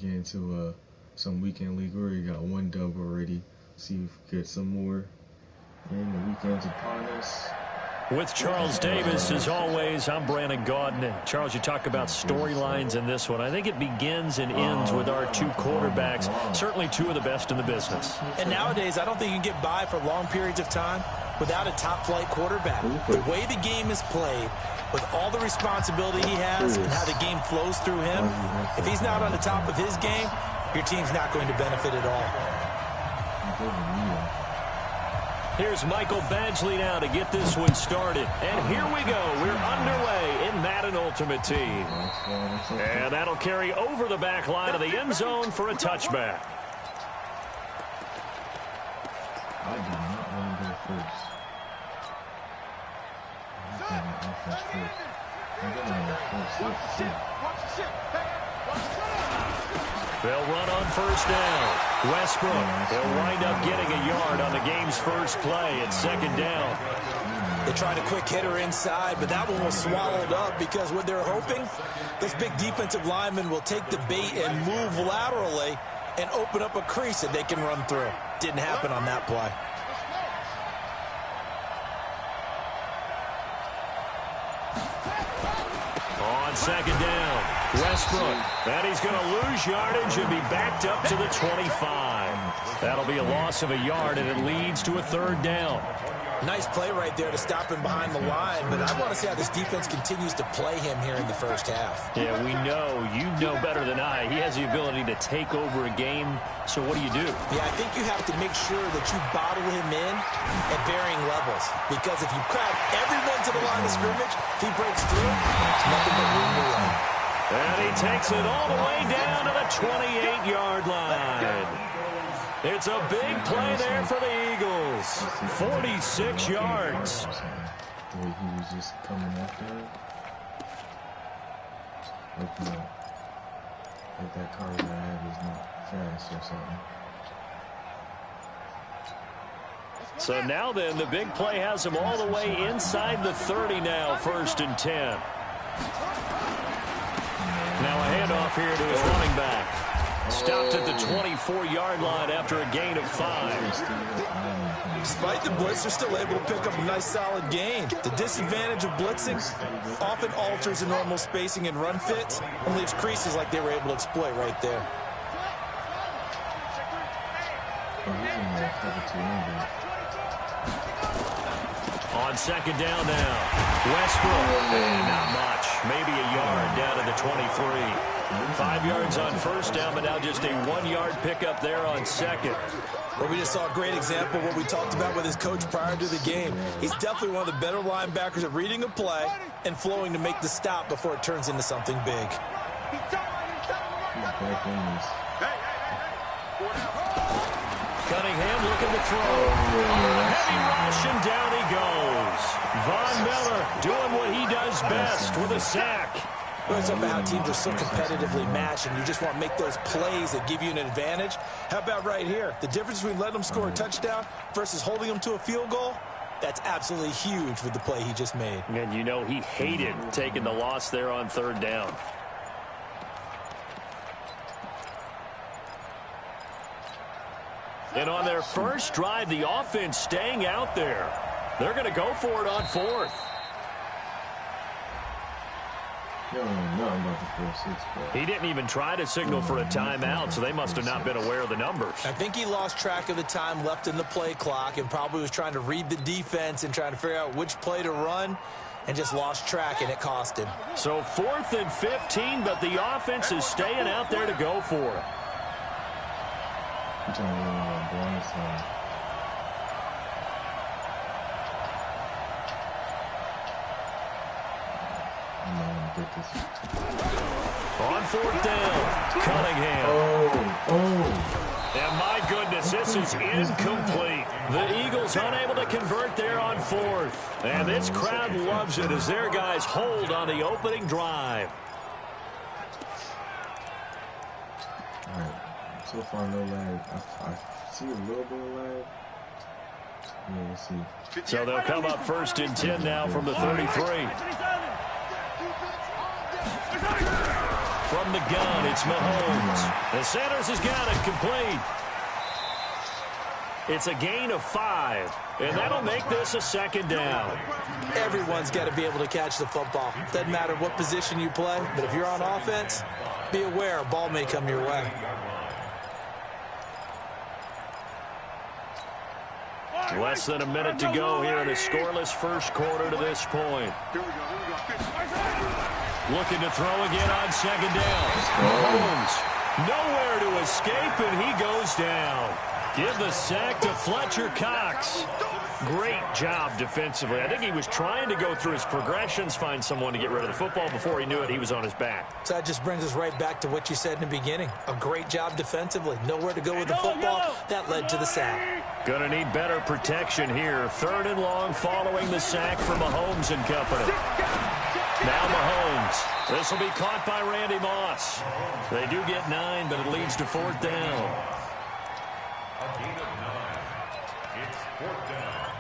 get into some weekend league. We already got one dub already. See if we get some more. And the weekend's upon us. With Charles Davis, as always, I'm Brandon Gaudin. Charles, you talk about storylines in this one. I think it begins and ends with our two quarterbacks, certainly two of the best in the business. And nowadays, I don't think you can get by for long periods of time without a top-flight quarterback. The way the game is played, with all the responsibility he has and how the game flows through him, if he's not on the top of his game, your team's not going to benefit at all. Here's Michael Badgley now to get this one started. And here we go. We're underway in Madden Ultimate Team. And that'll carry over the back line of the end zone for a touchback. I do not want to go first. I'm going to offense first. I'm going to go first. They'll run on first down. Westbrook, they'll wind up getting a yard on the game's first play at second down. They tried a quick hitter inside, but that one was swallowed up because what they're hoping, those big defensive linemen will take the bait and move laterally and open up a crease that they can run through. Didn't happen on that play. On second down, Westbrook. And he's going to lose yardage and be backed up to the 25. That'll be a loss of a yard, and it leads to a third down. Nice play right there to stop him behind the line, but I want to see how this defense continues to play him here in the first half. Yeah, we know. You know better than I. He has the ability to take over a game, so what do? Yeah, I think you have to make sure that you bottle him in at varying levels, because if you crowd everyone to the line of scrimmage, if he breaks through, it's nothing but room to run. And he takes it all the way down to the 28-yard line. It's a big play there for the Eagles. 46 yards. The way he was just coming after it. Like that car that I have is not fast or something. So now then, the big play has him all the way inside the 30 now, 1st and 10. Now a handoff here to his running back. Stopped at the 24-yard line after a gain of 5. Despite the blitz, they're still able to pick up a nice solid gain. The disadvantage of blitzing often alters the normal spacing and run fits and leaves creases like they were able to exploit right there. On second down now, Westbrook, and not much, maybe a yard down to the 23. 5 yards on first down, but now just a 1-yard pickup there on second. Well, we just saw a great example of what we talked about with his coach prior to the game. He's definitely one of the better linebackers at reading a play and flowing to make the stop before it turns into something big. Cunningham looking to throw. On a heavy rush, and down he goes. Von Miller doing what he does best with a sack. Well, it's about how teams are so competitively matched, and you just want to make those plays that give you an advantage. How about right here? The difference between letting them score a touchdown versus holding them to a field goal, that's absolutely huge with the play he just made. And you know he hated taking the loss there on third down. And on their first drive, the offense staying out there. They're going to go for it on 4th. He didn't even try to signal for a timeout, so they must have not been aware of the numbers. I think he lost track of the time left in the play clock and probably was trying to read the defense and trying to figure out which play to run and just lost track, and it cost him. So 4th and 15, but the offense is staying out there to go for it. On 4th down, Cunningham. And my goodness, this is incomplete. The Eagles unable to convert there on 4th. And this crowd loves it as their guys hold on the opening drive. All right. So far, no lag. I see a little bit of lag. Yeah, let's see. So they'll come up 1st and 10 now from the 33. From the gun, it's Mahomes. And Sanders has got it complete. It's a gain of 5, and that'll make this a 2nd down. Everyone's got to be able to catch the football. Doesn't matter what position you play, but if you're on offense, be aware a ball may come your way. Less than a minute to go here in a scoreless first quarter to this point. Looking to throw again on 2nd down. Mahomes nowhere to escape, and he goes down. Give the sack to Fletcher Cox. Great job defensively. I think he was trying to go through his progressions, find someone to get rid of the football. Before he knew it, he was on his back. So that just brings us right back to what you said in the beginning. A great job defensively. Nowhere to go with the football. That led to the sack. Gonna need better protection here. 3rd and long following the sack for Mahomes and company. Now Mahomes. This will be caught by Randy Moss. They do get 9, but it leads to 4th down. It's 4th down.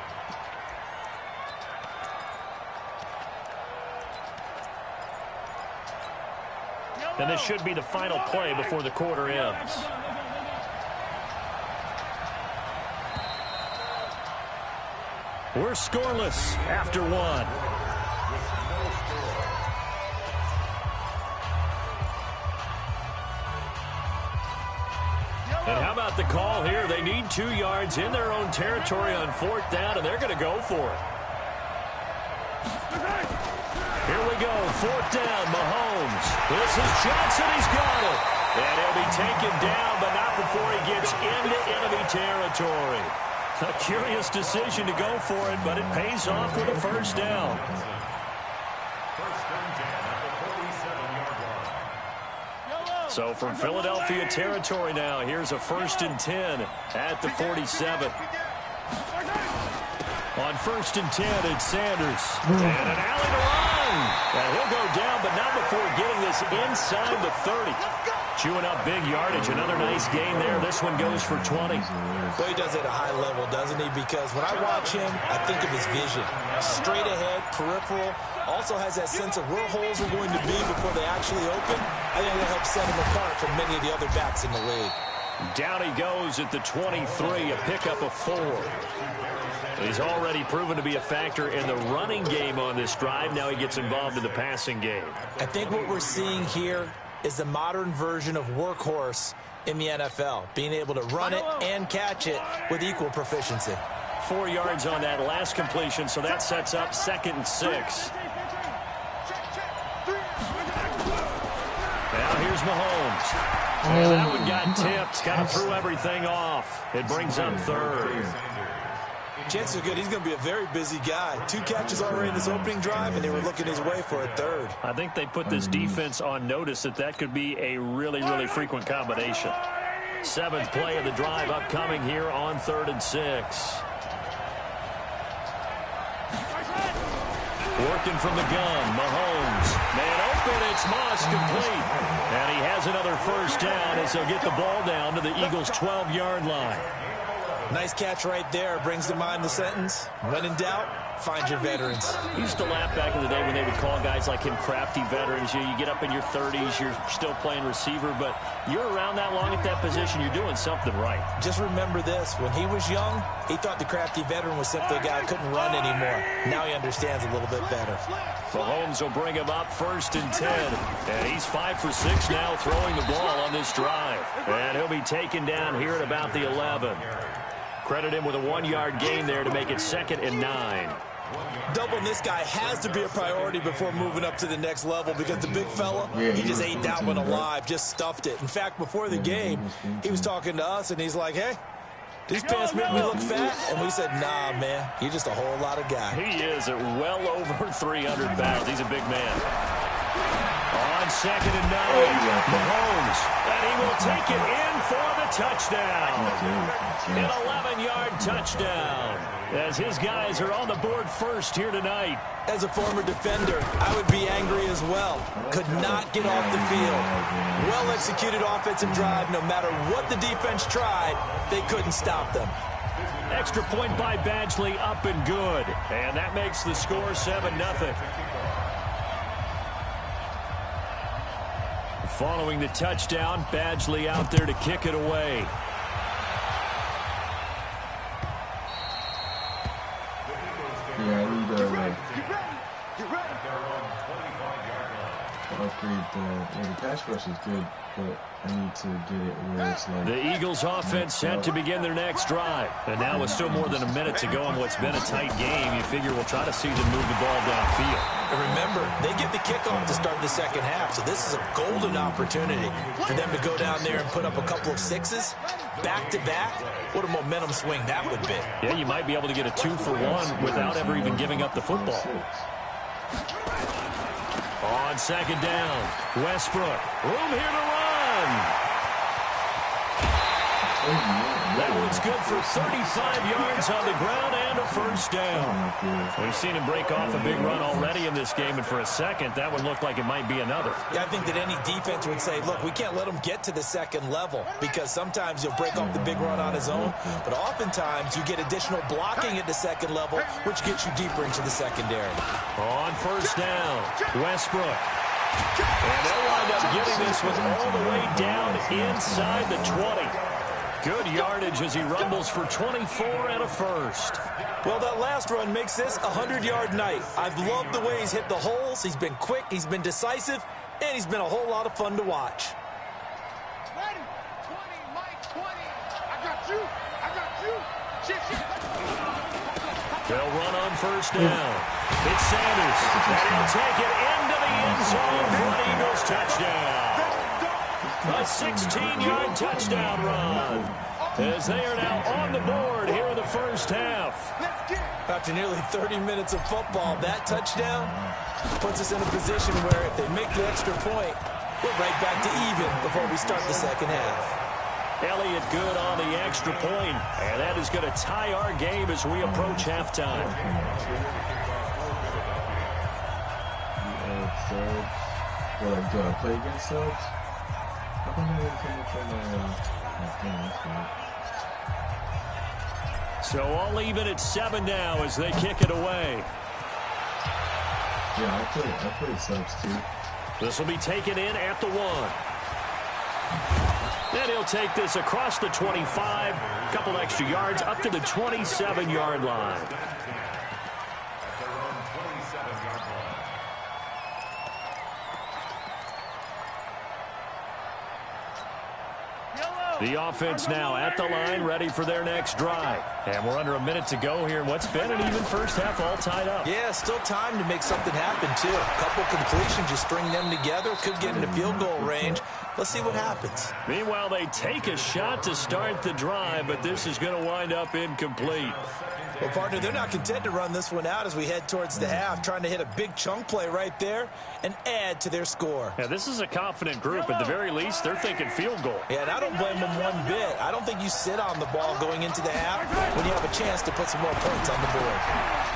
And this should be the final play before the quarter ends. We're scoreless after 1. And how about the call here? They need 2 yards in their own territory on 4th down, and they're going to go for it. Here we go, 4th down, Mahomes. This is Johnson, he's got it. And he'll be taken down, but not before he gets into enemy territory. A curious decision to go for it, but it pays off with a 1st down. So from Philadelphia territory now, here's a 1st and 10 at the 47. On 1st and 10, it's Sanders. And an alley to run. And he'll go down, but not before getting this inside the 30. Chewing up big yardage. Another nice gain there. This one goes for 20. Well, he does it at a high level, doesn't he? Because when I watch him, I think of his vision. Straight ahead, peripheral. Also has that sense of where holes are going to be before they actually open. I think that helps set him apart from many of the other backs in the league. Down he goes at the 23, a pickup of 4. He's already proven to be a factor in the running game on this drive. Now he gets involved in the passing game. I think what we're seeing here is the modern version of workhorse in the NFL, being able to run it and catch it with equal proficiency. 4 yards on that last completion, so that sets up 2nd and 6. Now here's Mahomes. And that one got tipped, kind of threw everything off. It brings up 3rd. Chances are good he's going to be a very busy guy. 2 catches already in this opening drive, and they were looking his way for a 3rd. I think they put this defense on notice that could be a really, really frequent combination. 7th play of the drive upcoming here on 3rd and 6. Working from the gun, Mahomes. Man open, it's Moss complete. And he has another 1st down as he'll get the ball down to the Eagles' 12-yard line. Nice catch right there. Brings to mind the sentence, when in doubt, find your veterans. I used to laugh back in the day when they would call guys like him crafty veterans. You get up in your 30s, you're still playing receiver, but you're around that long at that position, you're doing something right. Just remember this. When he was young, he thought the crafty veteran was simply a guy who couldn't run anymore. Now he understands a little bit better. Mahomes will bring him up 1st and 10. And he's 5 for 6 now throwing the ball on this drive. And he'll be taken down here at about the 11. Credit him with a 1-yard gain there to make it 2nd and 9. Doubling this guy has to be a priority before moving up to the next level because the big fella, he just ate that one alive, just stuffed it. In fact, before the game, he was talking to us, and he's like, hey, these pants make me look fat. And we said, nah, man, you're just a whole lot of guy. He is at well over 300 pounds. He's a big man. On 2nd and 9, Mahomes, and he will take it in for the touchdown. An 11-yard touchdown as his guys are on the board first here tonight. As a former defender, I would be angry as well. Could not get off the field. Well-executed offensive drive. No matter what the defense tried, they couldn't stop them. Extra point by Badgley, up and good. And that makes the score 7-0. Following the touchdown, Badgley out there to kick it away. Yeah, I need to upgrade the pass rush is good, but I need to get it where it's like... The Eagles offense set to begin their next drive. And now with still more than a minute to go in what's been a tight game, you figure we'll try to see them move the ball downfield. And remember, they get the kickoff to start the second half, so this is a golden opportunity for them to go down there and put up a couple of sixes back-to-back. What a momentum swing that would be. Yeah, you might be able to get a 2-for-1 without ever even giving up the football. On second down, Westbrook. Room here to run. That one's good for 35 yards on the ground and a first down. We've seen him break off a big run already in this game, and for a second, that one looked like it might be another. Yeah, I think that any defense would say, look, we can't let him get to the second level, because sometimes he'll break off the big run on his own, but oftentimes you get additional blocking at the second level, which gets you deeper into the secondary. On first down, Westbrook. And they'll wind up getting this one all the way down inside the 20. Good yardage as he rumbles for 24 and a first. Well, that last run makes this a 100-yard night. I've loved the way he's hit the holes. He's been quick, he's been decisive, and he's been a whole lot of fun to watch. 20, Mike, 20. I got you. They'll run on first down. It's Sanders. And he'll take it into the end zone for an Eagles touchdown. A 16-yard touchdown run as they are now on the board here in the first half. After nearly 30 minutes of football, that touchdown puts us in a position where if they make the extra point, we're right back to even before we start the second half. Elliott good on the extra point, and that is going to tie our game as we approach halftime. Do I play against subs? So all even at 7 now as they kick it away. Yeah, I played subs too. This will be taken in at the 1. Then he'll take this across the 25, a couple extra yards up to the 27-yard line. The offense now at the line, ready for their next drive. And we're under a minute to go here in what's been an even first half, all tied up. Yeah, still time to make something happen, too. A couple completions, you string them together, could get into field goal range. Let's see what happens. Meanwhile, they take a shot to start the drive, but this is going to wind up incomplete. Well, partner, they're not content to run this one out as we head towards the half, trying to hit a big chunk play right there and add to their score. Yeah, this is a confident group. At the very least, they're thinking field goal. Yeah, and I don't blame them one bit. I don't think you sit on the ball going into the half when you have a chance to put some more points on the board.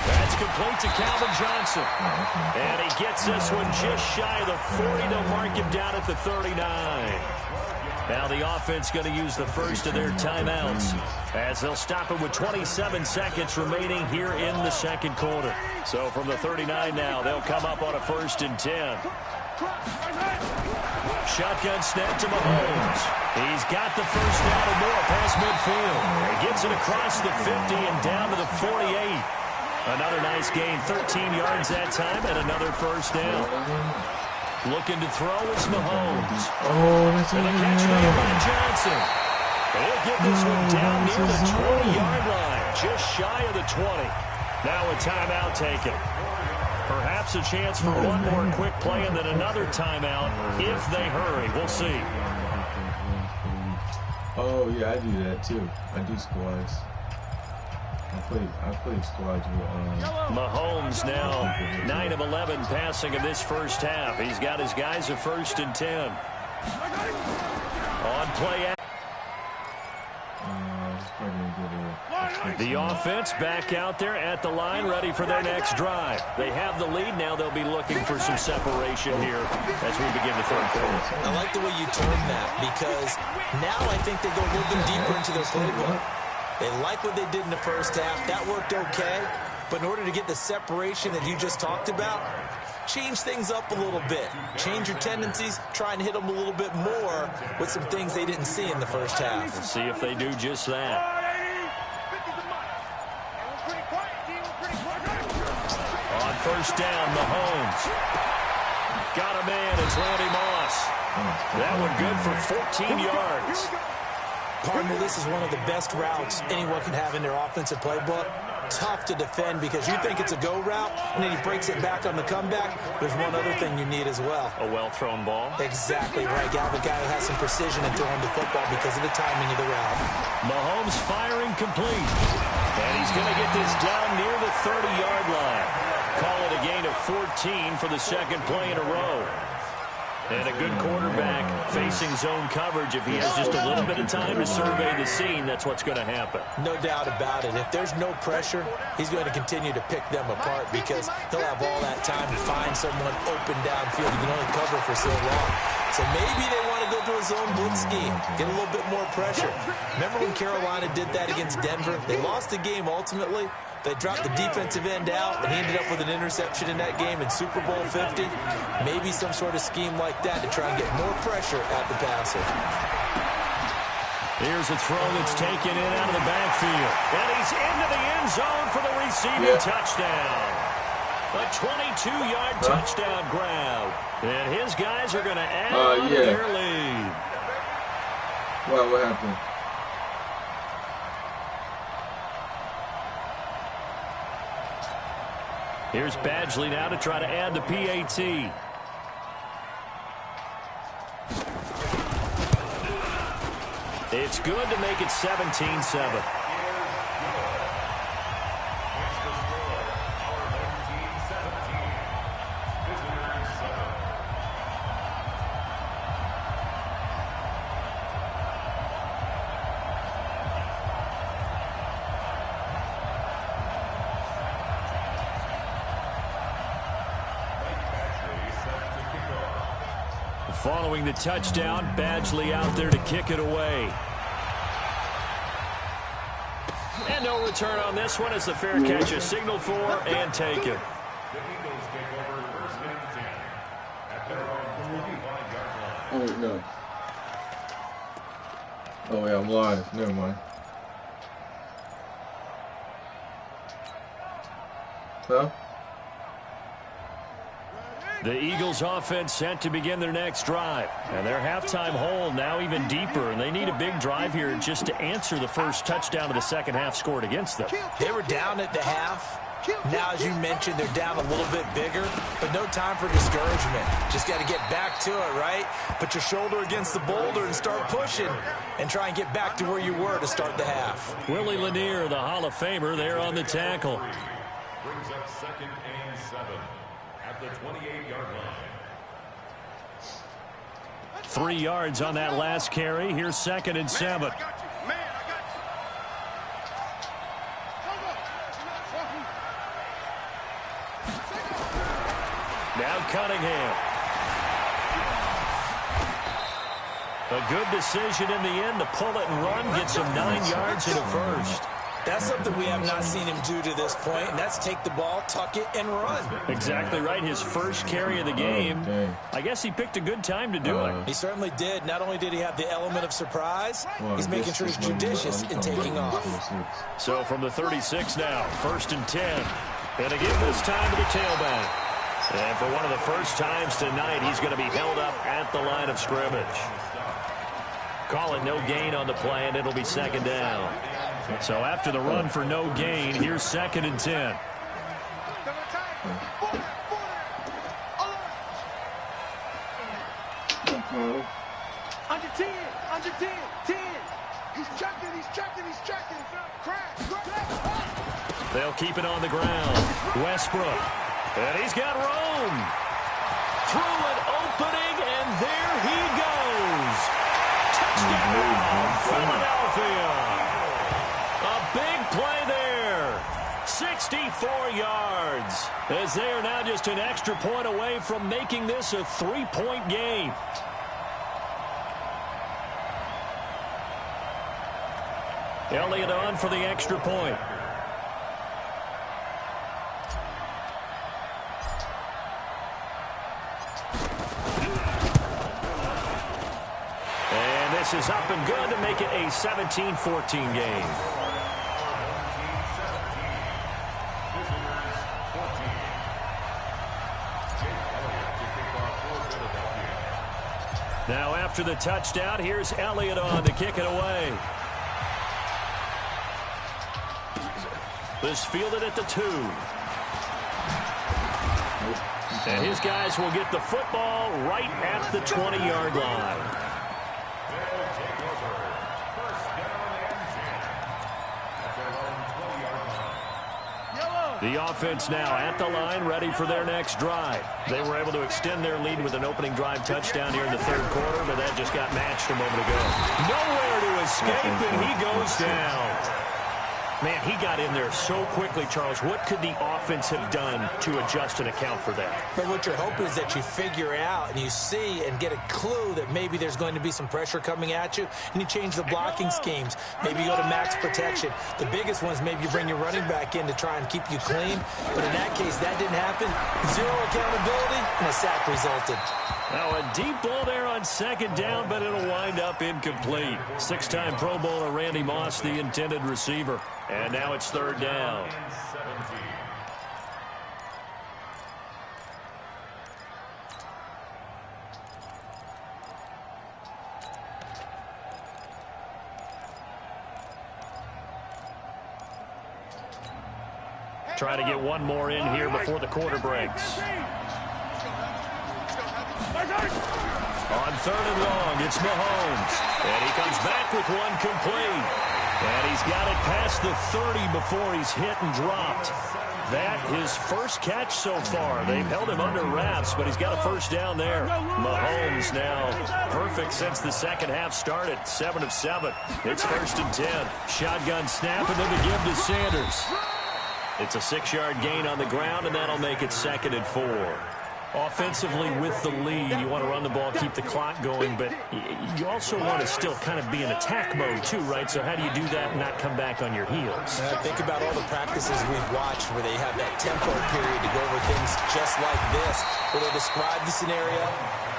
That's complete to Calvin Johnson. And he gets this one just shy of the 40. They'll mark him down at the 39. Now the offense going to use the first of their timeouts as they'll stop it with 27 seconds remaining here in the second quarter. So from the 39 now, they'll come up on a 1st and 10. Shotgun snap to Mahomes. He's got the first down and more past midfield. He gets it across the 50 and down to the 48. Another nice gain, 13 yards that time, and another first down. Looking to throw is Mahomes. That's and a catch made by Johnson. He'll get this one down near the 20-yard line, just shy of the 20. Now a timeout taken. Perhaps a chance for one more quick play and then another timeout if they hurry. We'll see. Oh, yeah, I do that too. I do squads. I played squads with Mahomes now 9 of 11 passing in this first half. He's got his guys at 1st and 10. On play. The offense back out there at the line, ready for their next drive. They have the lead. Now they'll be looking for some separation here as we begin the third quarter. I like the way you term that because now I think they go a little bit deeper into their playbook. They like what they did in the first half. That worked okay. But in order to get the separation that you just talked about, change things up a little bit. Change your tendencies, try and hit them a little bit more with some things they didn't see in the first half. We'll see if they do just that. On first down, Mahomes. Got a man, it's Randy Moss. That one good for 14 yards. Partner, this is one of the best routes anyone can have in their offensive playbook. Tough to defend because you think it's a go route, and then he breaks it back on the comeback. There's one other thing you need as well. A well-thrown ball. Exactly right. You have a guy who has some precision in throwing the football because of the timing of the route. Mahomes firing complete. And he's going to get this down near the 30-yard line. Call it a gain of 14 for the second play in a row. And a good quarterback facing zone coverage. If he has just a little bit of time to survey the scene, that's what's going to happen. No doubt about it. If there's no pressure, he's going to continue to pick them apart because he'll have all that time to find someone open downfield. He can only cover for so long. So maybe they want to go to a zone blitz scheme, get a little bit more pressure. Remember when Carolina did that against Denver? They lost the game ultimately. They dropped the defensive end out, and he ended up with an interception in that game in Super Bowl 50. Maybe some sort of scheme like that to try and get more pressure at the passer. Here's a throw that's taken in out of the backfield. And he's into the end zone for the receiving touchdown. A 22-yard touchdown grab. And his guys are going to add on to their lead. Wow, what happened? Here's Badgley now to try to add the PAT. It's good to make it 17-7. Following the touchdown, Badgley out there to kick it away. And no return on this one as the fair catch is signaled for and taken. Oh, no. Oh, yeah, I'm live. Never mind. Huh? The Eagles offense set to begin their next drive. And their halftime hole now even deeper. And they need a big drive here just to answer the first touchdown of the second half scored against them. They were down at the half. Now, as you mentioned, they're down a little bit bigger, but no time for discouragement. Just got to get back to it, right? Put your shoulder against the boulder and start pushing and try and get back to where you were to start the half. Willie Lanier, the Hall of Famer, there on the tackle. Brings up 2nd and 7 at the 28-yard line. 3 yards on that last carry. Here's 2nd and 7. Now Cunningham. A good decision in the end to pull it and run. Gets him 9 yards in a first. That's something we have not seen him do to this point, and that's take the ball, tuck it, and run. Exactly right. His first carry of the game. I guess he picked a good time to do it. He certainly did. Not only did he have the element of surprise, he's making sure he's judicious in taking off. So from the 36 now, 1st and 10. And again this time to the tailback. And for one of the first times tonight, he's going to be held up at the line of scrimmage. Call it no gain on the play, and it'll be 2nd down. So after the run for no gain, here's 2nd and 10. Under 10, under 10, 10. He's checking. They'll keep it on the ground. Westbrook. And he's got room. Through an opening, and there he goes. Touchdown, Philadelphia. A big play there. 64 yards. As they are now just an extra point away from making this a 3-point game. Elliott on for the extra point. pass is up and good to make it a 17-14 game. Now after the touchdown, here's Elliott on to kick it away. This fielded at the 2. And his guys will get the football right at the 20-yard line. The offense now at the line, ready for their next drive. They were able to extend their lead with an opening drive touchdown here in the third quarter, but that just got matched a moment ago. Nowhere to escape, and he goes down. Man, he got in there so quickly, Charles. What could the offense have done to adjust and account for that? But what you're hoping is that you figure out and you see and get a clue that maybe there's going to be some pressure coming at you, and you change the blocking schemes. Maybe you go to max protection. The biggest one is maybe you bring your running back in to try and keep you clean. But in that case, that didn't happen. Zero accountability, and a sack resulted. Now a deep ball there on second down, but it'll wind up incomplete. 6-time Pro Bowler Randy Moss, the intended receiver. And now it's third down. Trying to get one more in here before the quarter breaks. On third and long, it's Mahomes. And he comes back with one complete. And he's got it past the 30 before he's hit and dropped. That his first catch so far. They've held him under wraps, but he's got a first down there. Mahomes now perfect since the second half started. 7 of 7. It's 1st and 10. Shotgun snap, and then the give to Sanders. It's a 6-yard gain on the ground, and that'll make it 2nd and 4. Offensively with the lead, you want to run the ball, keep the clock going, but you also want to still kind of be in attack mode too, right? So how do you do that and not come back on your heels? Think about all the practices we've watched where they have that tempo period to go over things just like this, where they describe the scenario,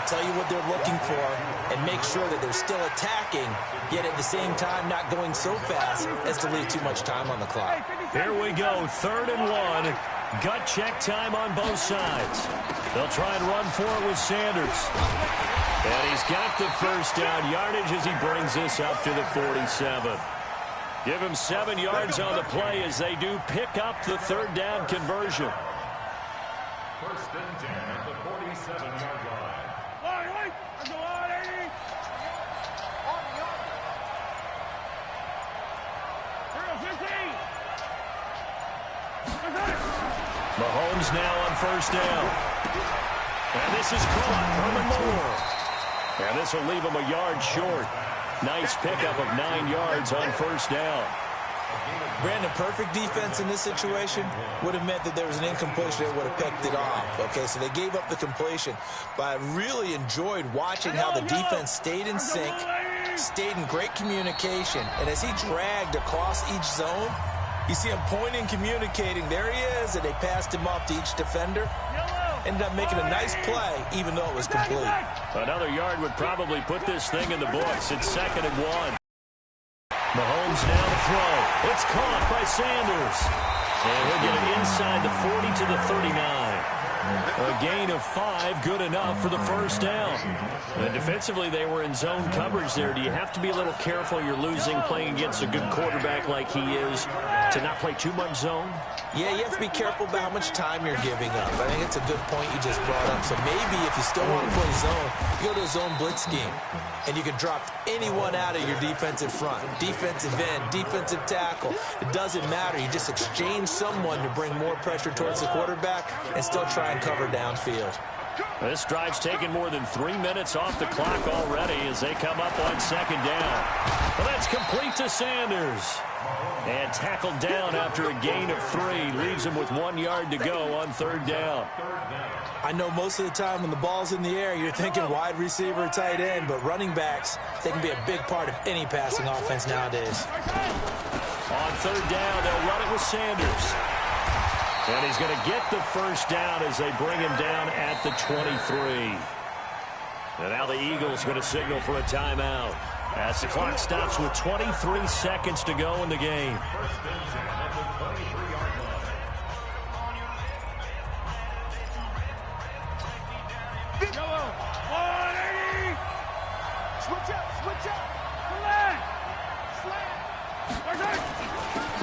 tell you what they're looking for, and make sure that they're still attacking, yet at the same time not going so fast as to leave too much time on the clock. Here we go, 3rd and 1. Gut check time on both sides. They'll try and run for it with Sanders. And he's got the first down yardage as he brings this up to the 47. Give him 7 yards on the play as they do pick up the 3rd down conversion. 1st and 10 at the 47-yard line. Mahomes now on first down. And this is caught. Herman Moore. And this will leave him a yard short. Nice pickup of 9 yards on first down. Brandon, perfect defense in this situation would have meant that there was an incompletion that would have picked it off. Okay, so they gave up the completion. But I really enjoyed watching how the defense stayed in sync, stayed in great communication. And as he dragged across each zone, you see him pointing, communicating. There he is, and they passed him off to each defender. Ended up making a nice play, even though it was complete. Another yard would probably put this thing in the books. It's 2nd and 1. Mahomes now to throw. It's caught by Sanders. And he'll get it inside the 40 to the 39. A gain of 5, good enough for the first down. And defensively, they were in zone coverage there. Do you have to be a little careful? You're losing playing against a good quarterback like he is to not play too much zone? Yeah, you have to be careful about how much time you're giving up. I think it's a good point you just brought up. So maybe if you still want to play zone, you go to a zone blitz scheme. And you can drop anyone out of your defensive front. Defensive end, defensive tackle. It doesn't matter. You just exchange someone to bring more pressure towards the quarterback and still try and cover downfield. This drive's taken more than 3 minutes off the clock already as they come up on 2nd down. Well, that's complete to Sanders. And tackled down after a gain of 3. Leaves him with 1 yard to go on 3rd down. I know most of the time when the ball's in the air, you're thinking wide receiver, tight end, but running backs, they can be a big part of any passing offense nowadays. On 3rd down, they'll run it with Sanders. And he's going to get the first down as they bring him down at the 23. And now the Eagles going to signal for a timeout. As the clock stops with 23 seconds to go in the game.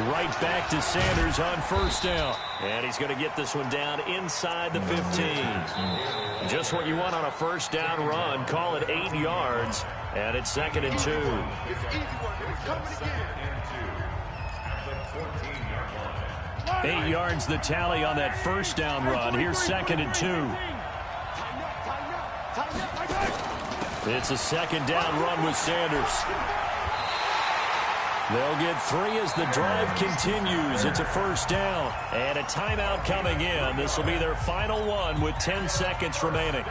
Right back to Sanders on first down. And he's going to get this one down inside the 15. Just what you want on a first down run. Call it 8 yards. And it's 2nd and 2. Eight yards the tally on that first down run. Here's 2nd and 2. It's a 2nd down run with Sanders. They'll get 3 as the drive continues. It's a first down. And a timeout coming in. This will be their final one with 10 seconds remaining.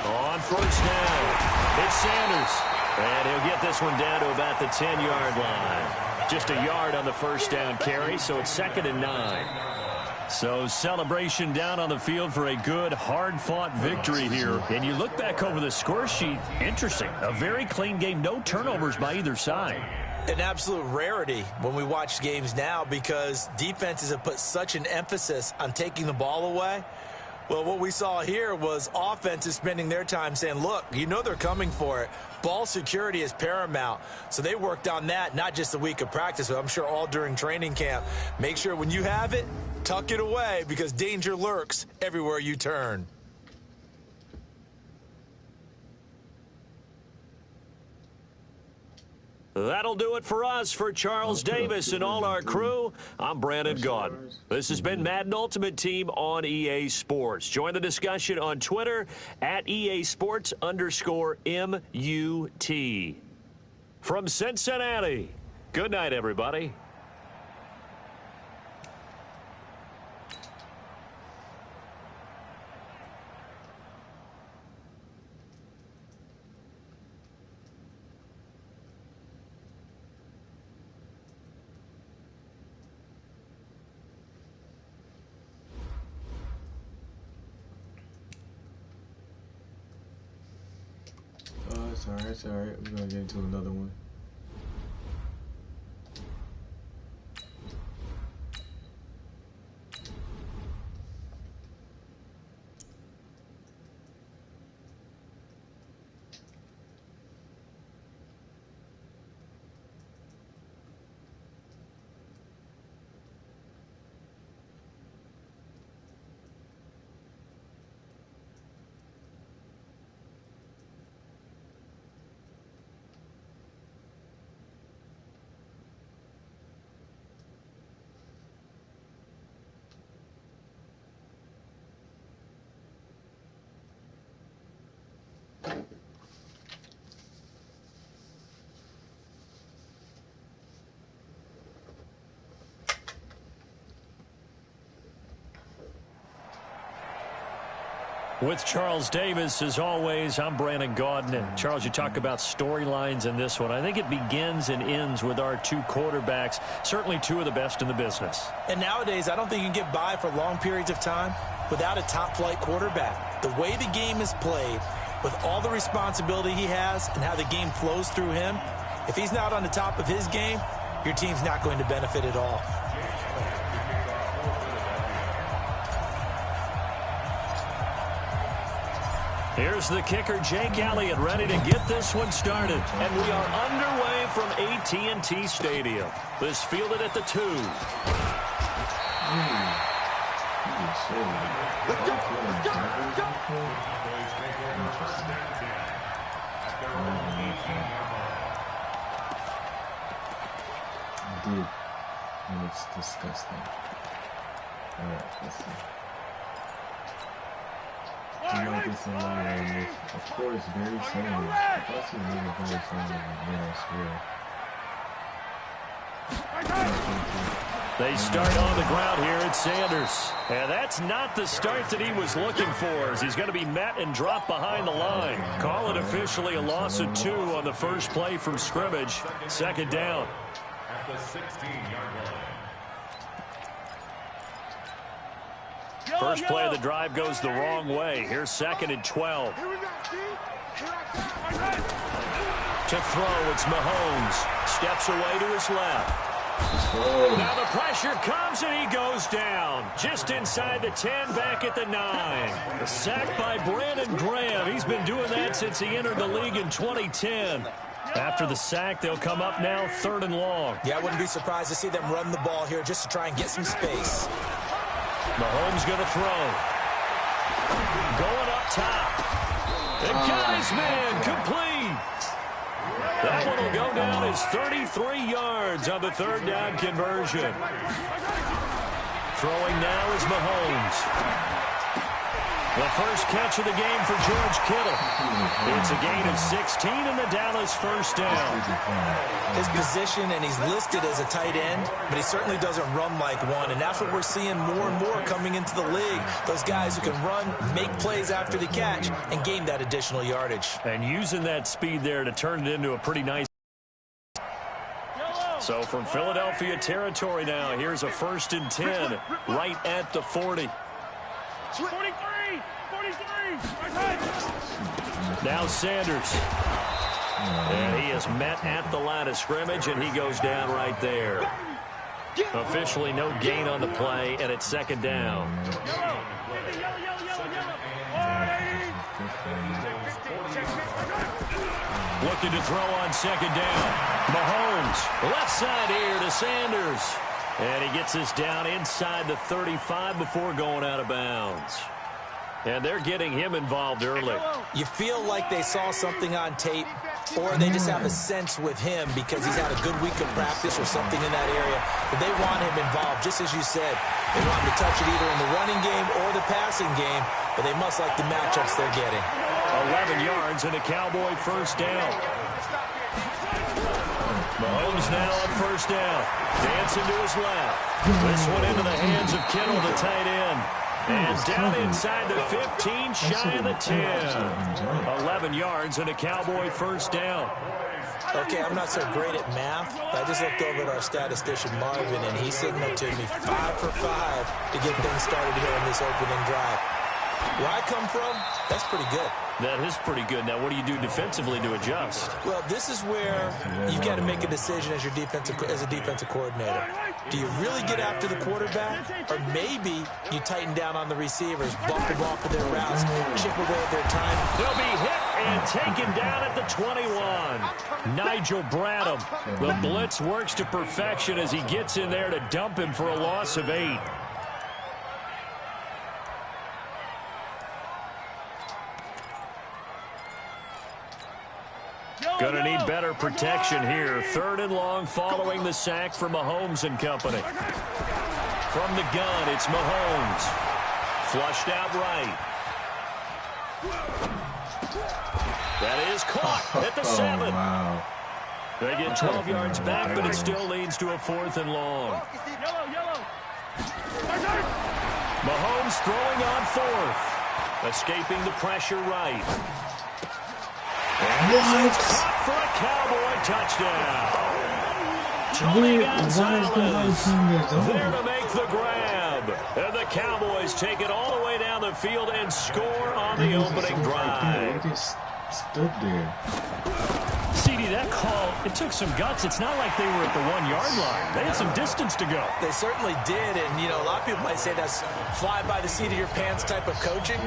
On first down, it's Sanders. And he'll get this one down to about the 10-yard line. Just a yard on the first down carry, so it's 2nd and 9. So celebration down on the field for a good, hard-fought victory here. And you look back over the score sheet, interesting. A very clean game, no turnovers by either side. An absolute rarity when we watch games now because defenses have put such an emphasis on taking the ball away. Well, what we saw here was offenses spending their time saying, look, you know they're coming for it. Ball security is paramount. So they worked on that, not just a week of practice, but I'm sure all during training camp. Make sure when you have it, tuck it away because danger lurks everywhere you turn. That'll do it for us. For Charles Davis and all our crew, I'm Brandon Gaudin. This has been Madden Ultimate Team on EA Sports. Join the discussion on Twitter at EA Sports_MUT. From Cincinnati, good night, everybody. It's all right. We're going to get into another one. With Charles Davis, as always, I'm Brandon Gaudin. And Charles, you talk about storylines in this one. I think it begins and ends with our two quarterbacks, certainly two of the best in the business. And nowadays, I don't think you can get by for long periods of time without a top-flight quarterback. The way the game is played, with all the responsibility he has and how the game flows through him, if he's not on the top of his game, your team's not going to benefit at all. Here's the kicker, Jake Elliott, ready to get this one started. And we are underway from AT&T Stadium. This fielded at the 2. Let's go, let's go, let's go. Dude, and it's disgusting. Alright, let's see. You know, this in line, and of course, Barry Sanders. If I see another Barry Sanders, man, I swear. They start on the ground here at Sanders. And that's not the start that he was looking for, as he's going to be met and dropped behind the line. Call it officially a loss of 2 on the first play from scrimmage. 2nd down. At the 16-yard line. First play of the drive goes the wrong way. Here's 2nd and 12. To throw, it's Mahomes. Steps away to his left. Now the pressure comes and he goes down. Just inside the 10, back at the 9. Sacked by Brandon Graham. He's been doing that since he entered the league in 2010. After the sack, they'll come up now 3rd and long. Yeah, I wouldn't be surprised to see them run the ball here just to try and get some space. Mahomes going to throw. Going up top. And got his man complete. That one will go down as 33 yards on the 3rd down conversion. Throwing now is Mahomes. The first catch of the game for George Kittle. It's a gain of 16 and the Dallas first down. His position, and he's listed as a tight end, but he certainly doesn't run like one, and that's what we're seeing more and more coming into the league. Those guys who can run, make plays after the catch, and gain that additional yardage. And using that speed there to turn it into a pretty nice. So from Philadelphia territory now, here's a 1st and 10 right at the 40. 43! Now Sanders. And he is met at the line of scrimmage, and he goes down right there. Officially no gain on the play, and it's 2nd down. Looking to throw on 2nd down. Mahomes, left side here to Sanders. And he gets this down inside the 35 before going out of bounds. And they're getting him involved early. You feel like they saw something on tape, or they just have a sense with him because he's had a good week of practice or something in that area. But they want him involved, just as you said. They want him to touch it either in the running game or the passing game, but they must like the matchups they're getting. 11 yards and a Cowboy first down. Mahomes now on first down. Dancing to his left. This one into the hands of Kittle, the tight end. And down inside the 15, shy of the 10. 11 yards and a Cowboy first down. Okay, I'm not so great at math, but I just looked over at our statistician, Marvin, and he signaled to me 5 for 5 to get things started here in this opening drive. Where I come from, that's pretty good. That is pretty good. Now, what do you do defensively to adjust? Well, this is where you've got to make a decision as a defensive coordinator. Do you really get after the quarterback? Or maybe you tighten down on the receivers, bump them off of their routes, chip away at their time. They'll be hit and taken down at the 21. Nigel Bradham. The blitz works to perfection as he gets in there to dump him for a loss of 8. Going to need better protection here. 3rd and long following the sack for Mahomes and company. From the gun, it's Mahomes. Flushed out right. That is caught at the 7. Oh, wow. They get 12 yards back, but it still leads to a 4th and long. Mahomes throwing on 4th. Escaping the pressure right. And this is caught for a Cowboy touchdown. Tony Gonzalez there to make the grab. And the Cowboys take it all the way down the field and score on the opening drive. They just stood there. CD, that call, it took some guts. It's not like they were at the 1-yard line. They had some distance to go. They certainly did, and, you know, a lot of people might say that's fly by the seat of your pants type of coaching,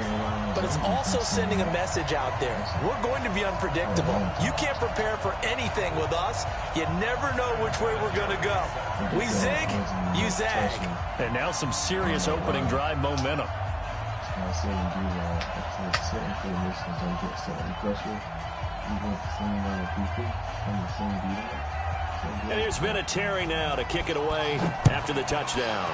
but it's also sending a message out there. We're going to be unpredictable. You can't prepare for anything with us. You never know which way we're going to go. We zig, you zag. And now some serious opening drive momentum. I say we do that. After certain formations, don't get certain pressure. We want the same amount of people on the same beat. And here's Vinatieri now to kick it away after the touchdown.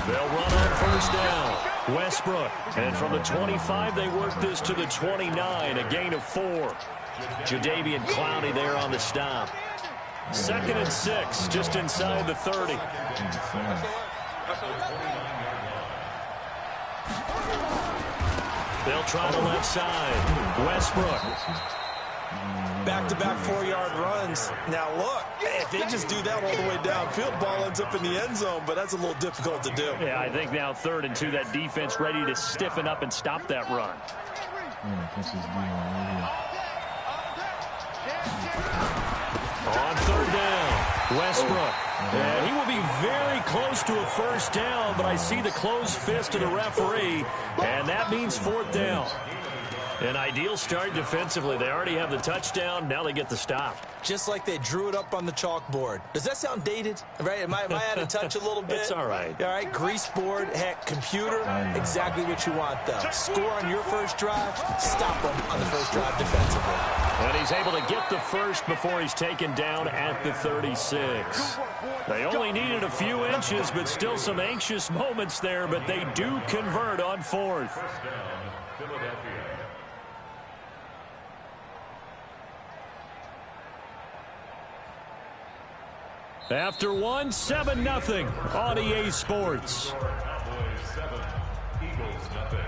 They'll run on first down. Westbrook. And from the 25, they work this to the 29, a gain of 4. Jadeveon Clowney there on the stop. 2nd and 6, just inside the 30. They'll try the left side. Westbrook. Back-to-back 4-yard runs. Now, look, if they just do that all the way downfield, ball ends up in the end zone, but that's a little difficult to do. Yeah, I think now 3rd and 2, that defense ready to stiffen up and stop that run. On 3rd down, Westbrook. And he will be very close to a first down, but I see the closed fist of the referee, and that means 4th down. An ideal start defensively. They already have the touchdown. Now they get the stop. Just like they drew it up on the chalkboard. Does that sound dated? Right? Am I out of touch a little bit? It's all right. All right, grease board, heck, computer, exactly what you want, though. Score on your first drive, stop them on the first drive defensively. And he's able to get the first before he's taken down at the 36. They only needed a few inches, but still some anxious moments there, but they do convert on 4th. After 1, 7-0 on EA Sports. Cowboys 7, Eagles nothing.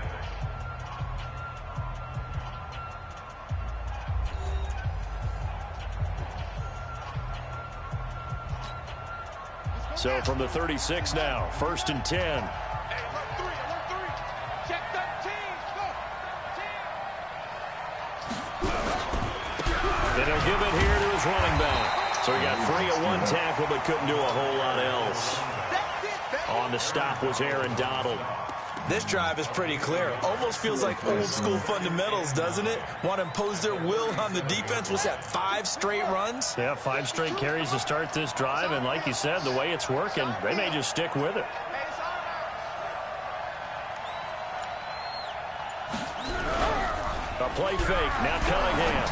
So from the 36 now, 1st and 10. Hey, alert 3, check that team, go. And he'll give it here to his running back. So he got free at 1 tackle, but couldn't do a whole lot else. On the stop was Aaron Donald. This drive is pretty clear. Almost feels like old school fundamentals, doesn't it? Want to impose their will on the defense. Was that 5 straight runs? Yeah, 5 straight carries to start this drive, and like you said, the way it's working, they may just stick with it. A play fake, now Cunningham.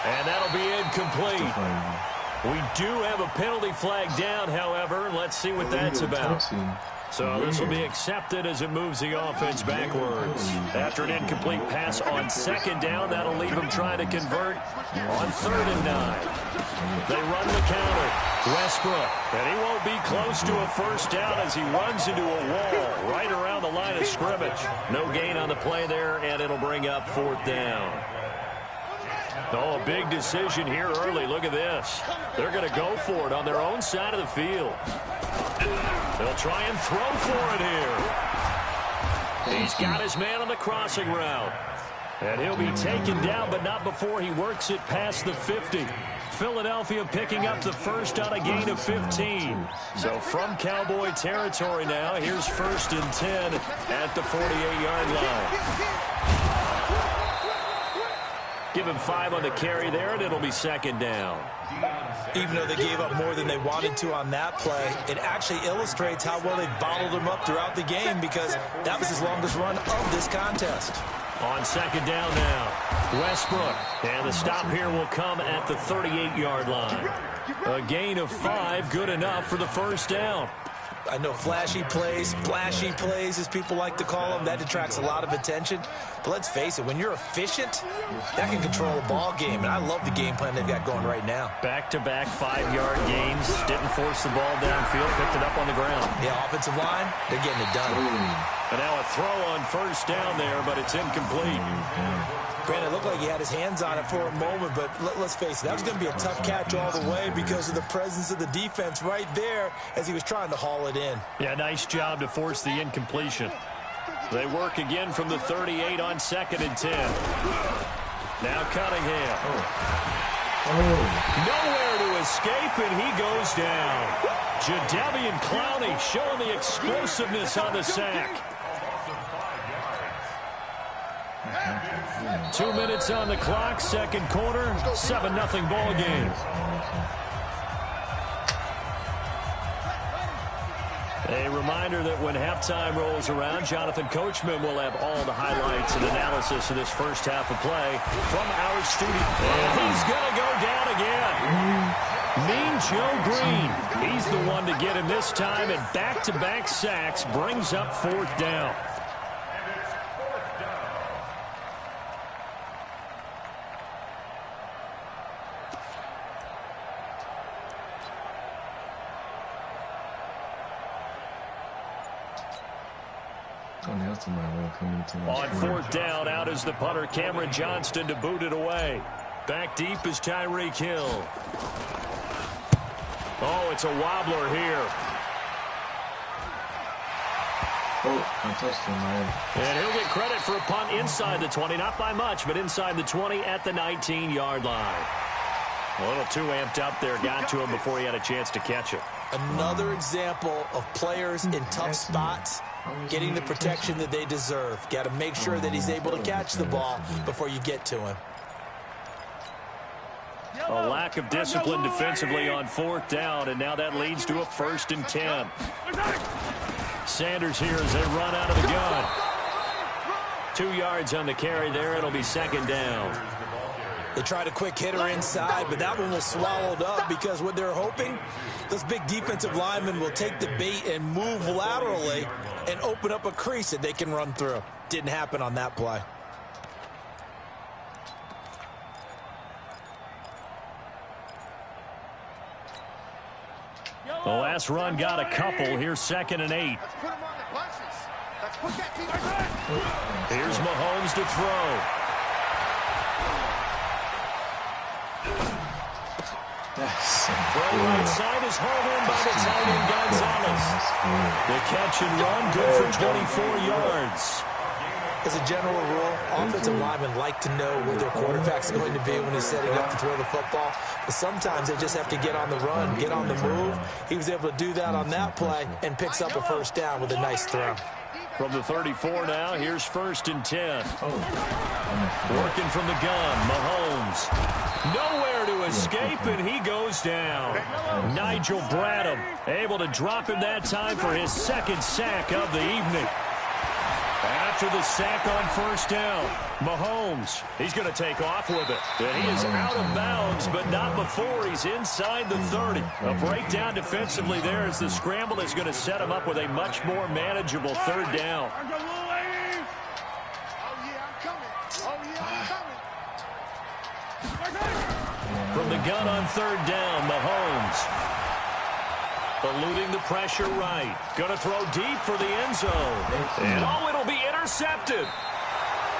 And that'll be incomplete. We do have a penalty flag down, however. Let's see what that's about. So this will be accepted as it moves the offense backwards. After an incomplete pass on 2nd down, that'll leave them trying to convert on 3rd and 9. They run the counter. Westbrook, and he won't be close to a first down as he runs into a wall right around the line of scrimmage. No gain on the play there, and it'll bring up 4th down. Oh, a big decision here early. Look at this. They're going to go for it on their own side of the field. They'll try and throw for it here. He's got his man on the crossing route. And he'll be taken down, but not before he works it past the 50. Philadelphia picking up the first on a gain of 15. So from Cowboy territory now, here's 1st and 10 at the 48-yard line. Give him 5 on the carry there, and it'll be 2nd down. Even though they gave up more than they wanted to on that play, it actually illustrates how well they've bottled him up throughout the game, because that was his longest run of this contest. On 2nd down now, Westbrook. And the stop here will come at the 38-yard line. A gain of 5, good enough for the first down. I know flashy plays, splashy plays, as people like to call them, that detracts a lot of attention. But let's face it, when you're efficient, that can control a ball game. And I love the game plan they've got going right now. Back-to-back 5-yard gains. Didn't force the ball downfield, picked it up on the ground. Yeah, offensive line, they're getting it done. And now a throw on first down there, but it's incomplete. Granted, it looked like he had his hands on it for a moment, but let's face it, that was going to be a tough catch all the way because of the presence of the defense right there as he was trying to haul it in. Yeah, nice job to force the incompletion. They work again from the 38 on 2nd and 10. Now Cunningham. Nowhere to escape, and he goes down. Jadeveon Clowney showing the explosiveness on the sack. 2 minutes on the clock, 2nd quarter, 7-0 ball game. A reminder. reminder that when halftime rolls around, Jonathan Coachman will have all the highlights and analysis of this first half of play from our studio. And he's going to go down again. Mean Joe Green. He's the one to get him this time, and back-to-back sacks brings up 4th down. On 4th down, out is the punter, Cameron Johnston, to boot it away. Back deep is Tyreek Hill. Oh, it's a wobbler here. And he'll get credit for a punt inside the 20, not by much, but inside the 20 at the 19-yard line. A little too amped up there, got to him before he had a chance to catch it. Another example of players in tough spots getting the protection that they deserve. Got to make sure that he's able to catch the ball before you get to him. A lack of discipline defensively on 4th down, and now that leads to a 1st and 10. Sanders here as they run out of the gun. 2 yards on the carry there. It'll be 2nd down. They tried a quick hitter inside, but that one was swallowed up because what they're hoping, those big defensive linemen will take the bait and move laterally and open up a crease that they can run through. Didn't happen on that play. The last run got a couple. Here's 2nd and 8. Here's Mahomes to throw. From right side is hauled in by the tight end Gonzalez. The catch and run, good for 24 yards. As a general rule, offensive linemen like to know where their quarterback's going to be when he's setting up to throw the football. But sometimes they just have to get on the run, get on the move. He was able to do that on that play and picks up a 1st down with a nice throw. From the 34 now, here's 1st and 10. Working from the gun, Mahomes. Nowhere to escape, and he goes down. Nigel Bradham able to drop him that time for his 2nd sack of the evening. After the sack on 1st down, Mahomes, he's going to take off with it. And he is out of bounds, but not before he's inside the 30. A breakdown defensively there as the scramble is going to set him up with a much more manageable 3rd down. From the gun on 3rd down, Mahomes. Eluding the pressure right. Going to throw deep for the end zone. And it'll be intercepted.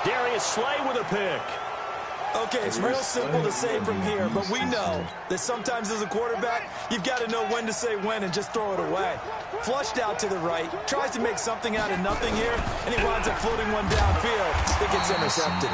Darius Slay with a pick. Okay, it's real simple to say from here, but we know that sometimes as a quarterback, you've got to know when to say when and just throw it away. Flushed out to the right, tries to make something out of nothing here, and he winds up floating one downfield that gets intercepted.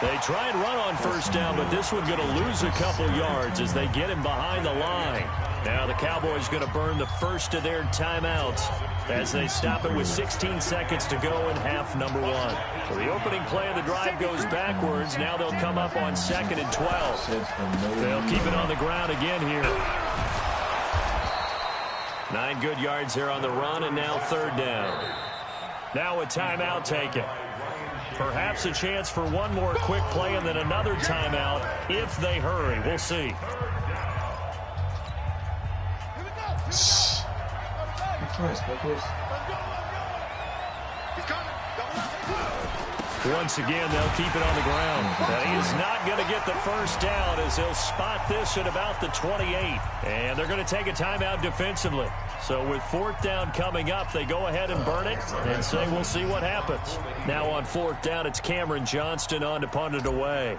They try and run on 1st down, but this one going to lose a couple yards as they get him behind the line. Now the Cowboys going to burn the first of their timeouts as they stop it with 16 seconds to go in half number 1. So the opening play of the drive goes backwards. Now they'll come up on 2nd and 12. They'll keep it on the ground again here. 9 good yards here on the run, and now 3rd down. Now a timeout taken. Perhaps a chance for one more quick play and then another timeout if they hurry. We'll see. Once again, they'll keep it on the ground. And he is not going to get the 1st down as they'll spot this at about the 28. And they're going to take a timeout defensively. So with 4th down coming up, they go ahead and burn it and say we'll see what happens. Now on 4th down, it's Cameron Johnston on to punt it away.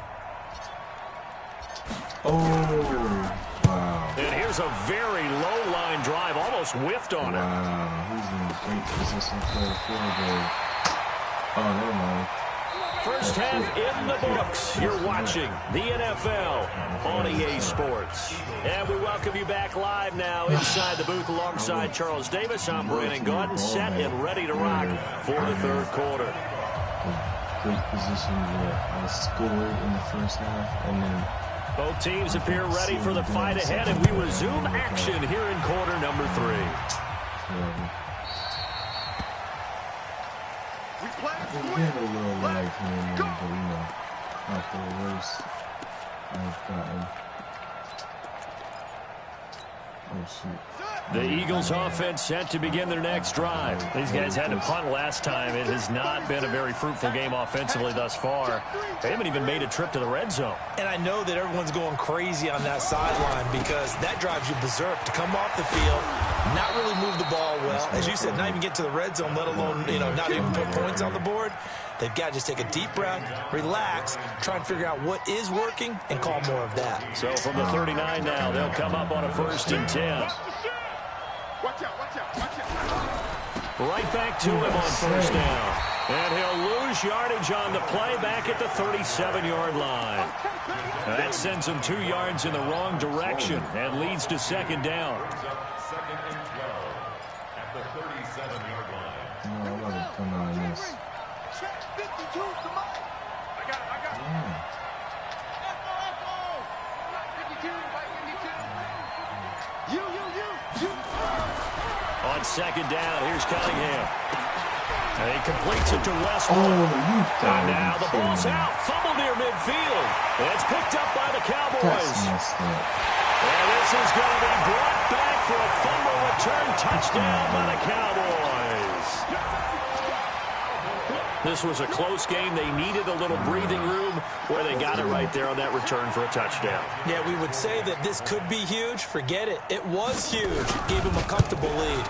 Wow. And here's a very low line drive, almost whiffed on it. Wow, he's in great position for the field goal. Oh, never mind. First half in the books. You're watching the NFL on EA Sports. And we welcome you back live now inside the booth alongside Charles Davis. I'm Brandon Gordon, set and ready to rock for the 3rd quarter. Great position where I scored in the first half, and then both teams appear ready for the fight ahead, and we resume action here in quarter number 3. We play We had a little lag here and there, but you know, not the worst I've gotten. Oh shoot. The Eagles offense set to begin their next drive. These guys had to punt last time. It has not been a very fruitful game offensively thus far. They haven't even made a trip to the red zone. And I know that everyone's going crazy on that sideline because that drives you berserk to come off the field, not really move the ball well. As you said, not even get to the red zone, let alone, not even put points on the board. They've got to just take a deep breath, relax, try and figure out what is working, and call more of that. So from the 39 now, they'll come up on a 1st and 10. Watch out, watch out, watch out. Right back to him on 1st down. And he'll lose yardage on the play back at the 37-yard line. That sends him 2 yards in the wrong direction and leads to 2nd down. Second and 12 at the 37-yard line. No, I'm gonna come out of this. Check 52, come on. I got it. Yeah. Echo. 52, right 52. You. On 2nd down, here's Cunningham. And he completes it to Westbrook. And now the ball's out. Fumble near midfield. And it's picked up by the Cowboys. And this is going to be brought back for a fumble return touchdown by the Cowboys. This was a close game. They needed a little breathing room where they got it right there on that return for a touchdown. Yeah, we would say that this could be huge. Forget it. It was huge. It gave him a comfortable lead.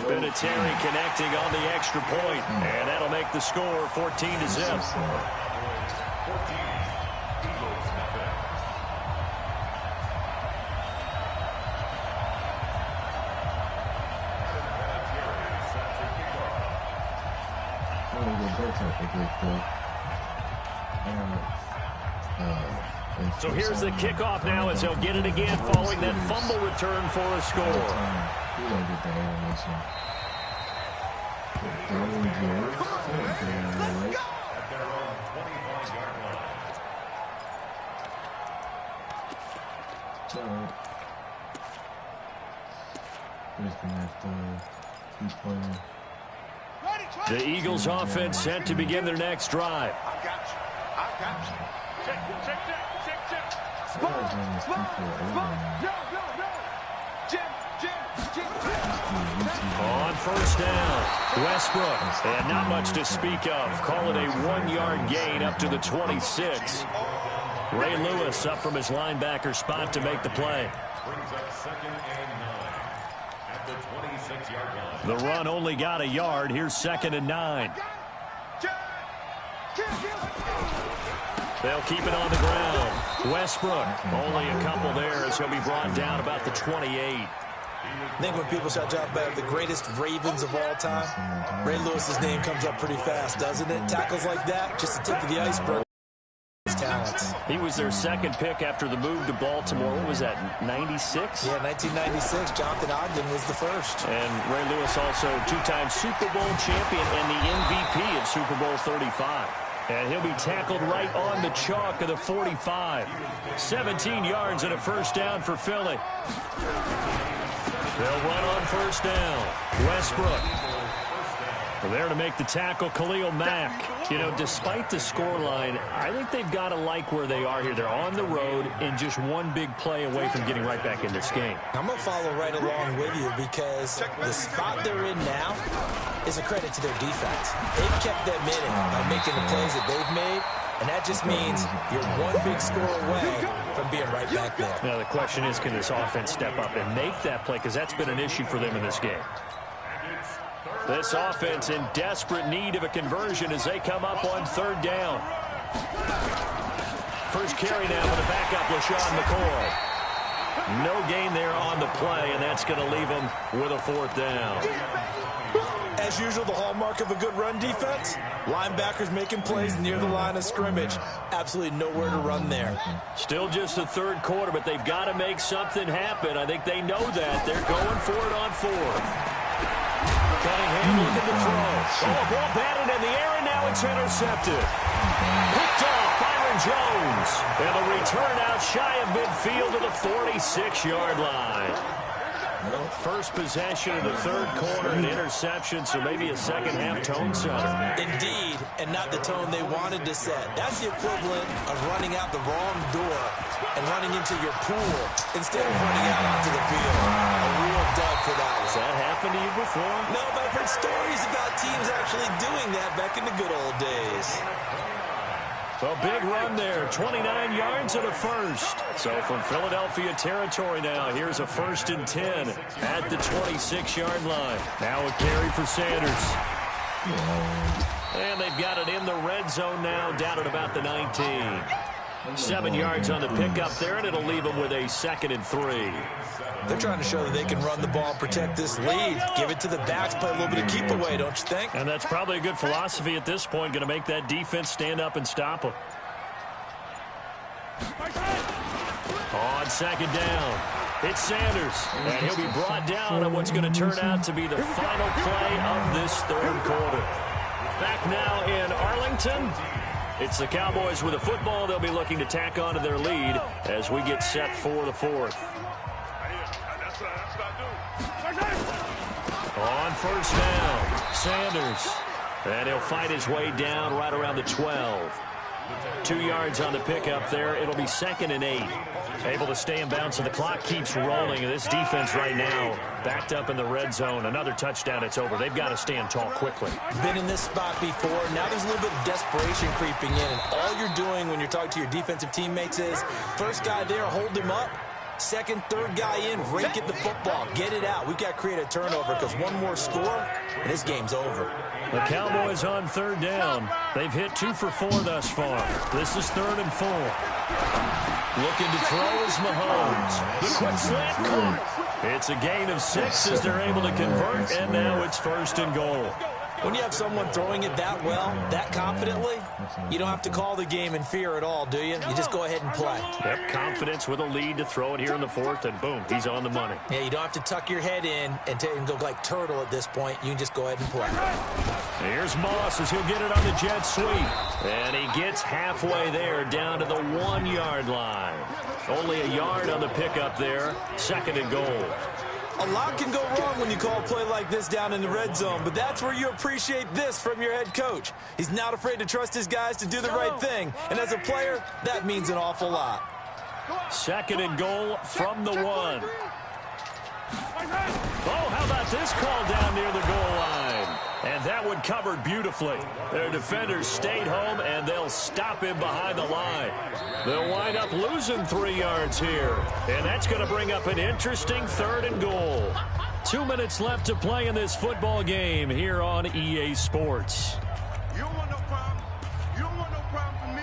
Vinatieri connecting on the extra point, and that'll make the score 14-0. So here's the kickoff now as they'll get it again following that fumble return for a score. We don't get that animation. The Eagles offense set to begin their next drive. I got you. Check. On 1st down, Westbrook, and not much to speak of. Call it a 1-yard gain up to the 26. Ray Lewis up from his linebacker spot to make the play. Brings up 2nd and 9 at the 26-yard line. The run only got a yard. Here's 2nd and 9. They'll keep it on the ground. Westbrook, only a couple there as he'll be brought down about the 28. I think when people start talking about the greatest Ravens of all time, Ray Lewis's name comes up pretty fast, doesn't it? Tackles like that, just the tip of the iceberg. His talents. He was their 2nd pick after the move to Baltimore. What was that, 96? Yeah, 1996. Jonathan Ogden was the first. And Ray Lewis also 2-time Super Bowl champion and the MVP of Super Bowl 35. And he'll be tackled right on the chalk of the 45. 17 yards and a 1st down for Philly. They'll run on 1st down. Westbrook. There to make the tackle, Khalil Mack. Despite the scoreline, I think they've got to like where they are here. They're on the road and just one big play away from getting right back in this game. I'm going to follow right along with you because the spot they're in now is a credit to their defense. They've kept them in it by making the plays that they've made, and that just means you're one big score away from being right back there. Now, the question is, can this offense step up and make that play? Because that's been an issue for them in this game. This offense in desperate need of a conversion as they come up on 3rd down. First carry now for the backup, LaShawn McCoy. No gain there on the play, and that's going to leave him with a 4th down. As usual, the hallmark of a good run defense, linebackers making plays near the line of scrimmage. Absolutely nowhere to run there. Still just the 3rd quarter, but they've got to make something happen. I think they know that. They're going for it on 4th. Cunningham looking to throw. Ball batted in the air, and now it's intercepted. Picked off Byron Jones. And the return out shy of midfield to the 46-yard line. First possession of the third quarter, an interception, so maybe a second-half tone setter. Indeed, and not the tone they wanted to set. That's the equivalent of running out the wrong door and running into your pool instead of running out onto the field. A real dud for that one. Has that happened to you before? No, but I've heard stories about teams actually doing that back in the good old days. A big run there, 29 yards and a first. So from Philadelphia territory now, here's a 1st and 10 at the 26-yard line. Now a carry for Sanders. And they've got it in the red zone now, down at about the 19. 7 yards on the pickup there, and it'll leave them with a 2nd and 3. They're trying to show that they can run the ball and protect this lead. Give it to the backs, play a little bit of keep away, don't you think? And that's probably a good philosophy at this point, going to make that defense stand up and stop them. On 2nd down, it's Sanders, and he'll be brought down on what's going to turn out to be the final play of this third quarter. Back now in Arlington. It's the Cowboys with a football. They'll be looking to tack on to their lead as we get set for the 4th. On 1st down, Sanders. And he'll fight his way down right around the 12. 2 yards on the pickup there. It'll be 2nd and 8. Able to stay in bounds, and the clock keeps rolling. And this defense right now backed up in the red zone. Another touchdown, it's over. They've got to stand tall quickly. Been in this spot before. Now there's a little bit of desperation creeping in. And all you're doing when you're talking to your defensive teammates is, first guy there, hold him up. Second, third guy in, rake at the football. Get it out. We've got to create a turnover because one more score, and this game's over. The Cowboys on 3rd down. They've hit 2 for 4 thus far. This is 3rd and 4. Looking to throw is Mahomes. The quick slant caught. It's a gain of 6 as they're able to convert, and now it's 1st and goal. When you have someone throwing it that well, that confidently, you don't have to call the game in fear at all, do you? You just go ahead and play. Yep, confidence with a lead to throw it here in the 4th, and boom, he's on the money. Yeah, you don't have to tuck your head in and go like turtle at this point. You can just go ahead and play. Here's Moss as he'll get it on the jet sweep. And he gets halfway there down to the 1-yard line. Only a yard on the pickup there. 2nd and goal. A lot can go wrong when you call a play like this down in the red zone, but that's where you appreciate this from your head coach. He's not afraid to trust his guys to do the right thing, and as a player, that means an awful lot. 2nd and goal from the 1. Oh, how about this call down near the goal line? And that one covered beautifully. Their defenders stayed home, and they'll stop him behind the line. They'll wind up losing 3 yards here. And that's going to bring up an interesting 3rd and goal. 2 minutes left to play in this football game here on EA Sports. You don't want no problem. You don't want no problem from me.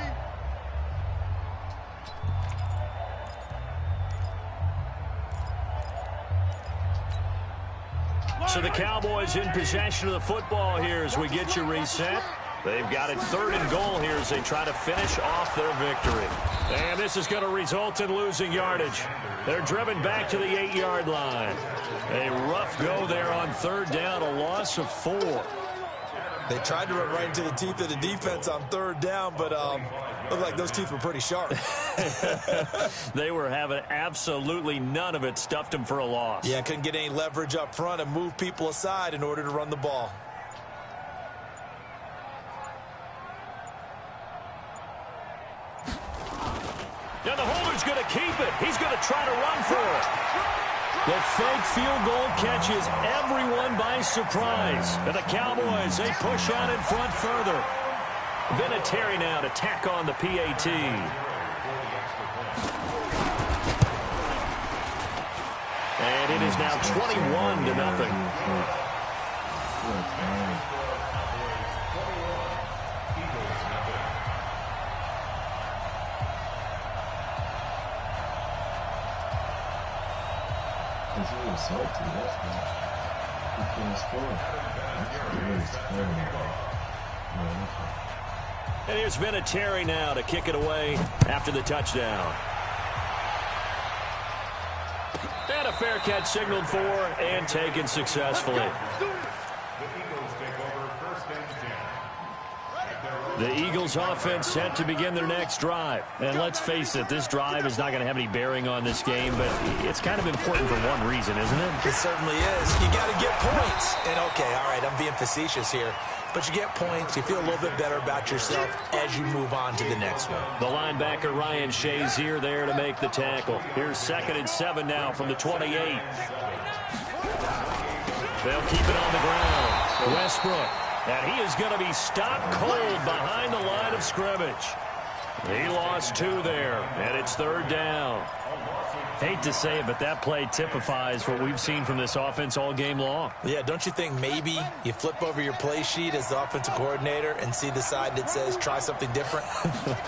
So the Cowboys in possession of the football here as we get you reset. They've got it 3rd and goal here as they try to finish off their victory. And this is going to result in losing yardage. They're driven back to the 8-yard line. A rough go there on 3rd down, a loss of 4. They tried to run right into the teeth of the defense on 3rd down, but looked like those teeth were pretty sharp. They were having absolutely none of it. Stuffed them for a loss. Yeah, couldn't get any leverage up front and move people aside in order to run the ball. Now the holder's going to keep it. He's going to try to run for it. The fake field goal catches everyone by surprise. And the Cowboys, they push out in front further. Vinatieri now to tack on the PAT. And it is now 21-0. He's really salty, that's why. He couldn't score. That's really scaring me. And here's Vinatieri now to kick it away after the touchdown. And a fair catch signaled for and taken successfully. The Eagles offense set to begin their next drive. And let's face it, this drive is not going to have any bearing on this game, but it's kind of important for one reason, isn't it? It certainly is. You got to get points. And okay, all right, I'm being facetious here. But you get points, you feel a little bit better about yourself as you move on to the next one. The linebacker Ryan Shazier there to make the tackle. Here's 2nd and 7 now from the 28. They'll keep it on the ground. Westbrook. And he is going to be stopped cold behind the line of scrimmage. He lost 2 there, and it's 3rd down. Hate to say it, but that play typifies what we've seen from this offense all game long. Yeah, don't you think maybe you flip over your play sheet as the offensive coordinator and see the side that says try something different?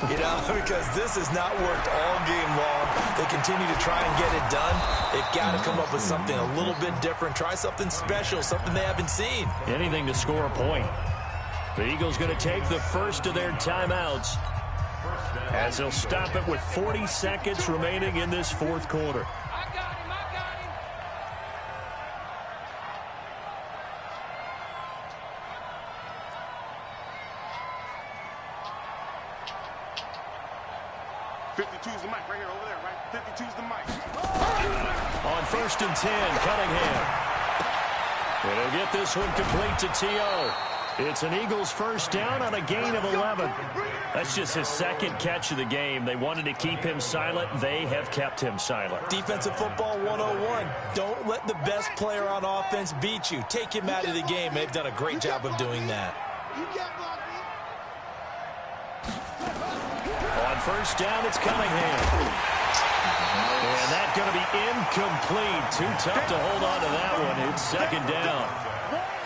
Because this has not worked all game long. They continue to try and get it done. They've got to come up with something a little bit different. Try something special, something they haven't seen. Anything to score a point. The Eagles going to take the first of their timeouts as they'll stop it with 40 seconds remaining in this 4th quarter. I got him. 52's the mic right here, over there, right? 52's the mic. On 1st and 10, Cunningham. And he'll get this one complete to T.O. It's an Eagles first down on a gain of 11. That's just his 2nd catch of the game. They wanted to keep him silent. They have kept him silent. Defensive football 101. Don't let the best player on offense beat you. Take him out of the game. They've done a great job of doing that. On 1st down, it's Cunningham. And that's going to be incomplete. Too tough to hold on to that one. It's 2nd down.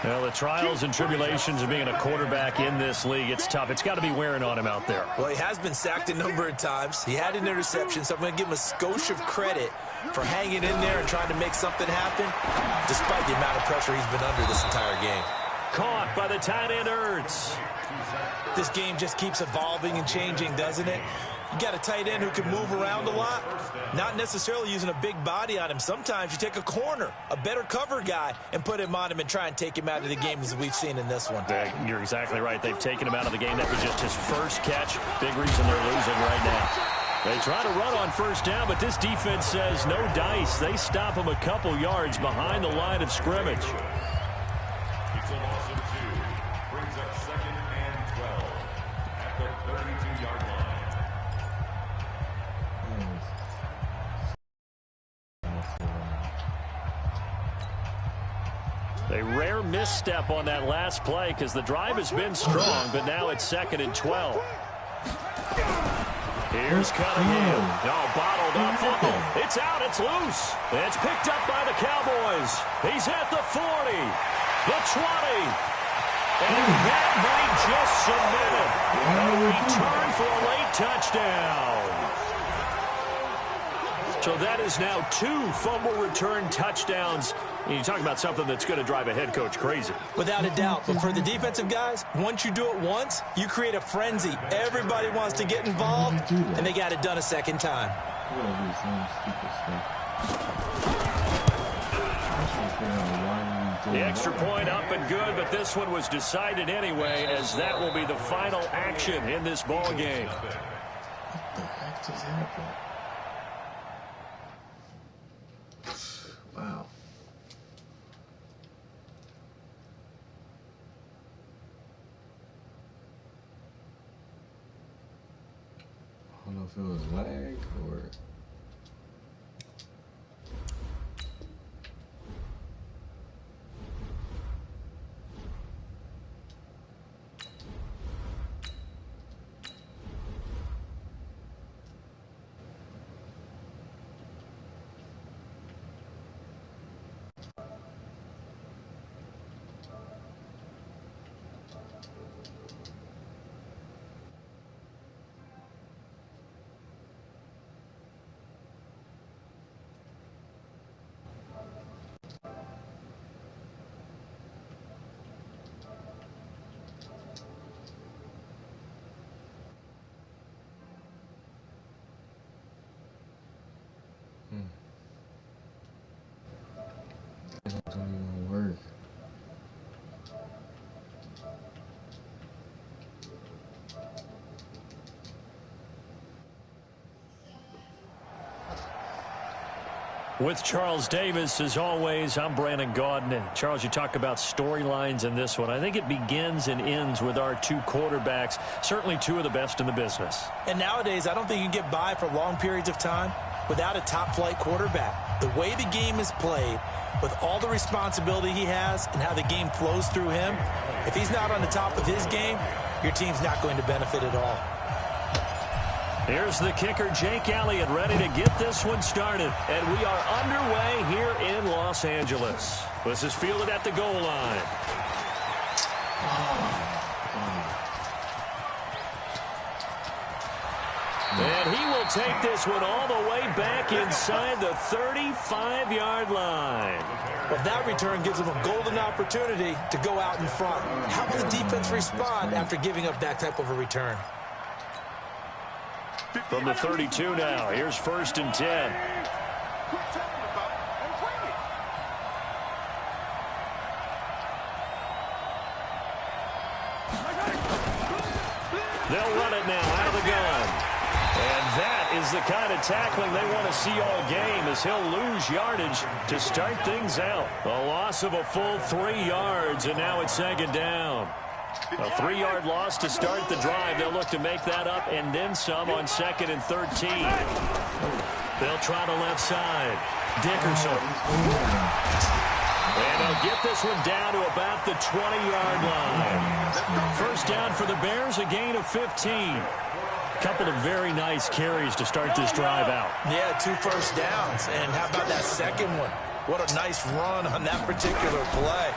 Well, the trials and tribulations of being a quarterback in this league, it's tough. It's got to be wearing on him out there. Well, he has been sacked a number of times. He had an interception, so I'm going to give him a skosh of credit for hanging in there and trying to make something happen, despite the amount of pressure he's been under this entire game. Caught by the tight end, Ertz. This game just keeps evolving and changing, doesn't it? You got a tight end who can move around a lot, not necessarily using a big body on him. Sometimes you take a corner, a better cover guy, and put him on him and try and take him out of the game, as we've seen in this one. You're exactly right. They've taken him out of the game. That was just his first catch. Big reason they're losing right now. They try to run on 1st down, but this defense says no dice. They stop him a couple yards behind the line of scrimmage. It's a loss of 2. Brings up 2nd and 12 at the 32-yard line. A rare misstep on that last play because the drive has been strong, but now it's 2nd and 12. Here's Cunningham. No, bottled up. Fumble. It's out. It's loose. It's picked up by the Cowboys. He's at the 40, the 20. And that might just submit it. A return for a late touchdown. So that is now 2 fumble return touchdowns. You talk about something that's going to drive a head coach crazy. Without a doubt. But for the defensive guys, once you do it once, you create a frenzy. Everybody wants to get involved, and they got it done a 2nd time. The extra point up and good, but this one was decided anyway, as that will be the final action in this ball game. What the heck just happened? Wow. I don't know if it was lag or... With Charles Davis, as always, I'm Brandon Gaudin. And Charles, you talk about storylines in this one. I think it begins and ends with our two quarterbacks, certainly two of the best in the business. And nowadays, I don't think you can get by for long periods of time without a top-flight quarterback. The way the game is played, with all the responsibility he has and how the game flows through him, if he's not on the top of his game, your team's not going to benefit at all. Here's the kicker, Jake Elliott, ready to get this one started. And we are underway here in Los Angeles. This is fielded at the goal line. And he will take this one all the way back inside the 35-yard line. Well, that return gives them a golden opportunity to go out in front. How will the defense respond after giving up that type of a return? From the 32 now, here's 1st and 10. They'll run it now out of the gun. And that is the kind of tackling they want to see all game, as he'll lose yardage to start things out. A loss of a full 3 yards, and now it's 2nd down. A 3-yard loss to start the drive. They'll look to make that up and then some on 2nd and 13. They'll try the left side. Dickerson. And they'll get this one down to about the 20-yard line. First down for the Bears, a gain of 15. Couple of very nice carries to start this drive out. Yeah, 2 first downs. And how about that second one? What a nice run on that particular play.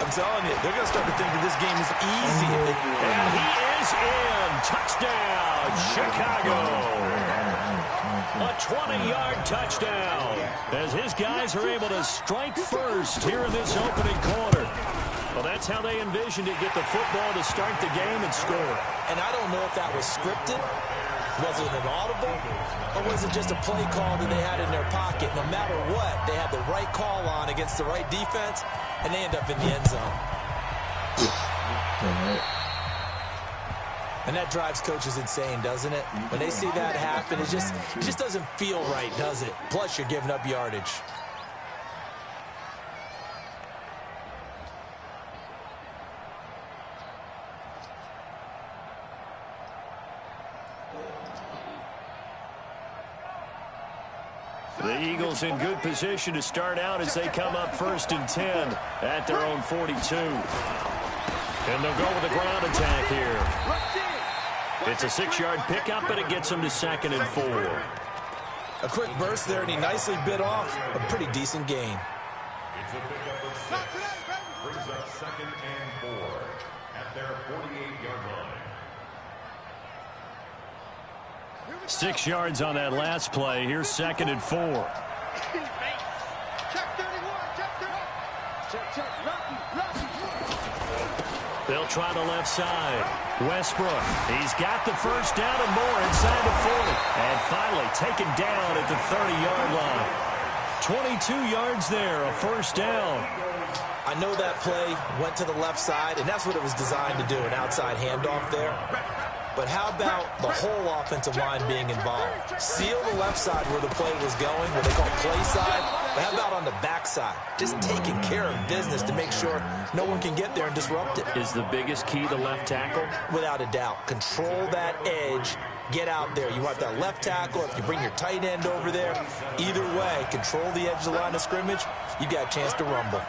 I'm telling you, they're going to start to think that this game is easy. And he is in. Touchdown, Chicago. A 20-yard touchdown as his guys are able to strike first here in this opening quarter. Well, that's how they envisioned it, get the football to start the game and score. And I don't know if that was scripted. Was it an audible? Or was it just a play call that they had in their pocket? No matter what, they had the right call on against the right defense, and they end up in the end zone. And that drives coaches insane, doesn't it? When they see that happen, it just doesn't feel right, does it? Plus, you're giving up yardage. The Eagles in good position to start out as they come up 1st and 10 at their own 42. And they'll go with a ground attack here. It's a 6-yard pickup, and it gets them to 2nd and 4. A quick burst there, and he nicely bit off a pretty decent gain. It's a pickup of 6. Brings up 2nd and 4 at their 48-yard line. 6 yards on that last play. Here's 2nd and 4. They'll try the left side. Westbrook. He's got the first down and more inside the 40. And finally taken down at the 30-yard line. 22 yards there, a first down. I know that play went to the left side, and that's what it was designed to do, an outside handoff there. But how about the whole offensive line being involved? Seal the left side where the play was going, what they call play side. But how about on the back side? Just taking care of business to make sure no one can get there and disrupt it. Is the biggest key the left tackle? Without a doubt. Control that edge. Get out there. You want that left tackle. If you bring your tight end over there, either way, control the edge of the line of scrimmage, you got a chance to rumble.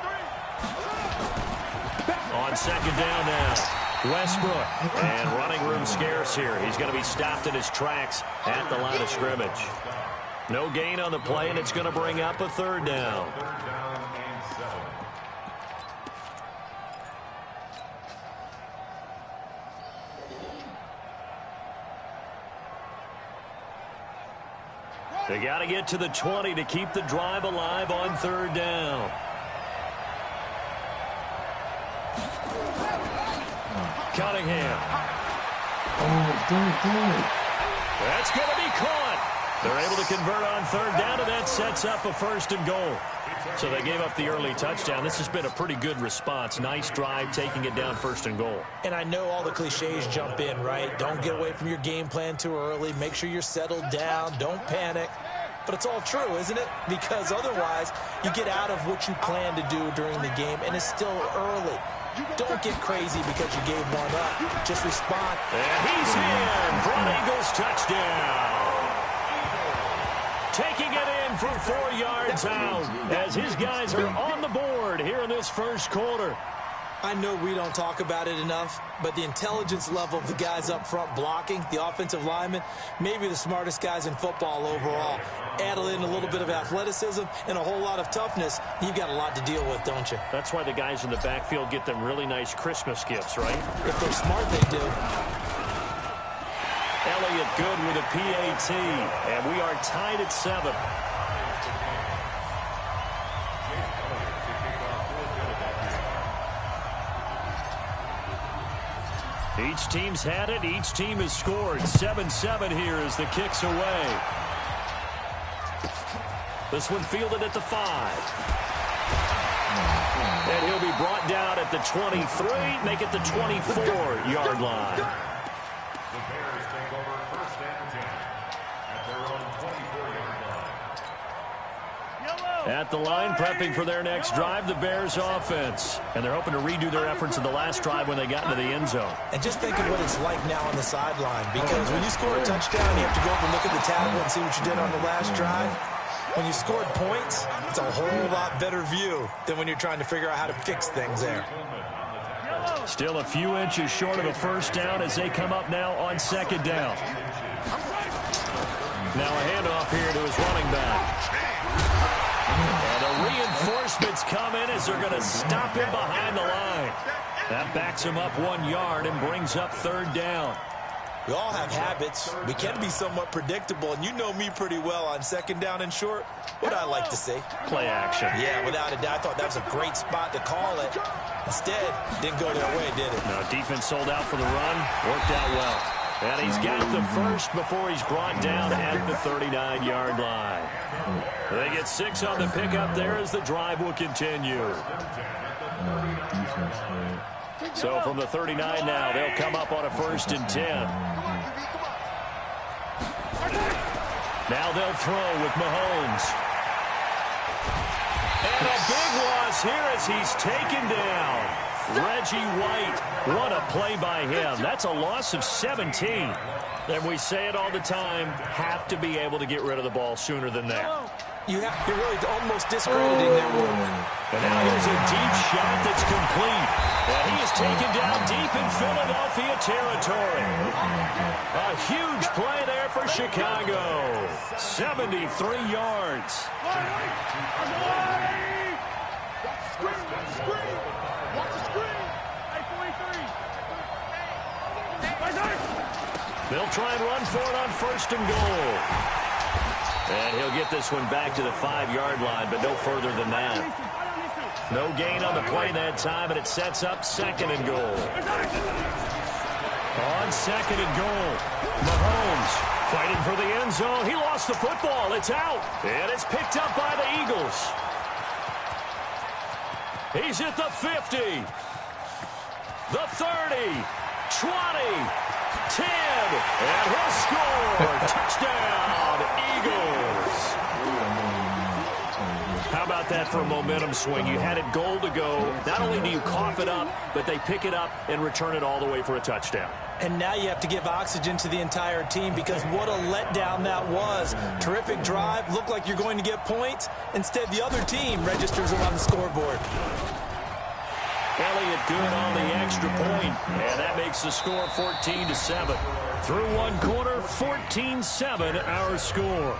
On 2nd down now. Westbrook, and running room scarce here. He's going to be stopped in his tracks at the line of scrimmage. No gain on the play, and it's going to bring up a 3rd down. They got to get to the 20 to keep the drive alive on 3rd down. Cunningham. That's going to be caught. They're able to convert on 3rd down, and that sets up a 1st and goal. So they gave up the early touchdown. This has been a pretty good response. Nice drive, taking it down 1st and goal. And I know all the cliches jump in, right? Don't get away from your game plan too early. Make sure you're settled down. Don't panic. But it's all true, isn't it? Because otherwise, you get out of what you plan to do during the game, and it's still early. Don't get crazy because you gave one up. Just respond. And he's in for an Eagles touchdown. Taking it in from 4 yards out as his guys are on the board here in this first quarter. I know we don't talk about it enough, but the intelligence level of the guys up front blocking, the offensive linemen, maybe the smartest guys in football overall. Add in a little bit of athleticism and a whole lot of toughness, you've got a lot to deal with, don't you? That's why the guys in the backfield get them really nice Christmas gifts, right? If they're smart, they do. Elliott good with a PAT, and we are tied at 7. Each team's had it. Each team has scored. 7-7 here as the kick's away. This one fielded at the 5. And he'll be brought down at the 23, make it the 24-yard line. The Bears take over first and 10 at their own 24-yard line. At the line, prepping for their next drive, the Bears offense. And they're hoping to redo their efforts in the last drive when they got into the end zone. And just think of what it's like now on the sideline. Because when you score a touchdown, you have to go up and look at the tablet and see what you did on the last drive. When you scored points, it's a whole lot better view than when you're trying to figure out how to fix things there. Still a few inches short of a first down as they come up now on second down. Now a handoff here to his running back. And the reinforcements come in as they're going to stop him behind the line. That backs him up 1 yard and brings up third down. We all have habits. We can be somewhat predictable, and you know me pretty well on second down and short. What I like to see. Play action. Yeah, without a doubt. I thought that was a great spot to call it. Instead, didn't go their way, did it? No, defense sold out for the run. Worked out well. And he's got the first before he's brought down at the 39-yard line. They get 6 on the pickup there as the drive will continue. So from the 39 now, they'll come up on a 1st and 10. Now they'll throw with Mahomes. And a big loss here as he's taken down. Reggie White, what a play by him. That's a loss of 17. And we say it all the time, have to be able to get rid of the ball sooner than that. You're really almost discrediting their work. And now here's a deep shot that's complete. And he is taken down deep in Philadelphia territory. A huge play there for Chicago. 73 yards. They'll try and run for it on 1st and goal. And he'll get this one back to the 5-yard line, but no further than that. No gain on the play that time, and it sets up 2nd and goal. On 2nd and goal, Mahomes fighting for the end zone. He lost the football. It's out, and it's picked up by the Eagles. He's at the 50, the 30, 20, 10, and he'll score. Touchdown, Eagles. How about that for a momentum swing? You had it goal to go. Not only do you cough it up, but they pick it up and return it all the way for a touchdown. And now you have to give oxygen to the entire team because what a letdown that was. Terrific drive. Looked like you're going to get points. Instead, the other team registers them on the scoreboard. Elliott good on the extra point, and that makes the score 14-7. Through one quarter, 14-7 our score.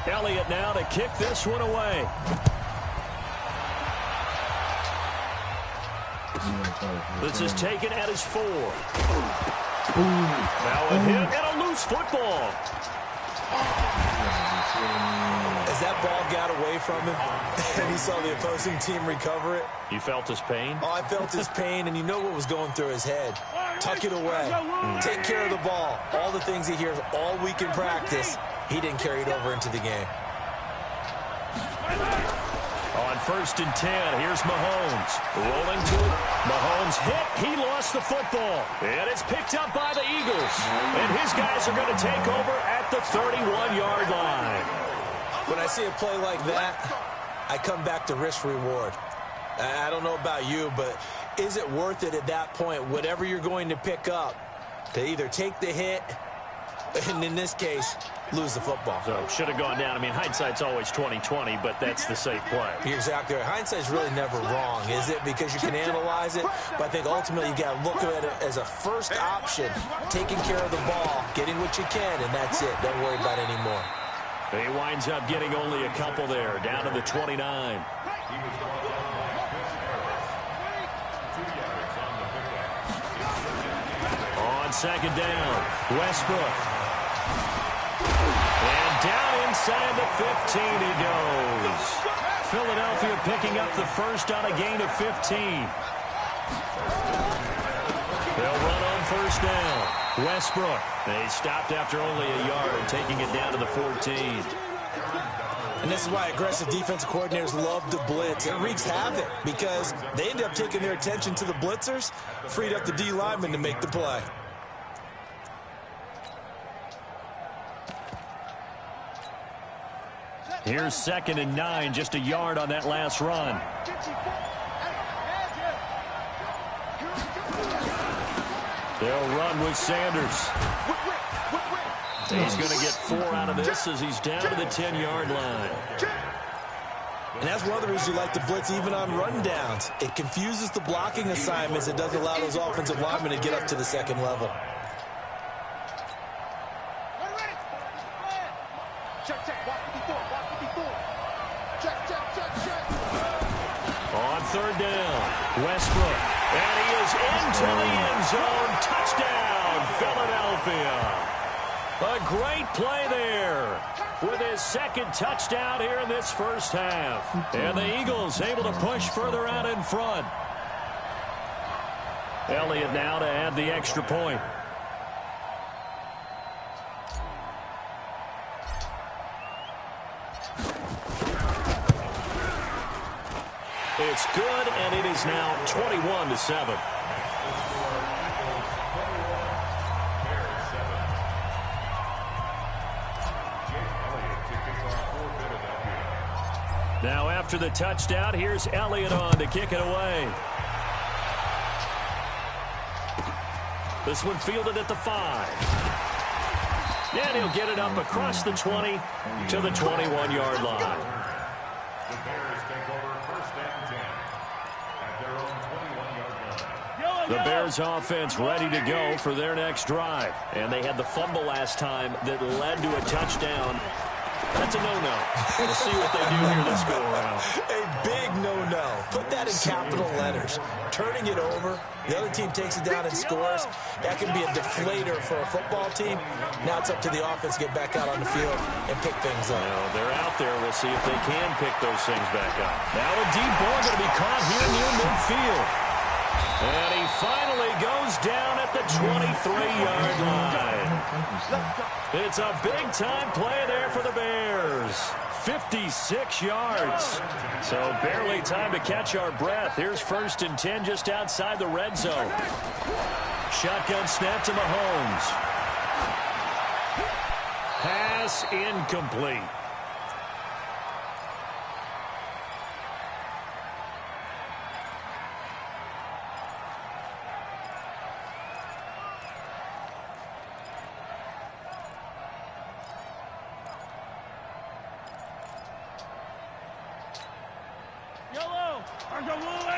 Elliott now to kick this one away. This is taken at his 4. Now a hit and a loose football. As that ball got away from him and he saw the opposing team recover it. You felt his pain? Oh, I felt his pain, and you know what was going through his head. Tuck it away. Take care of the ball. All the things he hears all week in practice, he didn't carry it over into the game. On 1st and 10, here's Mahomes. Rolling to it. Mahomes hit. He lost the football. And it's picked up by the Eagles. And his guys are going to take over at the 31-yard line. When I see a play like that, I come back to risk-reward. I don't know about you, but is it worth it at that point, whatever you're going to pick up, to either take the hit, and in this case, lose the football? So should have gone down. I mean, hindsight's always 20/20, but that's the safe play. You're exactly right. Hindsight's really never wrong, is it? Because you can analyze it, but I think ultimately you got to look at it as a first option, taking care of the ball, getting what you can, and that's it. Don't worry about it anymore. He winds up getting only a couple there, down to the 29. On 2nd down, Westbrook. And down inside the 15 he goes. Philadelphia picking up the first on a gain of 15. They'll run on 1st down. Westbrook. They stopped after only a yard, taking it down to the 14. And this is why aggressive defensive coordinators love to blitz. It wreaks havoc because they end up taking their attention to the blitzers, freed up the D lineman to make the play. Here's 2nd and 9, just a yard on that last run. They'll run with Sanders. He's going to get 4 out of this as he's down to the 10-yard line. And that's one of the reasons you like to blitz even on rundowns. It confuses the blocking assignments. It doesn't allow those offensive linemen to get up to the 2nd level. On 3rd down, Westbrook. And he is into the end zone. Touchdown, Philadelphia. A great play there with his 2nd touchdown here in this first half. And the Eagles able to push further out in front. Elliott now to add the extra point. It's good, and it is now 21-7. Now after the touchdown, here's Elliott on to kick it away. This one fielded at the 5. And he'll get it up across the 20 to the 21-yard line. The Bears take over 1st and 10 at their own 21-yard line. The Bears offense ready to go for their next drive. And they had the fumble last time that led to a touchdown. That's a no-no. We'll see what they do here this go-around. A big no-no. Put that in capital letters. Turning it over, the other team takes it down and scores. That can be a deflator for a football team. Now it's up to the offense to get back out on the field and pick things up. Well, they're out there. We'll see if they can pick those things back up. Now a deep ball going to be caught here near midfield. And he finally goes down at the 23-yard line. It's a big-time play there for the Bears. 56 yards. So barely time to catch our breath. Here's 1st and 10 just outside the red zone. Shotgun snap to Mahomes. Pass incomplete.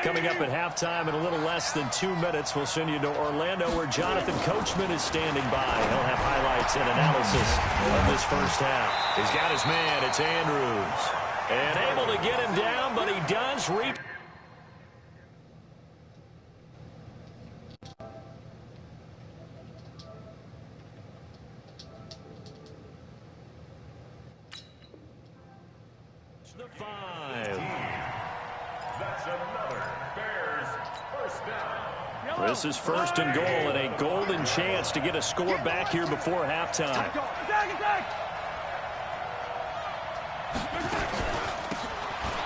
Coming up at halftime in a little less than 2 minutes, we'll send you to Orlando where Jonathan Coachman is standing by. He'll have highlights and analysis of this first half. He's got his man. It's Andrews. And able to get him down, but he does reach. The 5. That's another Bears first down. This is 1st and goal and a golden chance to get a score back here before halftime.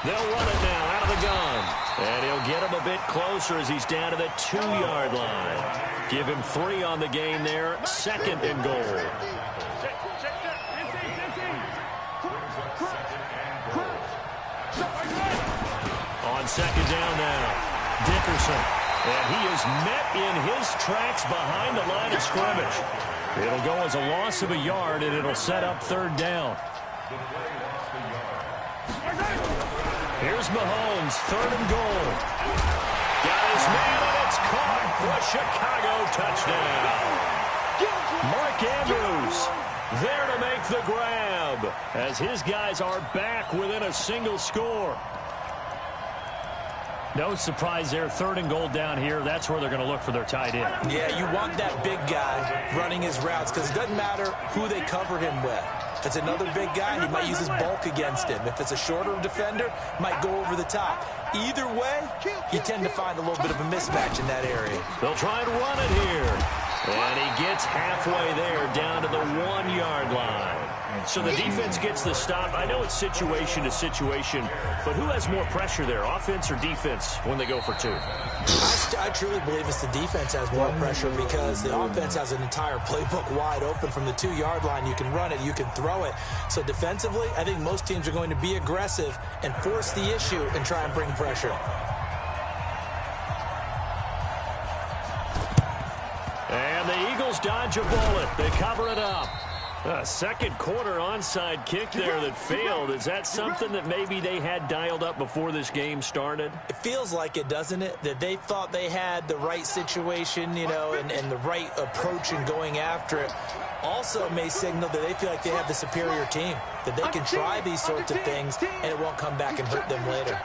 They'll run it now out of the gun. And he'll get him a bit closer as he's down to the 2-yard line. Give him 3 on the game there. 2nd and goal. On 2nd down now, Dickerson. And he is met in his tracks behind the line of scrimmage. It'll go as a loss of a yard, and it'll set up 3rd down. Here's Mahomes, 3rd and goal. Got his man, and it's caught for a Chicago touchdown. Mark Andrews there to make the grab as his guys are back within a single score. No surprise there, 3rd and goal down here. That's where they're going to look for their tight end. Yeah, you want that big guy running his routes because it doesn't matter who they cover him with. If it's another big guy, he might use his bulk against him. If it's a shorter defender, might go over the top. Either way, you tend to find a little bit of a mismatch in that area. They'll try and run it here. And he gets halfway there down to the 1-yard line. So the defense gets the stop. I know it's situation to situation, but who has more pressure there, offense or defense, when they go for 2? I truly believe it's the defense has more pressure because the offense has an entire playbook wide open from the 2-yard line. You can run it, you can throw it. So defensively, I think most teams are going to be aggressive and force the issue and try and bring pressure. And the Eagles dodge a bullet. They cover it up. A second quarter onside kick there that failed. Is that something that maybe they had dialed up before this game started? It feels like it, doesn't it? That they thought they had the right situation, you know, and the right approach in going after it. Also may signal that they feel like they have the superior team, that they can try these sorts of things and it won't come back and hurt them later.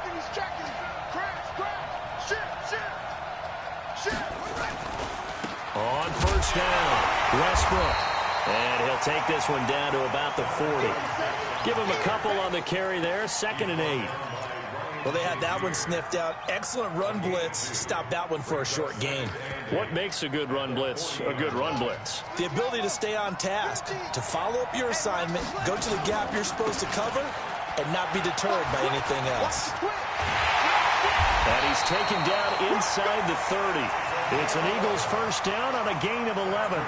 On 1st down, Westbrook. And he'll take this one down to about the 40. Give him a couple on the carry there, 2nd and 8. Well, they had that one sniffed out. Excellent run blitz. Stopped that one for a short gain. What makes a good run blitz a good run blitz? The ability to stay on task, to follow up your assignment, go to the gap you're supposed to cover, and not be deterred by anything else. And he's taken down inside the 30. It's an Eagles 1st down on a gain of 11.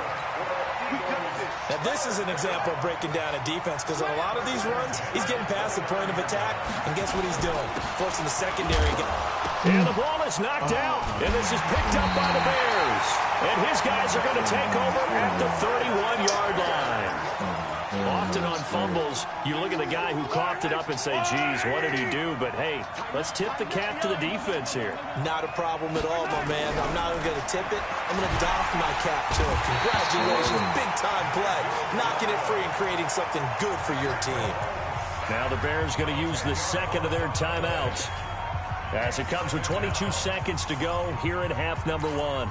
Now, this is an example of breaking down a defense because on a lot of these runs, he's getting past the point of attack, and guess what he's doing? Forcing the secondary. And the ball is knocked out, and this is picked up by the Bears. And his guys are going to take over at the 31-yard line. Often on fumbles, you look at the guy who coughed it up and say, geez, what did he do? But, hey, let's tip the cap to the defense here. Not a problem at all, my man. I'm not even going to tip it. I'm going to doff my cap to him. Congratulations, big-time play. Knocking it free and creating something good for your team. Now the Bears going to use the 2nd of their timeouts as it comes with 22 seconds to go here in half number 1.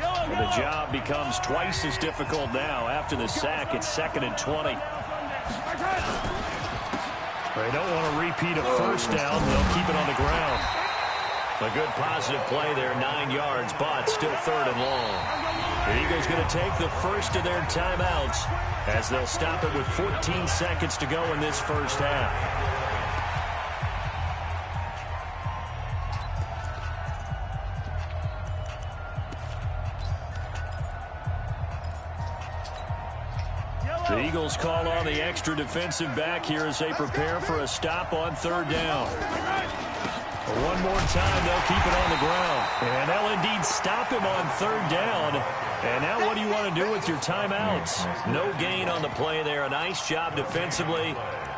And the job becomes twice as difficult now. After the sack, it's 2nd and 20. They don't want to repeat a 1st down. They'll keep it on the ground. A good positive play there, 9 yards, but still 3rd and long. The Eagles going to take the 1st of their timeouts as they'll stop it with 14 seconds to go in this 1st half. The Eagles call on the extra defensive back here as they prepare for a stop on 3rd down. One more time, they'll keep it on the ground. And they'll indeed stop him on 3rd down. And now what do you want to do with your timeouts? No gain on the play there. A nice job defensively.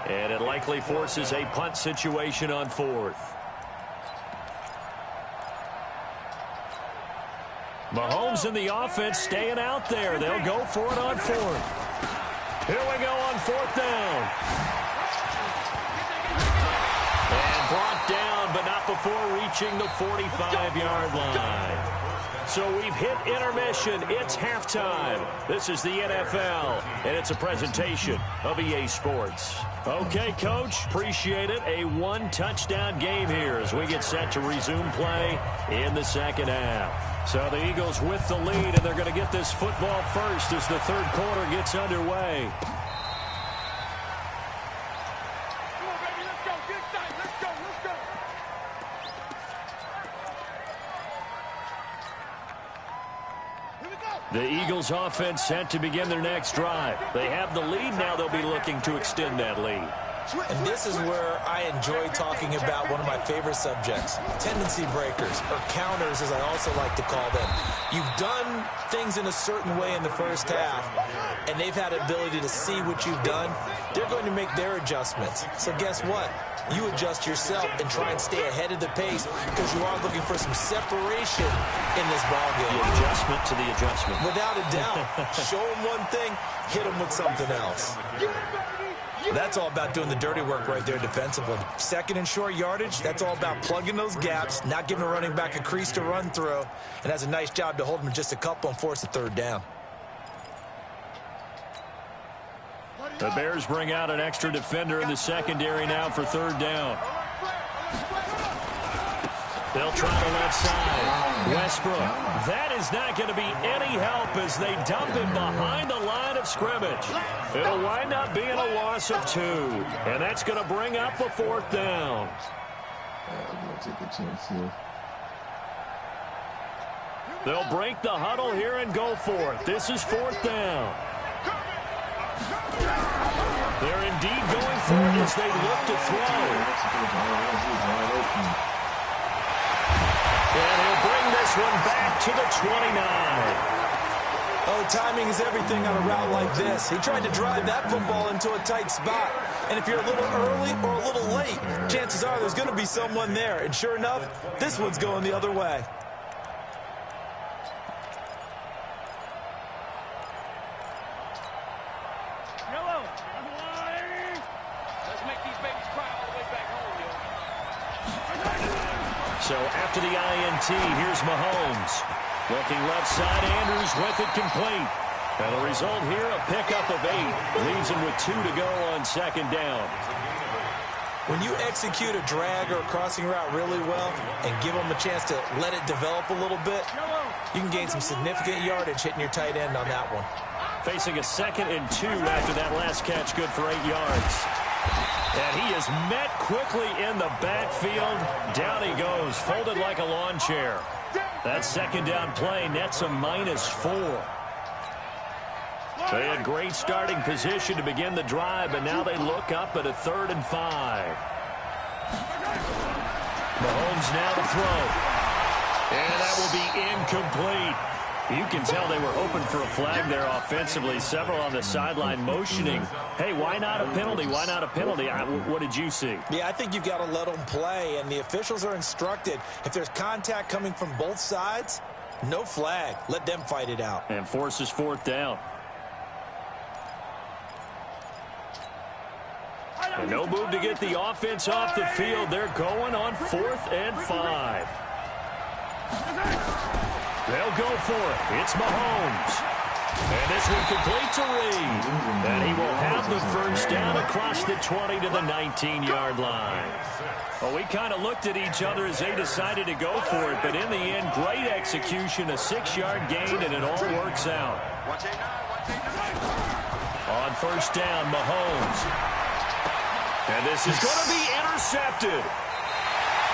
And it likely forces a punt situation on 4th. Mahomes and the offense staying out there. They'll go for it on 4th. Here we go on 4th down. And brought down, but not before reaching the 45-yard line. So we've hit intermission. It's halftime. This is the NFL, and it's a presentation of EA Sports. Okay, Coach, appreciate it. A 1-touchdown game here as we get set to resume play in the 2nd half. So the Eagles with the lead, and they're going to get this football first as the 3rd quarter gets underway. The Eagles offense set to begin their next drive. They have the lead now. They'll be looking to extend that lead. And this is where I enjoy talking about one of my favorite subjects, tendency breakers, or counters as I also like to call them. You've done things in a certain way in the first half, and they've had the ability to see what you've done. They're going to make their adjustments. So guess what? You adjust yourself and try and stay ahead of the pace because you are looking for some separation in this ballgame. The adjustment to the adjustment. Without a doubt. Show them one thing, hit them with something else. That's all about doing the dirty work right there defensively. Second and short yardage, that's all about plugging those gaps, not giving a running back a crease to run through, and has a nice job to hold him just a couple and force a third down. The Bears bring out an extra defender in the secondary now for third down. They'll try the left side. Westbrook. That is not going to be any help as they dump him behind the line of scrimmage. It'll wind up being a loss of 2. And that's going to bring up a fourth down. I'm going to take a chance here. They'll break the huddle here and go for it. This is fourth down. They're indeed going for it as they look to throw. And he'll bring this one back to the 29. Oh, timing is everything on a route like this. He tried to drive that football into a tight spot. And if you're a little early or a little late, chances are there's going to be someone there. And sure enough, this one's going the other way. So after the INT, here's Mahomes. Looking left side, Andrews with it complete. And the result here, a pickup of 8. Leaves him with 2 to go on second down. When you execute a drag or a crossing route really well and give them a chance to let it develop a little bit, you can gain some significant yardage hitting your tight end on that one. Facing a 2nd and 2 after that last catch, good for 8 yards. And he is met quickly in the backfield. Down he goes, folded like a lawn chair. That second down play nets a -4. They had great starting position to begin the drive, but now they look up at a 3rd and 5. Mahomes now to throw. And that will be incomplete. You can tell they were hoping for a flag there offensively. Several on the sideline motioning, hey, why not a penalty? Why not a penalty? What did you see? Yeah, I think you've got to let them play, and the officials are instructed. If there's contact coming from both sides, no flag. Let them fight it out. And forces fourth down. And no move to get the offense off the field. They're going on 4th and 5. They'll go for it. It's Mahomes. And this one completes a read. And he will have the first down across the 20 to the 19-yard line. Well, we kind of looked at each other as they decided to go for it. But in the end, great execution, a 6-yard gain, and it all works out. On first down, Mahomes. And this is going to be intercepted.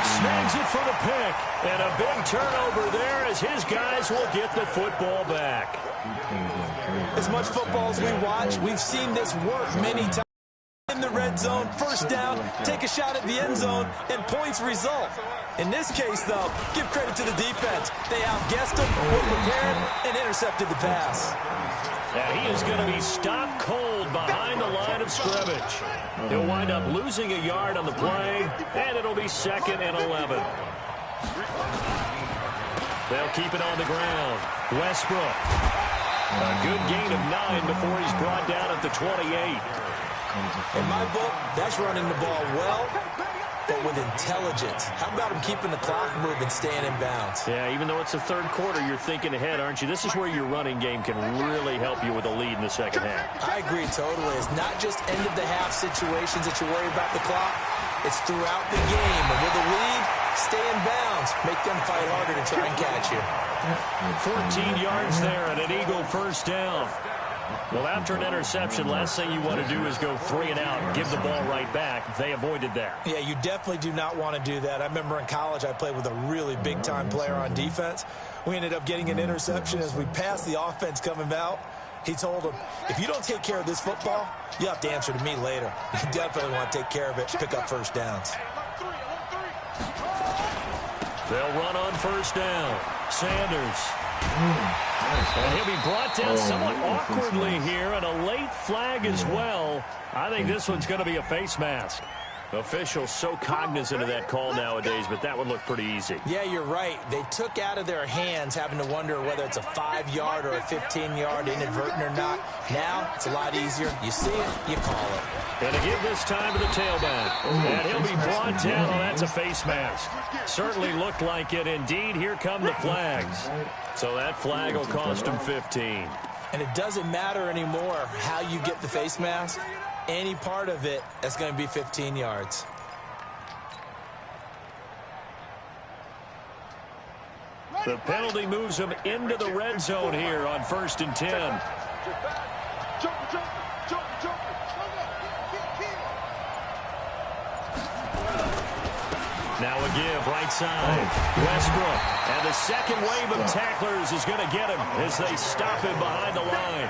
Snags it for the pick, and a big turnover there as his guys will get the football back. As much football as we watch, we've seen this work many times. In the red zone, first down, take a shot at the end zone, and points result. In this case, though, give credit to the defense. They outguessed them, were prepared, and intercepted the pass. And he is going to be stopped cold behind the line of scrimmage. He'll wind up losing a yard on the play, and it'll be 2nd and 11. They'll keep it on the ground. Westbrook. A good gain of 9 before he's brought down at the 28. In my book, that's running the ball well, but with intelligence. How about him keeping the clock moving, staying in bounds? Yeah, even though it's the third quarter, you're thinking ahead, aren't you? This is where your running game can really help you with a lead in the second half. I agree totally. It's not just end-of-the-half situations that you worry about the clock. It's throughout the game. And with a lead, stay in bounds. Make them fight harder to try and catch you. 14 yards there and an Eagle first down. Well, after an interception, last thing you want to do is go 3 and out and give the ball right back. They avoided that. Yeah, you definitely do not want to do that. I remember in college I played with a really big-time player on defense. We ended up getting an interception as we passed the offense coming out. He told him, if you don't take care of this football, you have to answer to me later. You definitely want to take care of it, pick up first downs. They'll run on first down. Sanders. And he'll be brought down somewhat awkwardly here, and a late flag as well. I think this one's going to be a face mask. Officials so cognizant of that call nowadays, but that would look pretty easy. Yeah, you're right. They took out of their hands having to wonder whether it's a 5-yard or a 15-yard inadvertent or not. Now, it's a lot easier. You see it, you call it. And to give this time to the tailback. And he'll be brought down. Oh, that's a face mask. Certainly looked like it. Indeed, here come the flags. So that flag will cost him 15. And it doesn't matter anymore how you get the face mask. Any part of it, that's going to be 15 yards. The penalty moves him into the red zone here on 1st and 10. Now a give, right side. Westbrook. And the second wave of tacklers is going to get him as they stop him behind the line.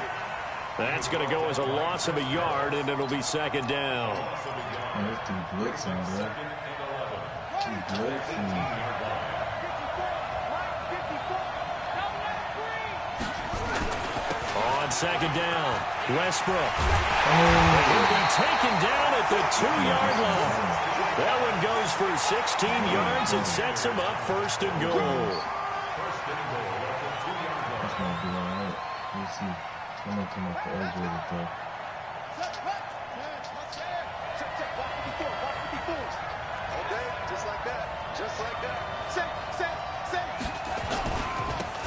That's going to go as a loss of a yard, and it'll be 2nd down. On 2nd down, Westbrook. And he'll be taken down at the 2-yard line. That one goes for 16 yards and sets him up 1st and goal. I'm going to come off the edge with it, though. Okay, just like that. Just like that.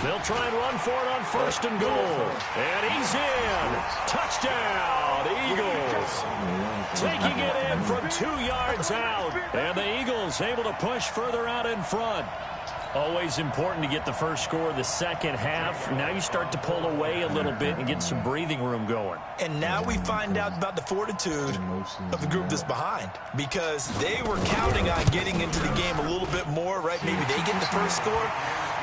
They'll try and run for it on 1st and goal. And he's in. Touchdown, Eagles. Taking it in from 2 yards out. And the Eagles able to push further out in front. Always important to get the first score of the second half. Now you start to pull away a little bit and get some breathing room going. And now we find out about the fortitude of the group that's behind, because they were counting on getting into the game a little bit more, right? Maybe they get the first score.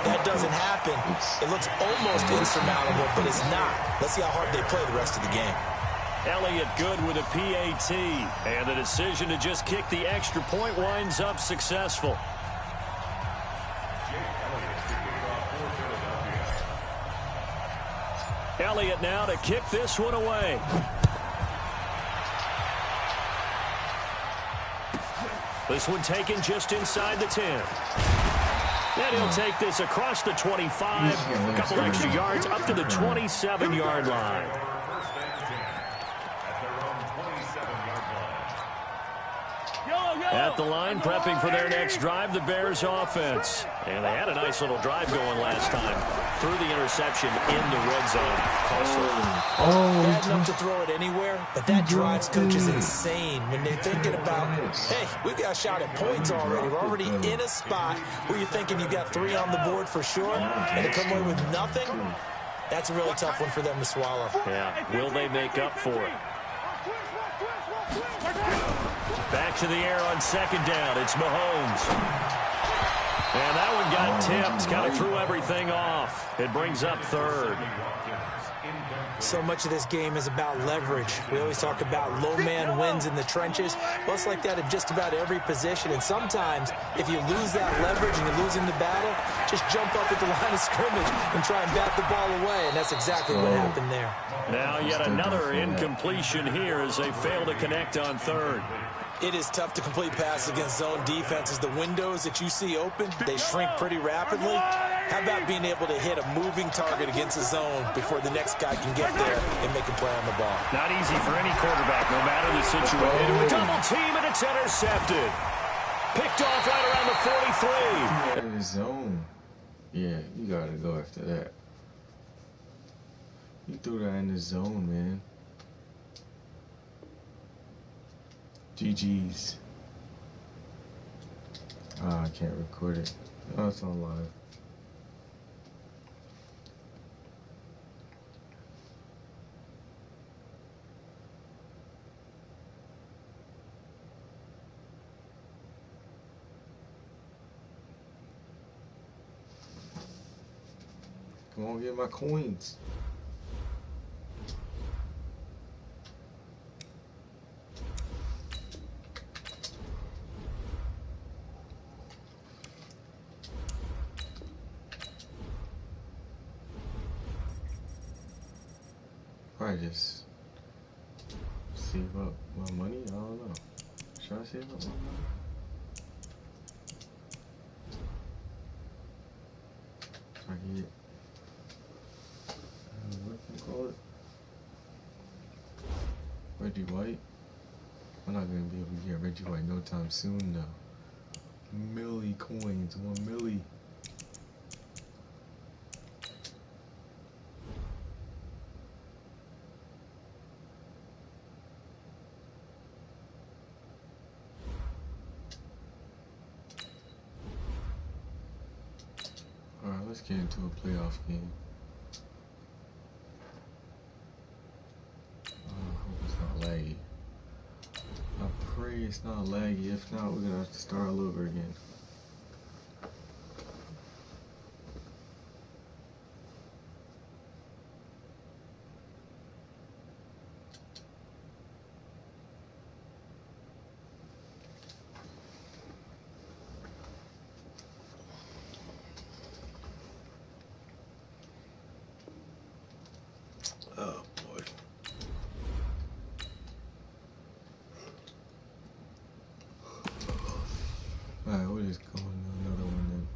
That doesn't happen. It looks almost insurmountable, but it's not. Let's see how hard they play the rest of the game. Elliott good with a PAT. And the decision to just kick the extra point winds up successful. Elliott now to kick this one away. This one taken just inside the 10. And he'll take this across the 25, a couple extra yards up to the 27-yard line. At the line, prepping for their next drive, the Bears offense. And they had a nice little drive going last time. Threw the interception in the red zone. They had enough to throw it anywhere, but that drives coach is insane when they're thinking about, hey, we've got a shot at points already. We're already in a spot where you're thinking you got 3 on the board for sure, and to come away with nothing, that's a really tough one for them to swallow. Yeah, will they make up for it? Back to the air on 2nd down. It's Mahomes. And that one got tipped. Kind of threw everything off. It brings up 3rd. So much of this game is about leverage. We always talk about low man wins in the trenches. Well, it's like that in just about every position. And sometimes, if you lose that leverage and you're losing the battle, just jump up at the line of scrimmage and try and bat the ball away. And that's exactly what happened there. Now yet another incompletion here as they fail to connect on 3rd. It is tough to complete passes against zone defenses. The windows that you see open, they shrink pretty rapidly. How about being able to hit a moving target against a zone before the next guy can get there and make a play on the ball? Not easy for any quarterback, no matter the situation. Into a double team, and it's intercepted. Picked off right around the 43. In the zone. Yeah, you got to go after that. You threw that in the zone, man. GG's. I can't record it. Oh, it's on live. Come on, get my coins. Probably just save up my money. I don't know. Should I save up my money? So I can get what do you call it? Reggie White. I'm not gonna be able to get Reggie White no time soon though. Millie coins, 1 milli. Alright, let's get into a playoff game. I hope it's not laggy. I pray it's not laggy. If not, we're gonna have to start all over again. Oh boy. Alright, we'll just go into another one then.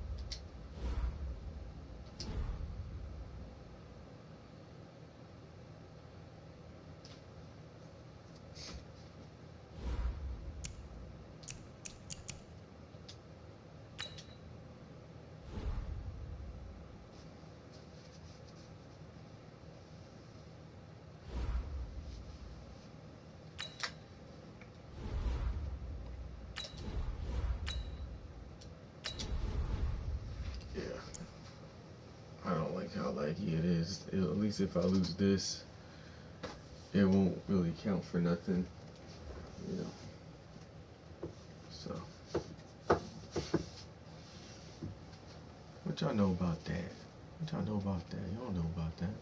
I don't like how laggy it is. At least if I lose this, it won't really count for nothing, you know. So, what y'all know about that? What y'all know about that? Y'all know about that.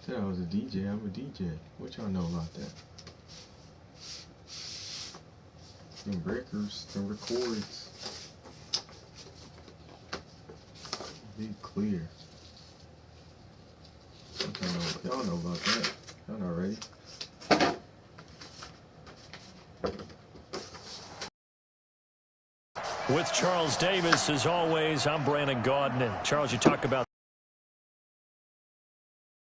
Said I was a DJ. I'm a DJ. What y'all know about that? Them breakers, them records. Be clear. Y'all know about that. Y'all not ready. With Charles Davis, as always, I'm Brandon Gaudin. And Charles, you talk about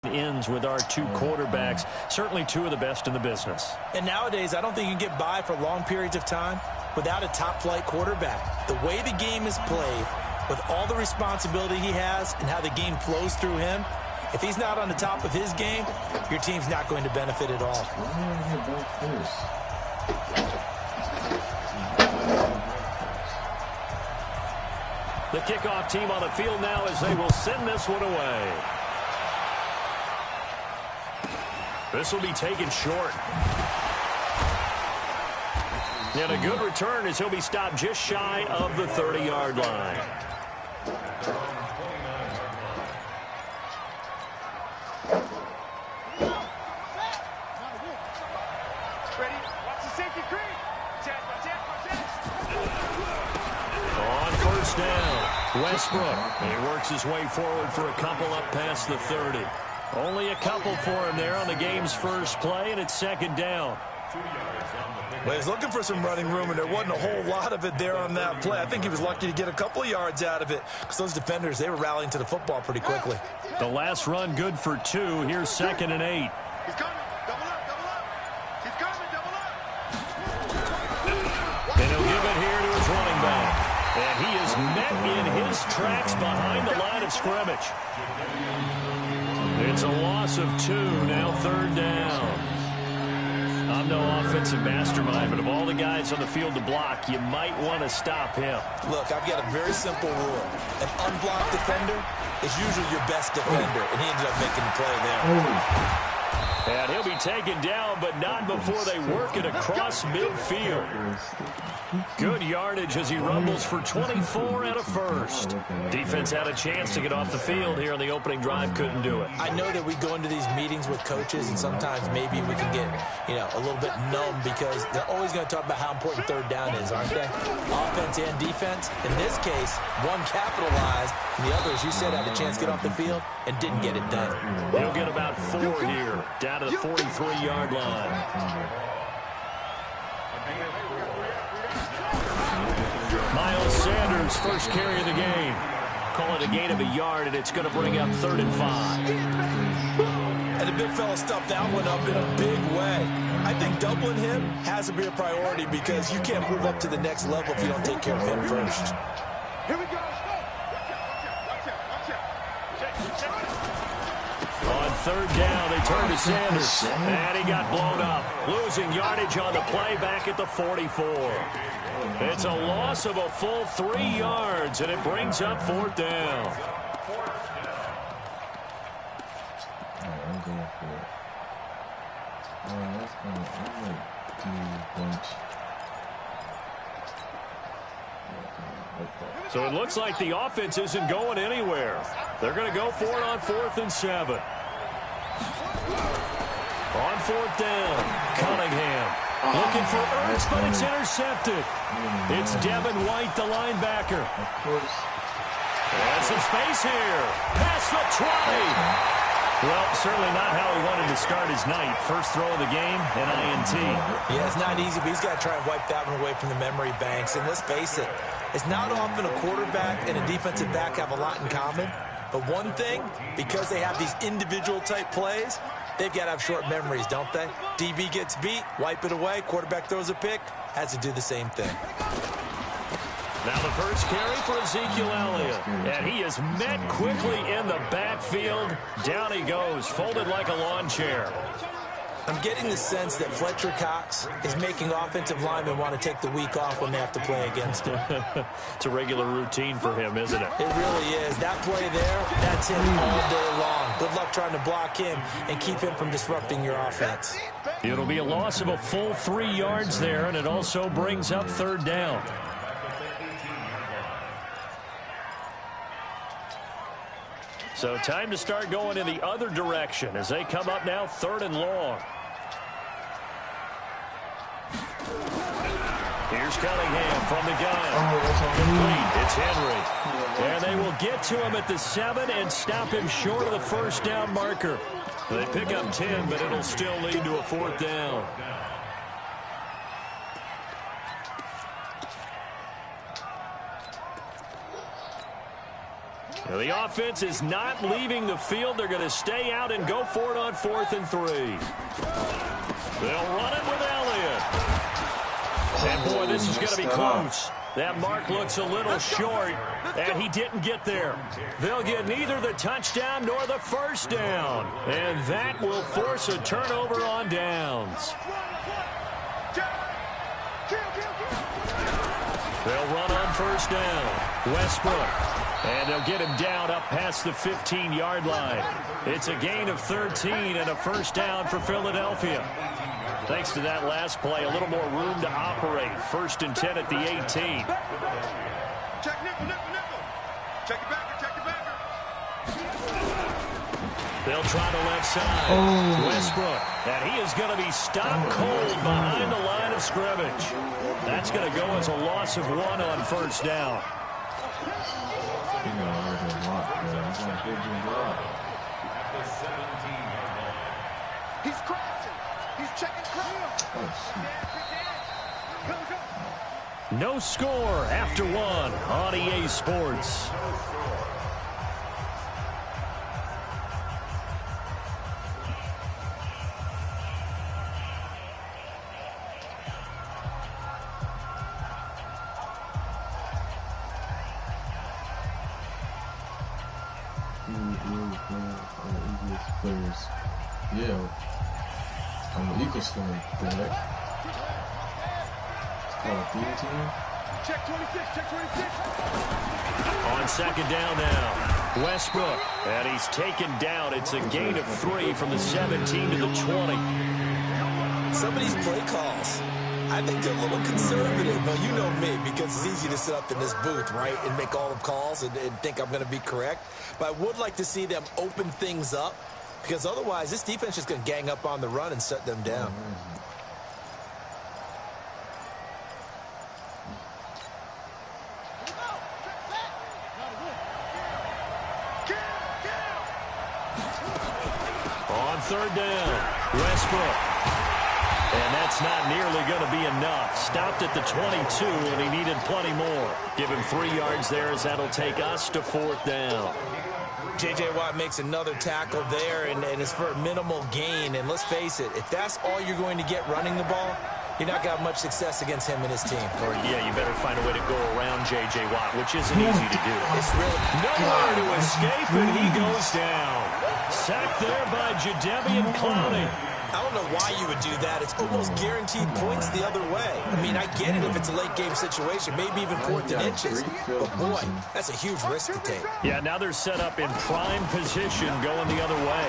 ends with our two quarterbacks, certainly two of the best in the business. And nowadays, I don't think you can get by for long periods of time without a top-flight quarterback. The way the game is played, with all the responsibility he has and how the game flows through him, if he's not on the top of his game, your team's not going to benefit at all. The kickoff team on the field now as they will send this one away. This will be taken short. And a good return as he'll be stopped just shy of the 30-yard line. On first down, Westbrook. He works his way forward for a couple up past the 30. Only a couple for him there on the game's first play, and it's second down. Well, he's looking for some running room, and there wasn't a whole lot of it there on that play. I think he was lucky to get a couple of yards out of it because those defenders, they were rallying to the football pretty quickly. The last run good for 2. Here's 2nd and 8. He's coming. Double up. Double up. He's coming. Double up. And he'll give it here to his running back. And he is met in his tracks behind the line of scrimmage. It's a loss of 2, now 3rd down. I'm no offensive mastermind, but of all the guys on the field to block, you might want to stop him. Look, I've got a very simple rule. An unblocked defender is usually your best defender, and he ended up making the play there. And he'll be taken down, but not before they work it across midfield. Good yardage as he rumbles for 24 and a first. Defense had a chance to get off the field here on the opening drive, couldn't do it. I know that we go into these meetings with coaches, and sometimes maybe we can get, a little bit numb because they're always going to talk about how important third down is, aren't they? Offense and defense. In this case, one capitalized, and the other, as you said, had a chance to get off the field and didn't get it done. He'll get about 4 here, down to the 43-yard line. Miles Sanders, first carry of the game. Call it a gain of a yard, and it's going to bring up 3rd and 5. And the big fella stuffed that one up in a big way. I think doubling him has to be a priority because you can't move up to the next level if you don't take care of him first. Here we go. On 3rd down, they turn to Sanders, and he got blown up. Losing yardage on the play back at the 44. It's a loss of a full 3 yards, and it brings up 4th down. I'm going for it. I'm going to do a bunch. So it looks like the offense isn't going anywhere. They're going to go for it on 4th and 7. On 4th down, Cunningham looking for Ertz, but it's intercepted. It's Devin White, the linebacker. Of course. And some space here. Past the 20. Well, certainly not how he wanted to start his night. First throw of the game, an INT. Yeah, it's not easy, but he's got to try and wipe that one away from the memory banks. And let's face it, it's not often a quarterback and a defensive back have a lot in common. But one thing, because they have these individual type plays, they've got to have short memories, don't they? DB gets beat, wipe it away, quarterback throws a pick, has to do the same thing. Now the first carry for Ezekiel Elliott. And he is met quickly in the backfield. Down he goes, folded like a lawn chair. I'm getting the sense that Fletcher Cox is making offensive linemen want to take the week off when they have to play against him. It's a regular routine for him, isn't it? It really is. That play there, that's him all day long. Good luck trying to block him and keep him from disrupting your offense. It'll be a loss of a full 3 yards there, and it also brings up 3rd down. So time to start going in the other direction as they come up now 3rd and long. Here's Cunningham from the gun. Complete. It's Henry. And they will get to him at the 7 and stop him short of the first down marker. They pick up 10, but it'll still lead to a 4th down. Now the offense is not leaving the field. They're going to stay out and go for it on 4th and 3. They'll run it with Elliott. And boy, this is going to be close. That mark looks a little short, and he didn't get there. They'll get neither the touchdown nor the first down, and that will force a turnover on downs. They'll run on first down. Westbrook. And they'll get him down up past the 15-yard line. It's a gain of 13 and a first down for Philadelphia. Thanks to that last play, a little more room to operate. 1st and 10 at the 18. Check nickel. Check it back. They'll try the left side. Westbrook. And he is going to be stopped cold behind the line of scrimmage. That's going to go as a loss of 1 on first down. He's crashing. He's checking crash. No score after 1 on EA Sports. Players. Yeah, I'm an Eagles fan, correct? It's called a theme team. Check 26. On 2nd down now. Westbrook, and he's taken down. It's a gain of 3 from the 17 to the 20. Some of these play calls, I think they're a little conservative, but you know me, because it's easy to sit up in this booth, right, and make all the calls and think I'm going to be correct. But I would like to see them open things up, because otherwise this defense is going to gang up on the run and shut them down. On third down, Westbrook. And that's not nearly going to be enough. Stopped at the 22, and he needed plenty more. Give him 3 yards there, as that'll take us to 4th down. J.J. Watt makes another tackle there, and it's for a minimal gain. And let's face it, if that's all you're going to get running the ball, you're not going to have much success against him and his team. Or, yeah, you better find a way to go around J.J. Watt, which isn't easy to do. It's really nowhere to escape, and he goes down. Sacked there by Jadeveon Clowney. I don't know why you would do that. It's almost guaranteed points the other way. I mean, I get it if it's a late-game situation, maybe even 4th and inches. But, boy, that's a huge risk to take. Yeah, now they're set up in prime position going the other way.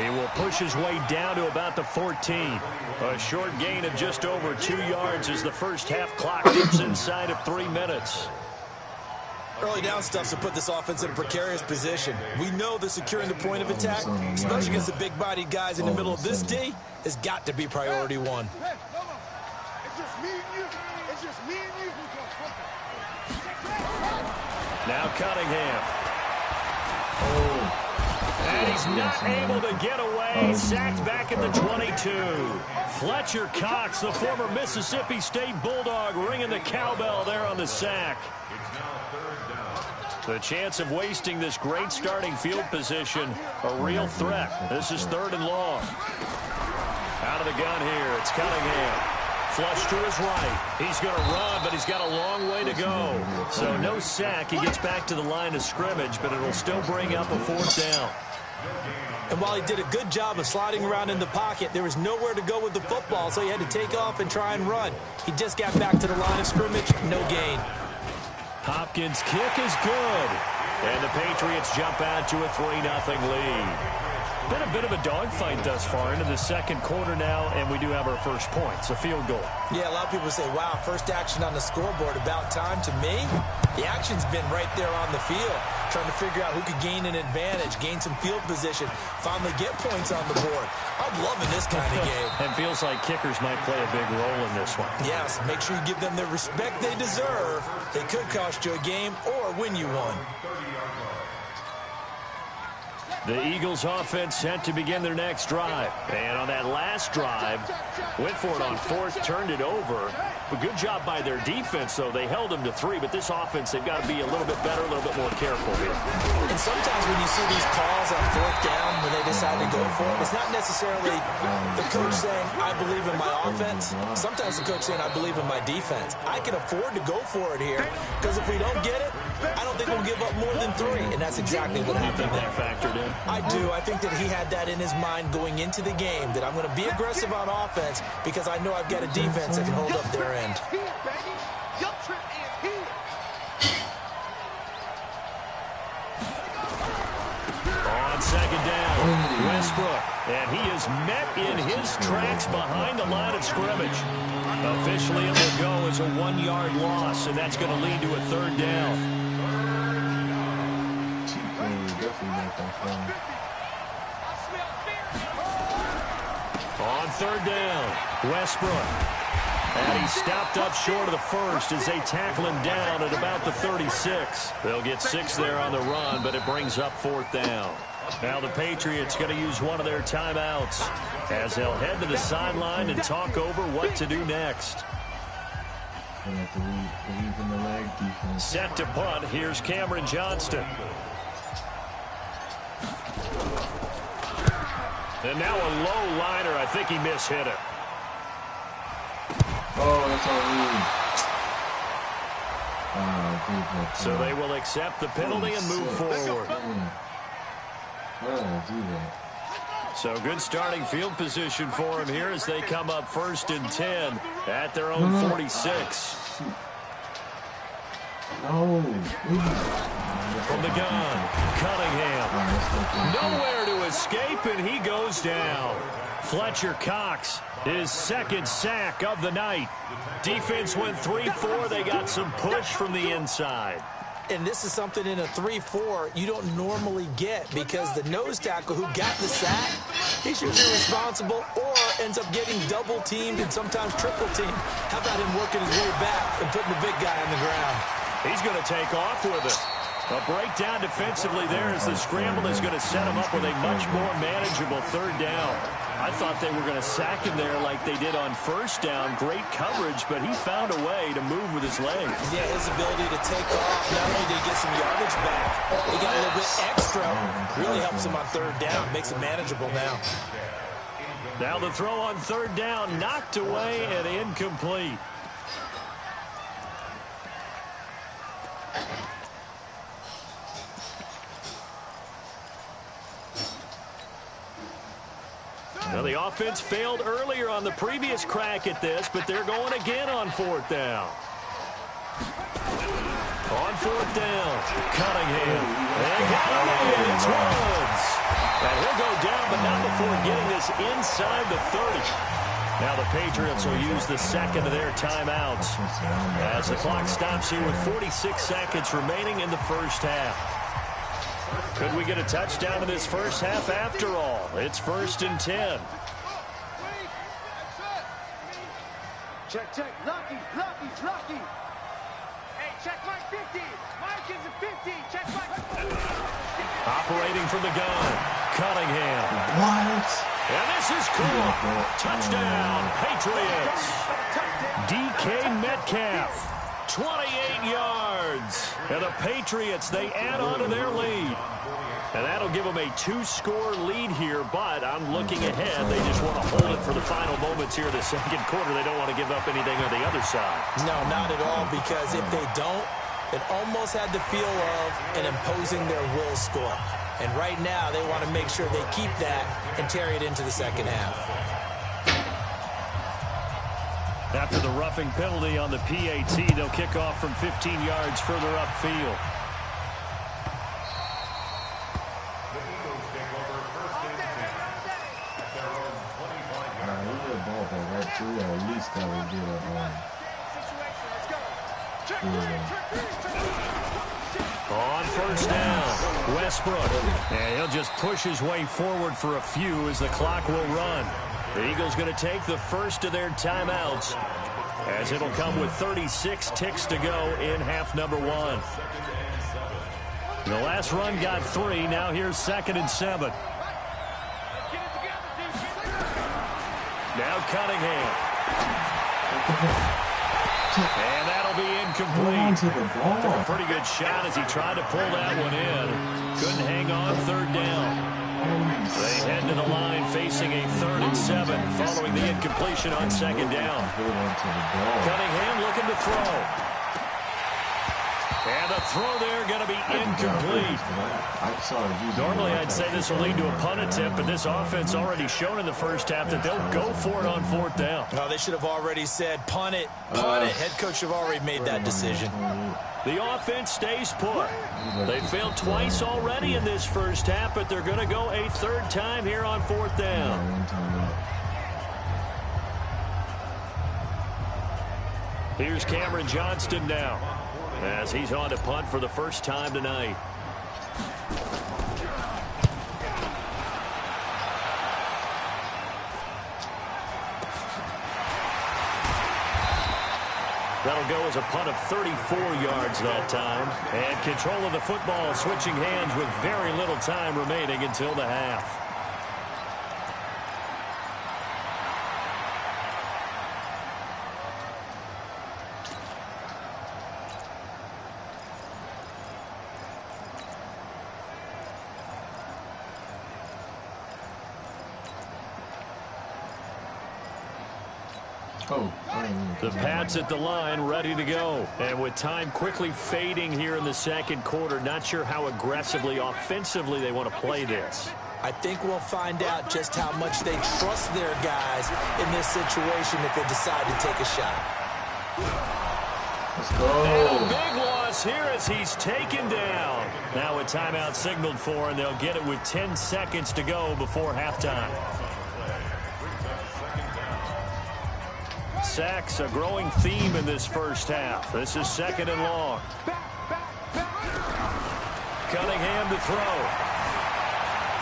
He will push his way down to about the 14. A short gain of just over 2 yards as the first half clock dips inside of 3 minutes. Early down stuff to put this offense in a precarious position. We know that securing the point of attack, especially against the big-bodied guys in the middle of this D, has got to be priority 1. Now Cunningham. And he's not able to get away. Sacked back at the 22. Fletcher Cox, the former Mississippi State Bulldog, ringing the cowbell there on the sack. The chance of wasting this great starting field position, a real threat. This is 3rd and long. Out of the gun here, it's Cunningham. Flush to his right. He's going to run, but he's got a long way to go. So no sack. He gets back to the line of scrimmage, but it'll still bring up a 4th down. And while he did a good job of sliding around in the pocket, there was nowhere to go with the football, so he had to take off and try and run. He just got back to the line of scrimmage, no gain. Hopkins' kick is good. And the Patriots jump out to a 3-0 lead. Been a bit of a dogfight thus far into the second quarter now, and we do have our first points, a field goal. Yeah, a lot of people say, wow, first action on the scoreboard, about time. To me, the action's been right there on the field, trying to figure out who could gain an advantage, gain some field position, finally get points on the board. I'm loving this kind of game. It feels like kickers might play a big role in this one. Yes, make sure you give them the respect they deserve. They could cost you a game or win you one. The Eagles offense set to begin their next drive. And on that last drive, went for it on 4th, turned it over. A good job by their defense, though. They held them to 3, but this offense, they've got to be a little bit better, a little bit more careful here. And sometimes when you see these calls on 4th down, when they decide to go for it, it's not necessarily the coach saying, I believe in my offense. Sometimes the coach saying, I believe in my defense. I can afford to go for it here, because if we don't get it, I don't think we'll give up more than 3, and that's exactly what happened there. Factored in? I do. I think that he had that in his mind going into the game, that I'm going to be aggressive on offense because I know I've got a defense that can hold up their end. On second down, Westbrook, and he is met in his tracks behind the line of scrimmage. Officially, it will go as a 1-yard loss, and that's going to lead to a 3rd down. On 3rd down, Westbrook. And he stopped up short of the first as they tackle him down at about the 36. They'll get 6 there on the run, but it brings up 4th down. Now the Patriots going to use one of their timeouts as they'll head to the sideline and talk over what to do next. Set to punt. Here's Cameron Johnston. And now a low liner. I think he mishit it. Oh, that's all rude. So they will accept the penalty and move forward. So good starting field position for him here as they come up 1st and 10 at their own 46. No. From the gun, Cunningham. Nowhere to escape, and he goes down. Fletcher Cox, his second sack of the night. Defense went 3-4. They got some push from the inside. And this is something in a 3-4 you don't normally get, because the nose tackle who got the sack, he's usually responsible or ends up getting double teamed and sometimes triple teamed. How about him working his way back and putting the big guy on the ground? He's going to take off with it. A breakdown defensively there as the scramble is going to set him up with a much more manageable third down. I thought they were going to sack him there like they did on first down. Great coverage, but he found a way to move with his legs. Yeah, his ability to take off, not only did he get some yardage back, he got a little bit extra. Really helps him on third down, makes it manageable now. Now the throw on third down, knocked away and incomplete. Now the offense failed earlier on the previous crack at this, but they're going again on fourth down. On fourth down, Cunningham. And got him. It's Woods. And he'll go down, but not before getting this inside the 30. Now the Patriots will use the second of their timeouts as the clock stops here with 46 seconds remaining in the first half. Could we get a touchdown in this first half after all? It's 1st and 10. Check, check. Lucky. Hey, check Mike 50. Mike is a 50. Check Mike. Operating from the gun, Cunningham. What? And this is cool. Touchdown, Patriots. DK Metcalf. 28 yards. And the Patriots, they add on to their lead. And that'll give them a 2-score lead here, but I'm looking ahead. They just want to hold it for the final moments here in the second quarter. They don't want to give up anything on the other side. No, not at all, because if they don't, it almost had the feel of an imposing their will score. And right now, they want to make sure they keep that and carry it into the second half. After the roughing penalty on the PAT, they'll kick off from 15 yards further upfield. At least I would get On first down, Westbrook. And he'll just push his way forward for a few as the clock will run. The Eagles going to take the first of their timeouts as it'll come with 36 ticks to go in half number 1. The last run got 3. Now here's 2nd and 7. Now Cunningham. And that'll be incomplete. Took a pretty good shot as he tried to pull that one in. Couldn't hang on third down. They head to the line facing a 3rd and 7 following the incompletion on 2nd down. Cunningham looking to throw. And the throw there going to be incomplete. Normally I'd say this will lead to a punt attempt, but this offense already shown in the first half that they'll go for it on 4th down. Oh, they should have already said, punt it, punt it. Head coach have already made that decision. The offense stays put. They failed twice already in this first half, but they're going to go a 3rd time here on 4th down. Here's Cameron Johnston now, as he's on to punt for the first time tonight. That'll go as a punt of 34 yards that time. And control of the football switching hands with very little time remaining until the half. The Pats at the line, ready to go. And with time quickly fading here in the second quarter, not sure how aggressively, offensively they want to play this. I think we'll find out just how much they trust their guys in this situation if they decide to take a shot. Let's go. And a big one loss here as he's taken down. Now a timeout signaled for, and they'll get it with 10 seconds to go before halftime. Sacks, a growing theme in this first half. This is 2nd and long. Cunningham to throw.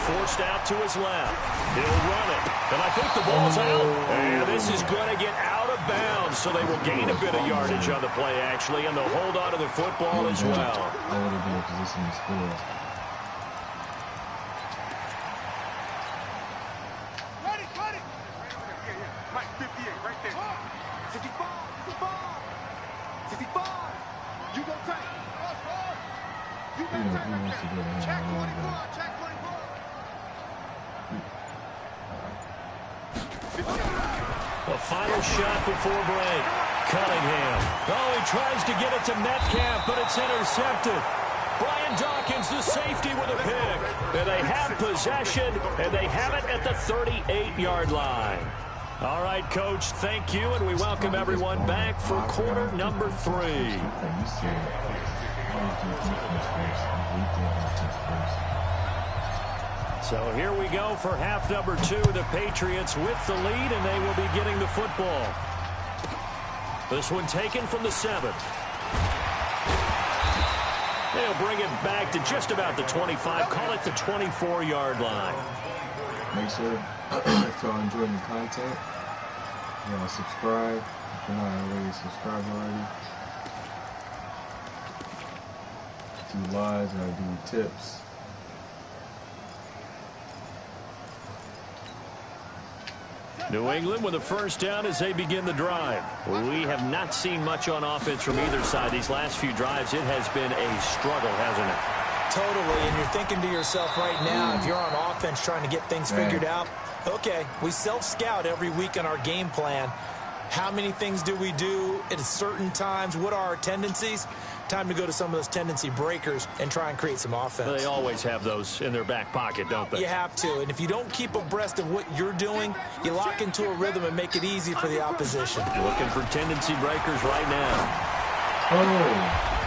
Forced out to his left. He'll run it. And I think the ball's out. And this is going to get out of bounds, so they will gain a bit of yardage on the play, actually, and they'll hold on to the football as well. I want to be in position to score. Ready. Mike, 58, right there. 55. You go take. You go take. Check 24. The final shot before break. Cunningham. Oh, he tries to get it to Metcalf, but it's intercepted. Brian Dawkins, the safety, with a pick. And they have possession, and they have it at the 38-yard line. All right, Coach, thank you, and we welcome everyone back for quarter number 3. So here we go for half number 2. The Patriots with the lead, and they will be getting the football. This one taken from the 7. They'll bring it back to just about the 25. Call it the 24-yard line. Make sure if y'all enjoying the content, y'all subscribe. If you're not already subscribed already. Do lives, and I do tips. New England with a first down as they begin the drive. We have not seen much on offense from either side. These last few drives, it has been a struggle, hasn't it? Totally, and you're thinking to yourself right now, if you're on offense trying to get things figured out, okay, we self-scout every week on our game plan. How many things do we do at certain times? What are our tendencies? Time to go to some of those tendency breakers and try and create some offense. They always have those in their back pocket, don't they? You have to, and if you don't keep abreast of what you're doing, you lock into a rhythm and make it easy for the opposition. Looking for tendency breakers right now.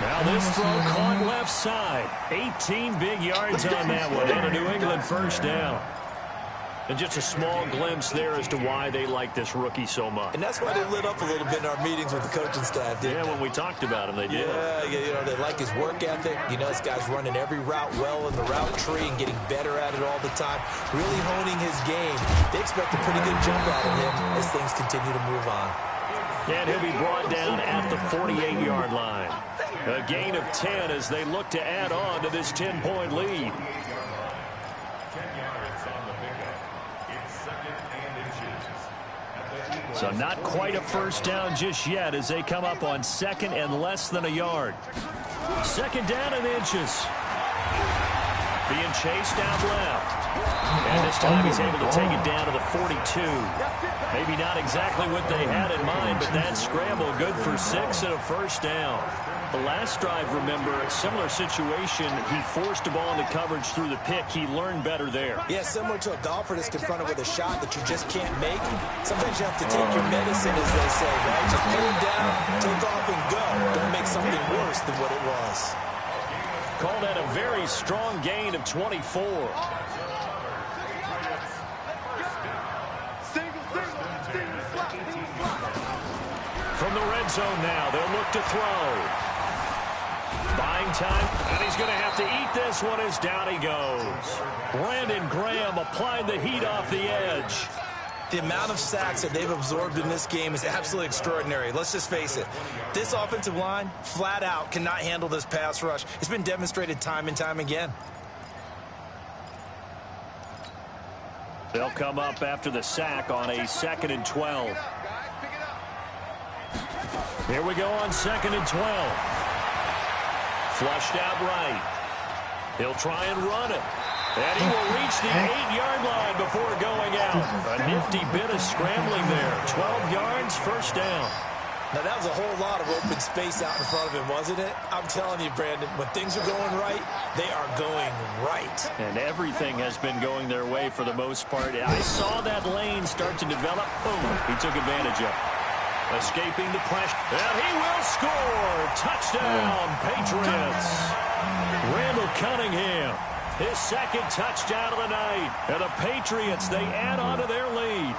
Now this throw caught left side. 18 big yards on that one, and a New England first down. And just a small glimpse there as to why they like this rookie so much. And that's why they lit up a little bit in our meetings with the coaching staff, didn't they? When we talked about him, they did. Yeah, you know, they like his work ethic. You know, this guy's running every route well in the route tree and getting better at it all the time, really honing his game. They expect a pretty good jump out of him as things continue to move on. And he'll be brought down at the 48-yard line. A gain of 10 as they look to add on to this 10-point lead. So not quite a first down just yet as they come up on 2nd and less than a yard. 2nd down and inches. Being chased out left. And this time he's able to take it down to the 42. Maybe not exactly what they had in mind, but that scramble good for 6 and a first down. The last drive, remember, similar situation. He forced the ball into coverage through the pick. He learned better there. Yeah, similar to a golfer that's confronted with a shot that you just can't make. Sometimes you have to take your medicine, as they say, right? Just pull it down, take off, and go. Don't make something worse than what it was. Call that a very strong gain of 24. From the red zone now, they'll look to throw. Buying time, and he's going to have to eat this one as down he goes. Brandon Graham applying the heat off the edge. The amount of sacks that they've absorbed in this game is absolutely extraordinary. Let's just face it. This offensive line, flat out, cannot handle this pass rush. It's been demonstrated time and time again. They'll come up after the sack on a 2nd and 12. Here we go on 2nd and 12. Flushed out right. He'll try and run it. And he will reach the 8-yard line before going out. A nifty bit of scrambling there. 12 yards, first down. Now, that was a whole lot of open space out in front of him, wasn't it? I'm telling you, Brandon, when things are going right, they are going right. And everything has been going their way for the most part. I saw that lane start to develop. Boom, he took advantage of it. Escaping the pressure. And he will score. Touchdown, Patriots. Randall Cunningham, his second touchdown of the night. And the Patriots, they add on to their lead.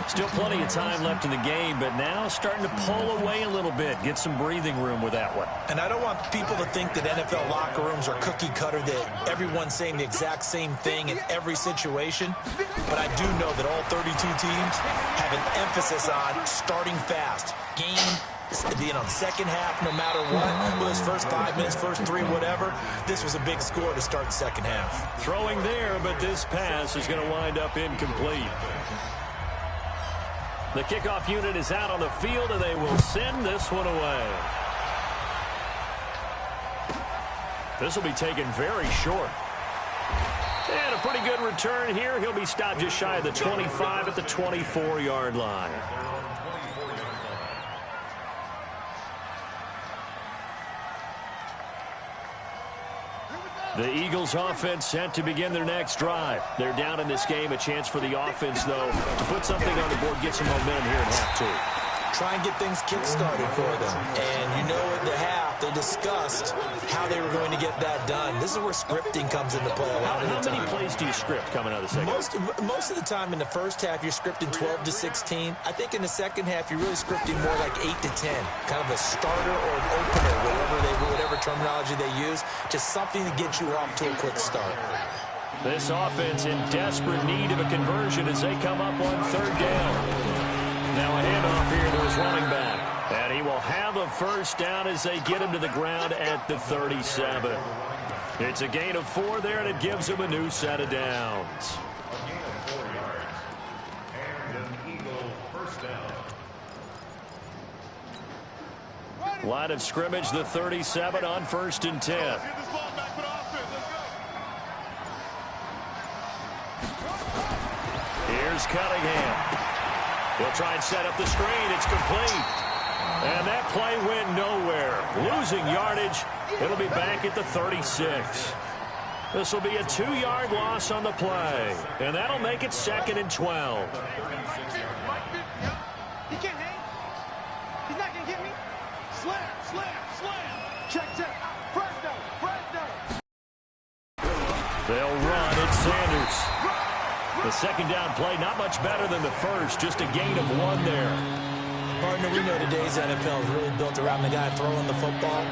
Still plenty of time left in the game, but now starting to pull away a little bit. Get some breathing room with that one. And I don't want people to think that NFL locker rooms are cookie cutter, that everyone's saying the exact same thing in every situation. But I do know that all 32 teams have an emphasis on starting fast. Being on second half, no matter what, those first 5 minutes, first 3, whatever, this was a big score to start the second half. Throwing there, but this pass is going to wind up incomplete. The kickoff unit is out on the field, and they will send this one away. This will be taken very short. And a pretty good return here. He'll be stopped just shy of the 25 at the 24-yard line. The Eagles offense set to begin their next drive. They're down in this game. A chance for the offense, though, to put something on the board, get some momentum here in half two. Try and get things kick-started for them. And you know at the half, they discussed how they were going to get that done. This is where scripting comes into play a lot of the time. How many plays do you script coming out of the second half? Most of the time in the first half, you're scripting 12 to 16. I think in the second half, you're really scripting more like 8 to 10. Kind of a starter or an opener, whatever terminology they use. Just something to get you off to a quick start. This offense in desperate need of a conversion as they come up on third down. Now a handoff here to his running back. And he will have a first down as they get him to the ground at the 37. It's a gain of 4 there, and it gives him a new set of downs. Line of scrimmage, the 37 on 1st and 10. Here's Cunningham. He'll try and set up the screen. It's complete. And that play went nowhere. Losing yardage. It'll be back at the 36. This will be a 2-yard loss on the play. And that'll make it 2nd and 12. He can't hang. He's not going to get me. Slam. Check. Fresno. They'll run. It's Sanders. The second down play, not much better than the first. Just a gain of 1 there. Partner, we know today's NFL is really built around the guy throwing the football.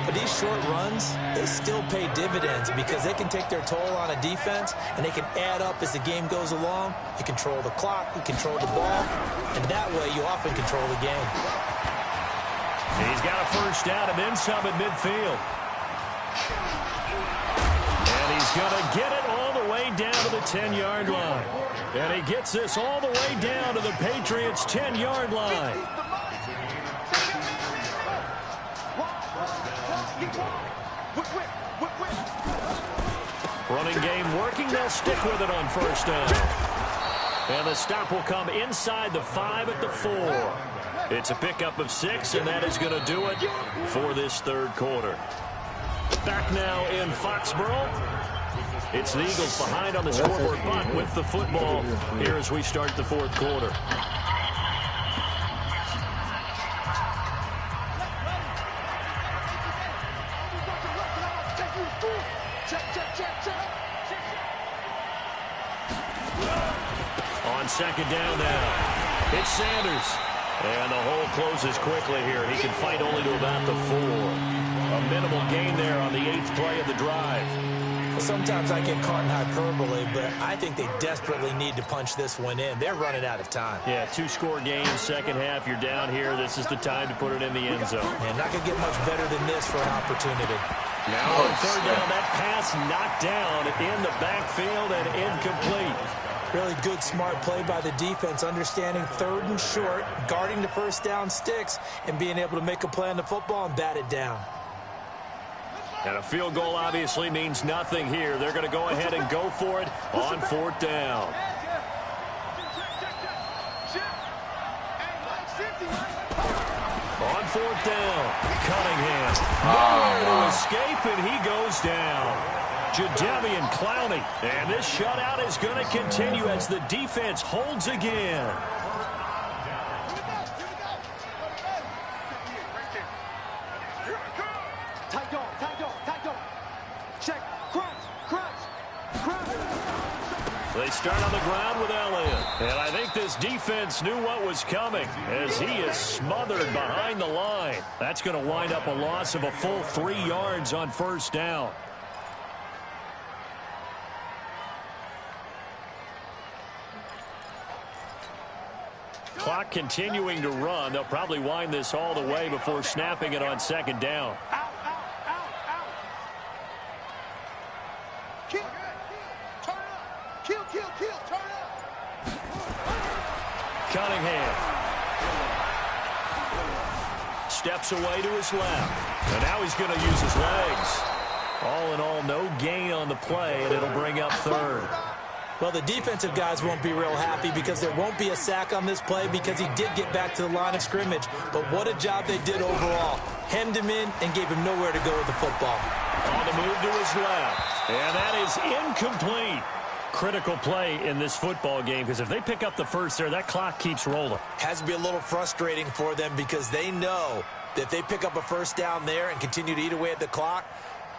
But these short runs, they still pay dividends because they can take their toll on a defense, and they can add up as the game goes along. You control the clock, you control the ball, and that way you often control the game. He's got a first down and then some at midfield. And he's going to get it all the way down to the 10-yard line. And he gets this all the way down to the Patriots' 10-yard line. Running game working. They'll stick with it on first down. And the stop will come inside the 5 at the 4. It's a pickup of 6, and that is going to do it for this third quarter. Back now in Foxborough. It's the Eagles behind on the scoreboard, but with the football here as we start the fourth quarter. On second down now, it's Sanders. And the hole closes quickly here. He can fight only to about the 4. A minimal gain there on the 8th play of the drive. Sometimes I get caught in hyperbole, but I think they desperately need to punch this one in. They're running out of time. Yeah, 2-score game, second half. You're down here. This is the time to put it in the end zone. And not going to get much better than this for an opportunity. Now on third down, that pass knocked down in the backfield and incomplete. Really good, smart play by the defense, understanding 3rd and short, guarding the first down sticks, and being able to make a play on the football and bat it down. And a field goal obviously means nothing here. They're going to go ahead and go for it on 4th down. On 4th down, Cunningham. Nowhere to escape, and he goes down. Jadeveon Clowney. And this shutout is going to continue as the defense holds again. They start on the ground with Elliott. And I think this defense knew what was coming as he is smothered behind the line. That's going to wind up a loss of a full 3 yards on first down. Clock continuing to run. They'll probably wind this all the way before snapping it on second down. Out. Kill. Turn up. Kill. Turn up. Cunningham steps away to his left. And now he's going to use his legs. All in all, no gain on the play, and it'll bring up third. Well, the defensive guys won't be real happy because there won't be a sack on this play because he did get back to the line of scrimmage. But what a job they did overall. Hemmed him in and gave him nowhere to go with the football. On the move to his left. And that is incomplete. Critical play in this football game because if they pick up the first there, that clock keeps rolling. Has to be a little frustrating for them because they know that if they pick up a first down there and continue to eat away at the clock,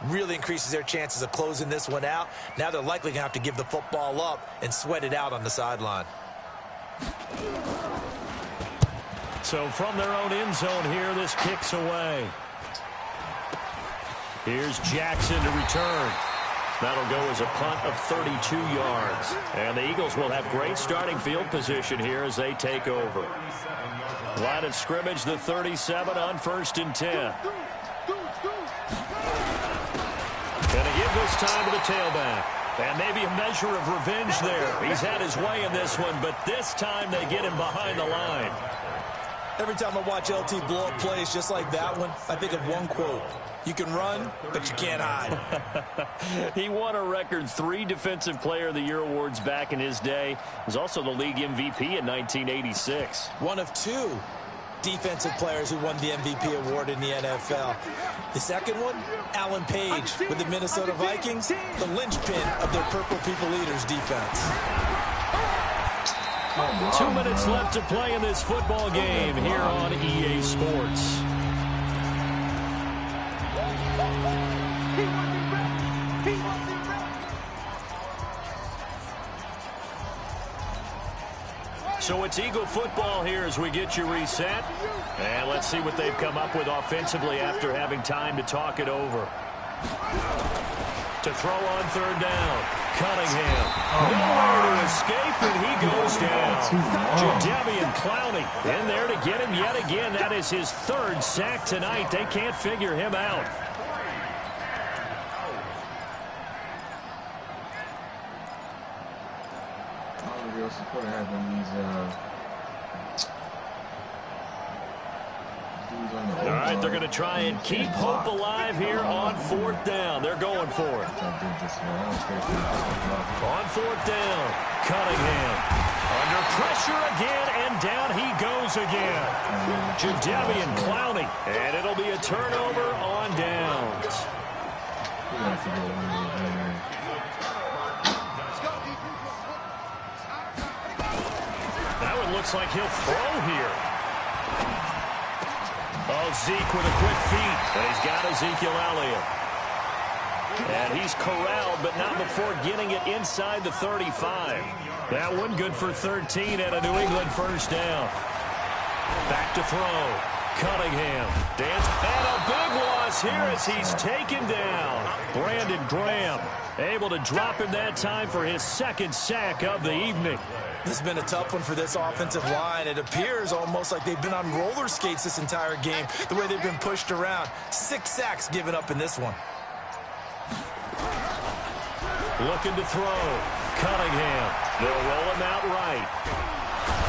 really increases their chances of closing this one out. Now they're likely going to have to give the football up and sweat it out on the sideline. So from their own end zone here, this kicks away. Here's Jackson to return. That'll go as a punt of 32 yards. And the Eagles will have great starting field position here as they take over. Line of scrimmage, the 37 on 1st and 10. Going to give this time to the tailback. And maybe a measure of revenge there. He's had his way in this one, but this time they get him behind the line. Every time I watch LT blow up plays just like that one, I think of one quote. You can run, but you can't hide. He won a record 3 Defensive Player of the Year awards back in his day. He was also the league MVP in 1986. One of 2 defensive players who won the MVP award in the NFL. The second one, Alan Page with the Minnesota Vikings, the linchpin of their Purple People Eaters defense. 2 minutes left to play in this football game here on EA Sports. So it's Eagle football here as we get you reset. And let's see what they've come up with offensively after having time to talk it over. To throw on 3rd down. Cunningham. Nowhere to escape, and he goes down. Jadeveon Clowney in there to get him yet again. That is his 3rd sack tonight. They can't figure him out. What's supposed to happen? All right, they're going to try and keep hope alive here on 4th down. They're going for it. On 4th down, Cunningham. Under pressure again, and down he goes again. Jadeveon Clowney, and it'll be a turnover on downs. That one looks like he'll throw here. Oh, Zeke with a quick feed. And he's got Ezekiel Elliott. And he's corralled, but not before getting it inside the 35. That one good for 13 and a New England first down. Back to throw. Cunningham. Dance. And a big loss here as he's taken down. Brandon Graham able to drop him that time for his 2nd sack of the evening. This has been a tough one for this offensive line. It appears almost like they've been on roller skates this entire game, the way they've been pushed around. 6 sacks given up in this one. Looking to throw. Cunningham. They'll roll him out right.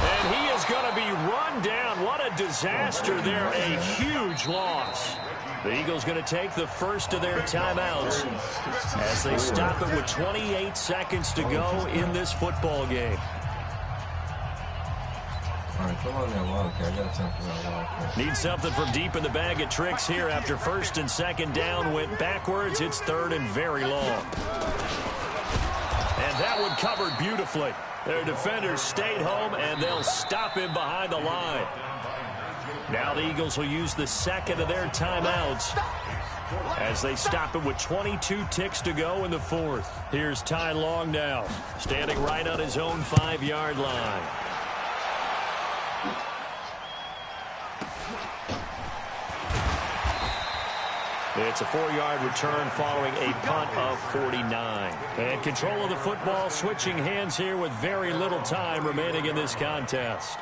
And he is going to be run down. What a disaster there. A huge loss. The Eagles going to take the first of their timeouts as they stop it with 28 seconds to go in this football game. All right, come on now, Wildcat. I got time for that Wildcat. Need something from deep in the bag of tricks here after 1st and 2nd down went backwards. It's 3rd and very long. And that one covered beautifully. Their defenders stayed home, and they'll stop him behind the line. Now the Eagles will use the 2nd of their timeouts as they stop it with 22 ticks to go in the fourth. Here's Ty Long now, standing right on his own 5-yard line. It's a 4-yard return following a punt of 49. And control of the football switching hands here with very little time remaining in this contest.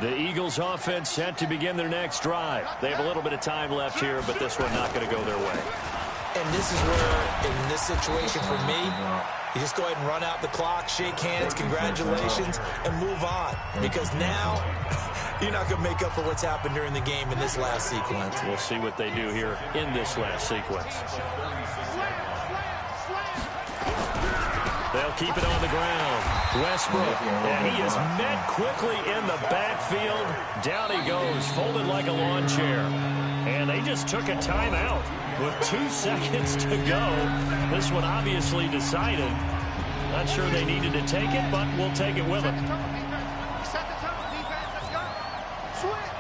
The Eagles offense set to begin their next drive. They have a little bit of time left here, but this one not going to go their way. And this is where, in this situation for me, you just go ahead and run out the clock, shake hands, congratulations, and move on. Because now, you're not going to make up for what's happened during the game in this last sequence. We'll see what they do here in this last sequence. They'll keep it on the ground. Westbrook, and he is met quickly in the backfield. Down he goes, folded like a lawn chair. And they just took a timeout with 2 seconds to go. This one obviously decided. Not sure they needed to take it, but we'll take it with them. Set the tone, defense, let's go. Switch.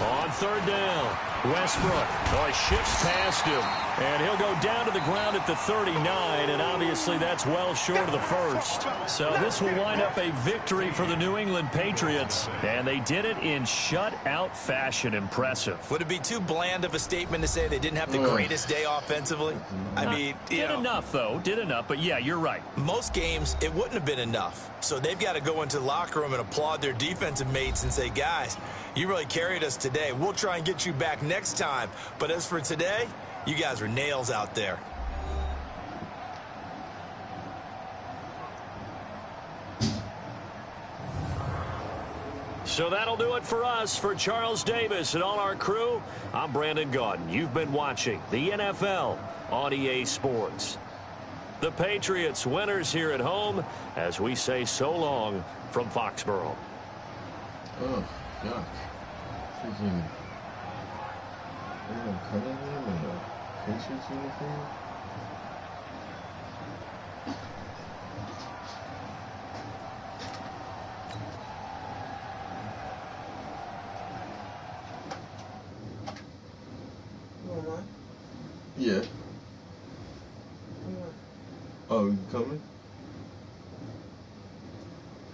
On third down, Westbrook shifts past him, and he'll go down to the ground at the 39, and obviously that's well short of the first. So this will wind up a victory for the New England Patriots, and they did it in shutout fashion. Impressive. Would it be too bland of a statement to say they didn't have the greatest day offensively? I mean, did enough, though. Did enough, but yeah, you're right. Most games, it wouldn't have been enough. So they've got to go into the locker room and applaud their defensive mates and say, guys, you really carried us today. We'll try and get you back next time. But as for today, you guys were nails out there. So that'll do it for us. For Charles Davis and all our crew, I'm Brandon Gaudin. You've been watching the NFL on EA Sports. The Patriots winners here at home as we say so long from Foxborough. Oh, yuck. Freaking... Anyone cutting him in the Patriots uniform? Yeah. Oh, you coming?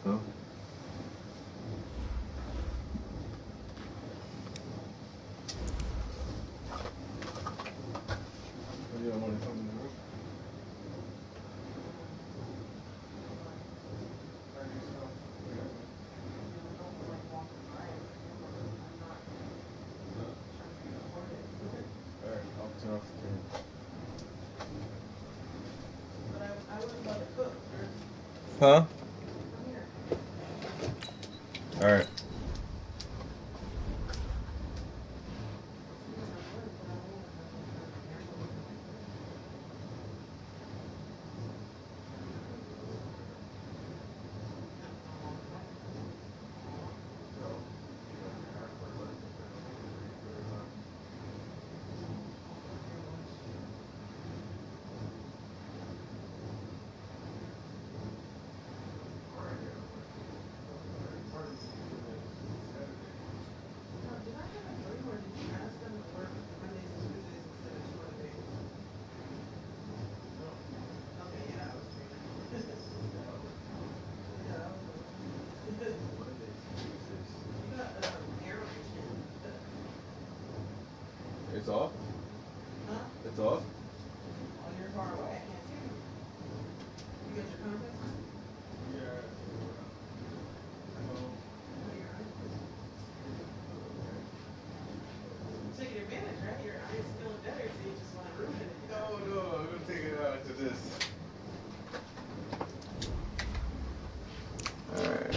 No? You don't want to come in the room? Alright, I'll turn off the camera. Huh? Alright. It's off? Huh? It's off? Oh, you're far away. I can't see you. You got your contacts on? Yeah. You're taking advantage, right? Your eye is feeling better, so you just want to ruin it. No, I'm gonna take it out after this. Alright.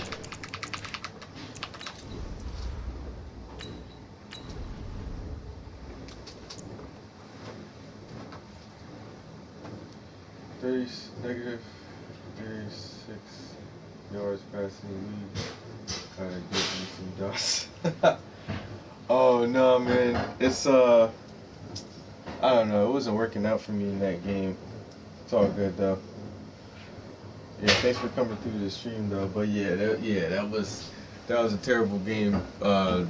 Negative 36 yards passing lead. Gotta give me some dust. Oh no, man. It's I don't know. It wasn't working out for me in that game. It's all good though. Yeah, thanks for coming through the stream though. But yeah, that was a terrible game. I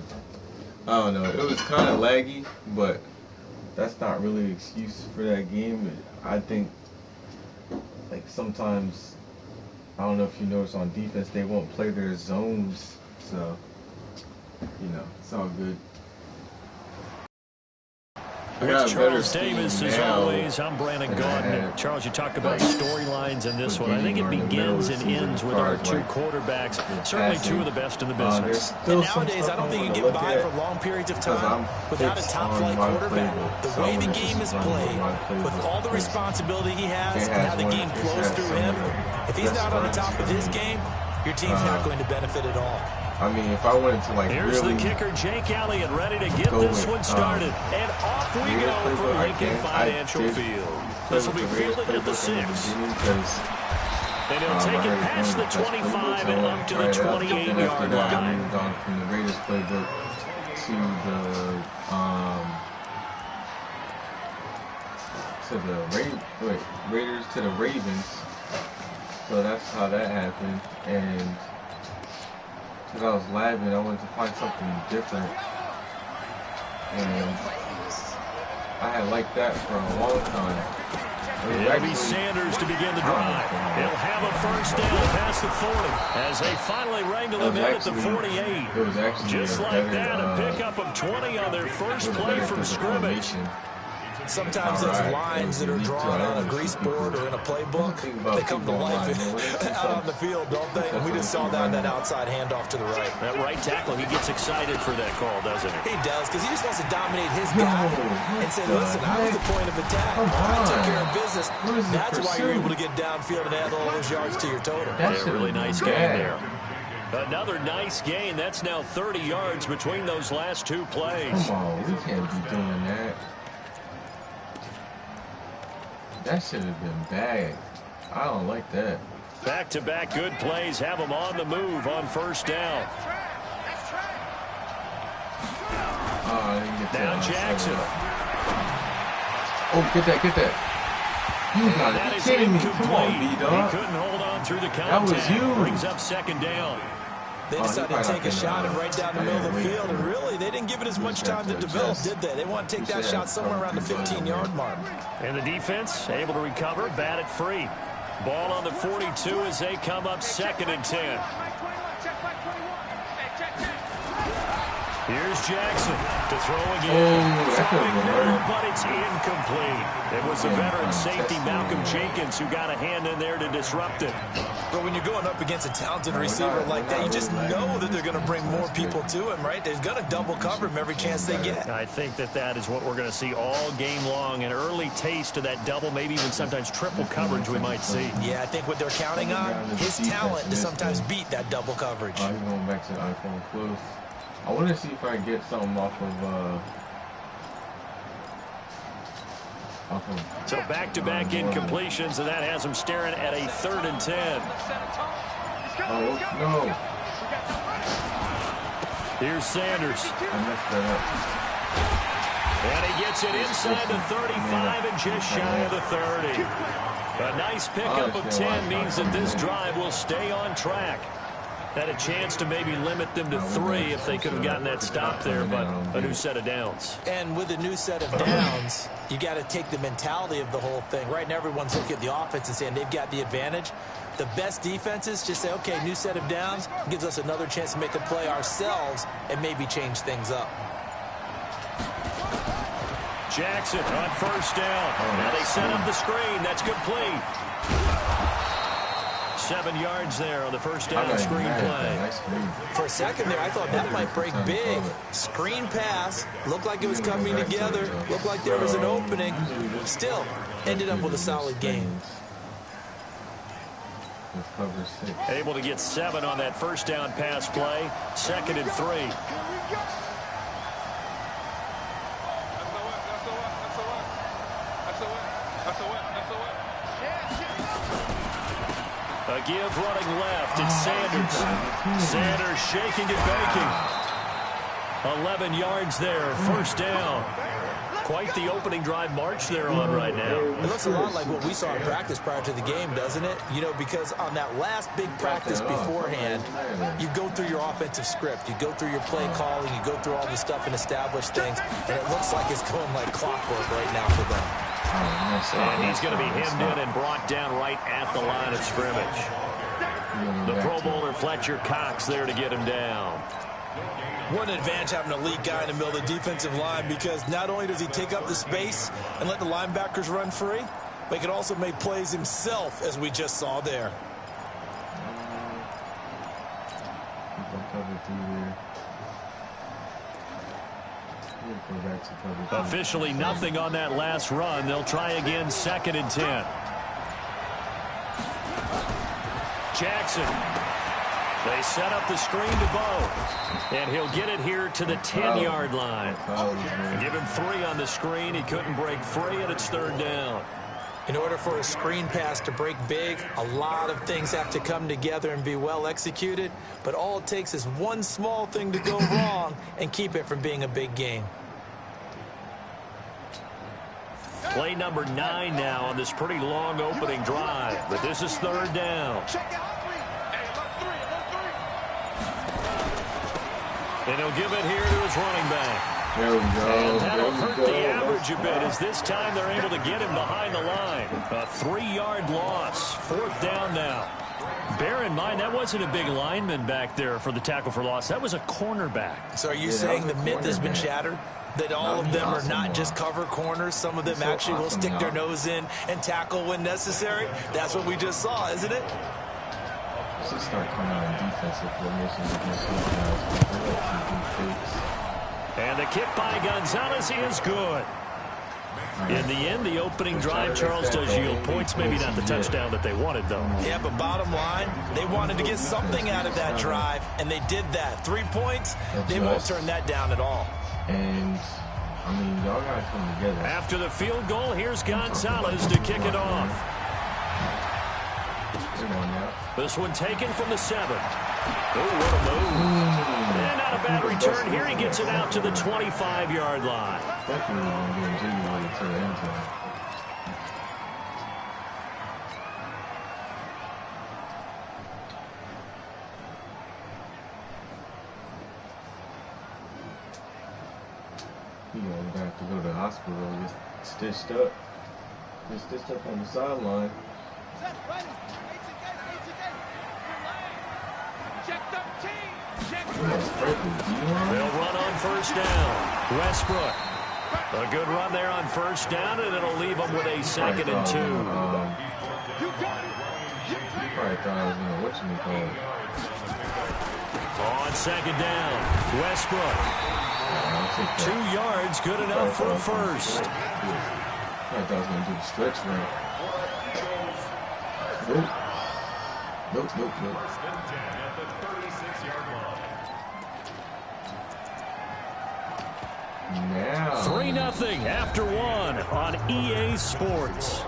don't know. It was kind of laggy, but that's not really an excuse for that game. I think like sometimes I don't know if you notice on defense they won't play their zones, so it's all good. With Charles Davis, as always, I'm Brandon Gaudin. Charles, you talked about storylines in this one. I think it begins and ends with our two quarterbacks, certainly two of the best in the business. And nowadays, I don't think you can get by for long periods of time without a top-flight quarterback. The way the game is played, with all the responsibility he has and how the game flows through him, if he's not on the top of his game, your team's not going to benefit at all. I mean, if I wanted to Here's really the kicker, Jake Elliott, ready to get this one started. And off we go for Lincoln Financial Field. This will be fielded at the 6. And he'll take it past the 25 and up to the 28-yard line. Moved on from the Raiders playbook to the Raiders to the Ravens. So that's how that happened. And because I was laughing, I wanted to find something different, and I had liked that for a long time. It'll be Sanders to begin the drive. He'll have a first down past the 40 as they finally wrangle him in at the 48. Just like that, a pickup of 20 on their first play from scrimmage. Sometimes those lines that are drawn on a grease board or in a playbook, they come to life out on the field, don't they? And we just saw that in that outside handoff to the right. That right tackle, he gets excited for that call, doesn't he? He does, because he just wants to dominate his guy and say, listen, I was the point of attack. I took care of business. That's why you're able to get downfield and add all those yards to your total. That's a really nice gain there. Another nice gain. That's now 30 yards between those last two plays. Come on, we can't be doing that. That should have been bad. I don't like that. Back-to-back good plays have them on the move on first down. Now Jackson. Oh, get that. You gotta be kidding me. Come on, B-Dog. He couldn't hold on through the contact. That was you. Brings up second down. They decided to take a shot and right down the middle of the field, and really, they didn't give it as much time to develop, did they? They want to take that shot somewhere around the 15-yard mark. And the defense able to recover, bat it free. Ball on the 42 as they come up 2nd and 10. Here's Jackson to throw again. Throwing more, but it's incomplete. It was the veteran safety Malcolm Jenkins who got a hand in there to disrupt it. But when you're going up against a talented receiver like that, you just know that they're going to bring more people to him, right? They're going to double cover him every chance they get. I think that is what we're going to see all game long. An early taste of that double, maybe even sometimes triple coverage we might see. Yeah, I think what they're counting on, his talent to sometimes beat that double coverage. Oh, he's going back to the iPhone close. I want to see if I can get something off of so back-to-back incompletions, and that has them staring at a 3rd and 10. Oh, no. Here's Sanders. I messed that up. And he gets it inside the 35 and just shy of the 30. A nice pickup of 10 means that this drive will stay on track. Had a chance to maybe limit them to 3 if they could have gotten that stop there, but a new set of downs. And with a new set of downs, you got to take the mentality of the whole thing. Right now, everyone's looking at the offense and saying they've got the advantage. The best defenses just say, okay, new set of downs gives us another chance to make a play ourselves and maybe change things up. Jackson on first down. Now they set up the screen. That's complete. 7 yards there on the first down screen play. For a second there, I thought that might break big. Screen pass. Looked like it was coming together. Looked like there was an opening. Still, ended up with a solid game. Able to get 7 on that first down pass play. 2nd and 3. A give running left, it's Sanders. Sanders shaking and baking. 11 yards there, first down. quite the opening drive march they're on right now. It looks a lot like what we saw in practice prior to the game, doesn't it? You know, because on that last big practice beforehand, you go through your offensive script. You go through your play calling. You go through all the stuff and establish things. And it looks like it's going like clockwork right now for them. And he's going to be hemmed in and brought down right at the line of scrimmage. The Pro Bowler Fletcher Cox there to get him down. What an advantage having an elite guy in the middle of the defensive line, because not only does he take up the space and let the linebackers run free, but he can also make plays himself, as we just saw there. Officially nothing on that last run. They'll try again, 2nd and 10. Jackson. They set up the screen to Bo. And he'll get it here to the 10-yard line. Give him 3 on the screen. He couldn't break free, and it's 3rd down. In order for a screen pass to break big, a lot of things have to come together and be well executed. But all it takes is one small thing to go wrong and keep it from being a big game. Play number 9 now on this pretty long opening drive. But this is 3rd down. And he'll give it here to his running back. There we go. And that'll hurt the average a bit, as this time they're able to get him behind the line. A 3-yard loss. 4th down now. Bear in mind, that wasn't a big lineman back there for the tackle for loss. That was a cornerback. So are you saying the myth has been shattered? That all of them are not just cover corners. Some of them actually will stick their nose in and tackle when necessary. That's what we just saw, isn't it? Let's just start coming out in defensive formations against those guys. And the kick by Gonzalez is good. In the end, the opening drive, Charles, does yield points. Maybe not the touchdown that they wanted, though. Yeah, but bottom line, they wanted to get something out of that drive, and they did that. 3 points, they won't turn that down at all. And, I mean, y'all got to come together. After the field goal, here's Gonzalez to kick it off. This one taken from the 7. Oh, what a move. And not a bad return here. He gets it out to the 25-yard line. Definitely going to get ingenuity to the end zone. He's going to have to go to the hospital and get stitched up. Get stitched up on the sideline. They'll run on 1st down. Westbrook. A good run there on 1st down, and it'll leave them with a 2nd and 2. Probably thought I was going to whatchamacallit. On 2nd down, Westbrook. 2 yards, good enough for a 1st. I thought I was going to do the stretch run. Nope. Nope. Now 3-0 after 1 on EA Sports.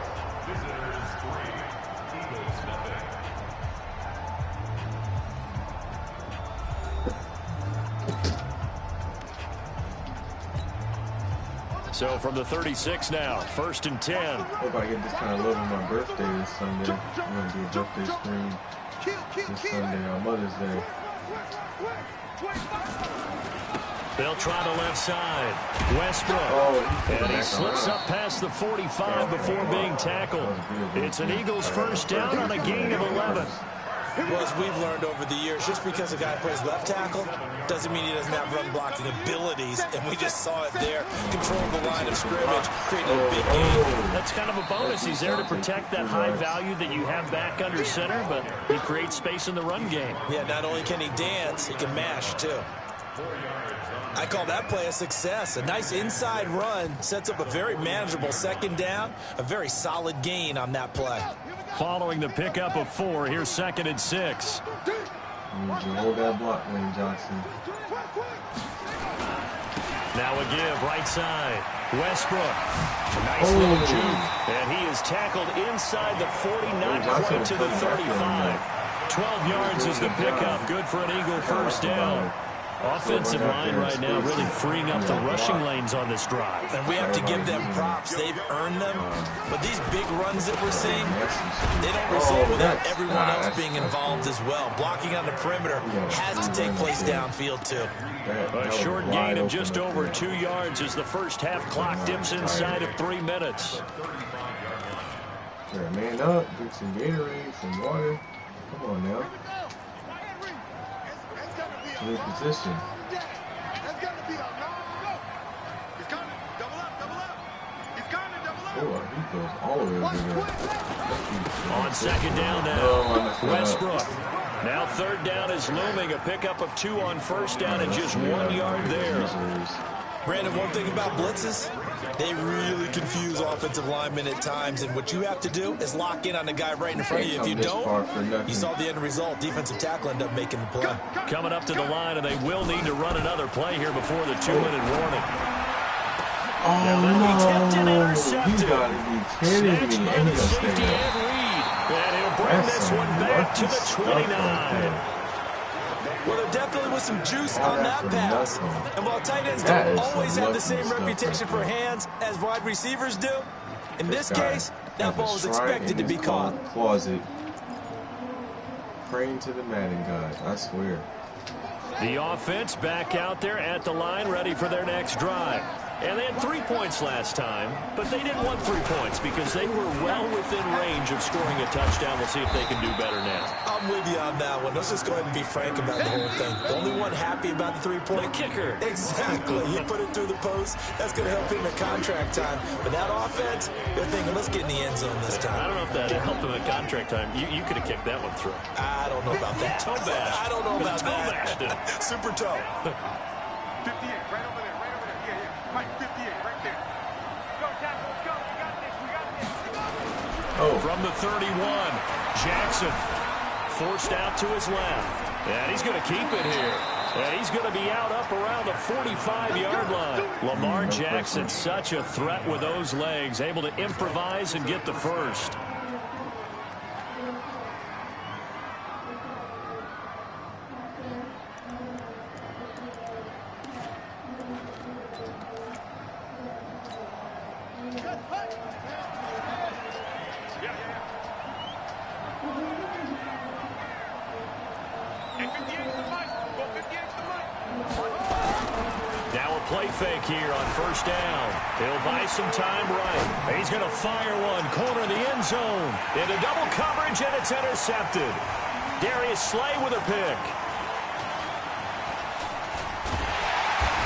So from the 36 now, 1st and 10. Hope I get this kind of love on my birthday this Sunday. I'm going to do a birthday screen this Sunday on Mother's Day. They'll try the left side. Westbrook. And he slips up past the 45 before being tackled. It's an Eagles 1st down on a gain of 11. Well, as we've learned over the years, just because a guy plays left tackle doesn't mean he doesn't have run blocking abilities, and we just saw it there. Controlling the line of scrimmage, creating a big game. That's kind of a bonus. He's there to protect that high value that you have back under center, but he creates space in the run game. Yeah, not only can he dance, he can mash, too. I call that play a success. A nice inside run sets up a very manageable 2nd down, a very solid gain on that play. Following the pickup of 4, here's 2nd and 6. Hold that block, Lane Johnson. Now a give, right side. Westbrook. Nice little juke. And he is tackled inside the 40, not quite to the 35. 12 yards is the pickup. Good for an Eagle 1st down. Offensive line right now really freeing up the rushing lanes on this drive. And we have to give them props. They've earned them. But these big runs that we're seeing, they don't result without everyone else being involved as well. Blocking on the perimeter has to take place downfield, too. A short gain of just over 2 yards as the first half clock dips inside of 3 minutes. Man up, drink some Gatorade, some water. Come on now. New position. Oh, he goes all the way over there. On second down now, Westbrook. Now third down is looming. A pickup of 2 on first down and just 1 yard there. Brandon, one thing about blitzes, they really confuse offensive linemen at times, and what you have to do is lock in on the guy right in front of you. If you don't, you saw the end result. Defensive tackle ended up making the play. Coming up to the line, and they will need to run another play here before the 2-minute warning. Oh, no. You gotta be kidding me. And he'll bring this one back to the 29. Well, there definitely was some juice on that pass. And while tight ends don't always have the same reputation for hands as wide receivers do, in this case, that ball is expected to be caught. Closet. Praying to the Madden God, I swear. The offense back out there at the line, ready for their next drive. And they had 3 points last time, but they didn't want 3 points because they were well within range of scoring a touchdown. We'll see if they can do better now. I'm with you on that one. Let's just go ahead and be frank about the whole thing. The only one happy about the 3-point kicker. Exactly. He put it through the post. That's going to help him at contract time. But that offense, they're thinking, let's get in the end zone this time. I don't know if that helped him at contract time. You could have kicked that one through. I don't know about that. Toe bash. I don't know about toe that. Bashed Super toe. 58, right over there, right over there. Yeah. Mike, 58, right there. Go, tackle, let's go. We got this, we got this. Oh. From the 31, Jackson forced out to his left. And he's going to keep it here. And he's going to be out up around the 45-yard line. Lamar Jackson, such a threat with those legs, able to improvise and get the first. Fake here on first down. He'll buy some time right. He's going to fire one. Corner of the end zone. Into double coverage, and it's intercepted. Darius Slay with a pick.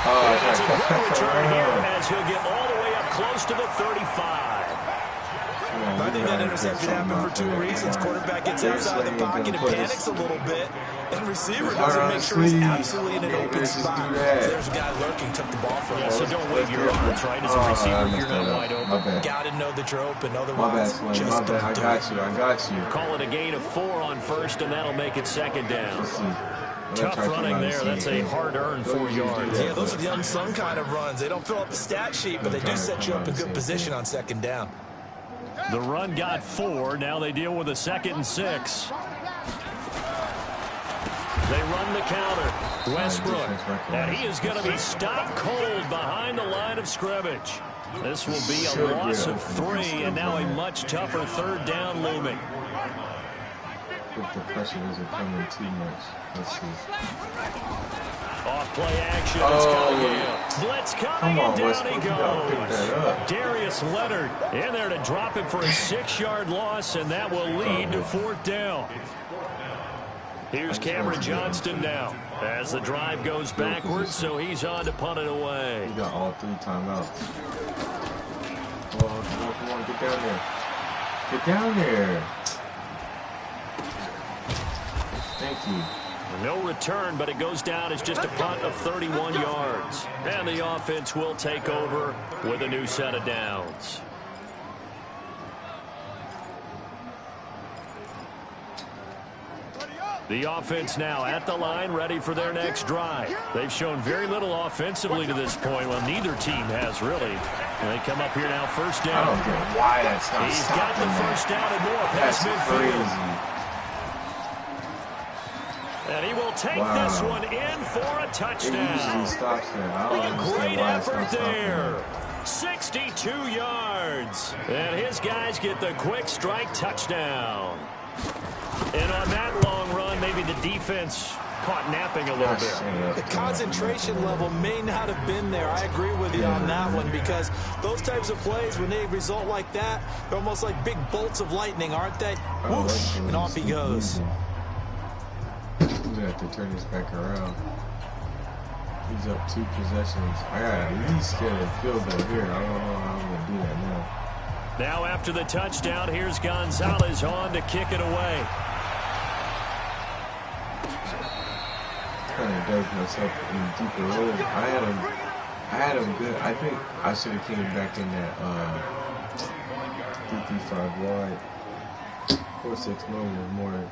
That's a good return here as he'll get all the way up close to the 35. I think that interception happened for 2 reasons. Quarterback gets outside the pocket and panics a little bit. And receiver doesn't make sure he's absolutely in an open spot. There's a guy lurking, took the ball from him. So don't wave your arms, right, as a receiver if you're not wide open. Got to know that you're open. Otherwise, just don't do it. I got you. Call it a gain of 4 on first, and that'll make it second down. Tough running there. That's a hard-earned 4 yards. Yeah, those are the unsung kind of runs. They don't fill up the stat sheet, but they do set you up in good position on second down. The run got 4. Now they deal with a 2nd and 6. They run the counter. Westbrook. And he is going to be stopped cold behind the line of scrimmage. This will be a loss of 3, and now a much tougher third down looming. The pressures are coming too much. Let's see. Off play action. It's Cunningham. Blitz coming, and down he goes. Darius Leonard in there to drop him for a 6-yard loss, and that will lead to 4th down. Here's Cameron Johnston now as the drive goes backwards, so he's on to punt it away. He got all 3 timeouts. Oh, come on, get down there. Get down there. Thank you. No return, but it goes down as just a punt of 31 yards. And the offense will take over with a new set of downs. The offense now at the line, ready for their next drive. They've shown very little offensively to this point. Well, neither team has really. And they come up here now, first down. I don't get why that's not He's got the first down and more past midfield. And he will take this one in for a touchdown. It usually stops there. A great effort there. 62 yards. And his guys get the quick strike touchdown. And on that long run, maybe the defense caught napping a little bit. The concentration level may not have been there. I agree with you on that one, because those types of plays, when they result like that, they're almost like big bolts of lightning, aren't they? Whoosh, and off he goes. We're going to have to turn this back around. He's up 2 possessions. I got to at least get a field goal here. I don't know how I'm going to do that now. Now after the touchdown, here's Gonzalez on to kick it away. Kind of dug myself in a deeper hole. I had him good. I think I should have came back in that 3-5 wide. 4-6 moment more.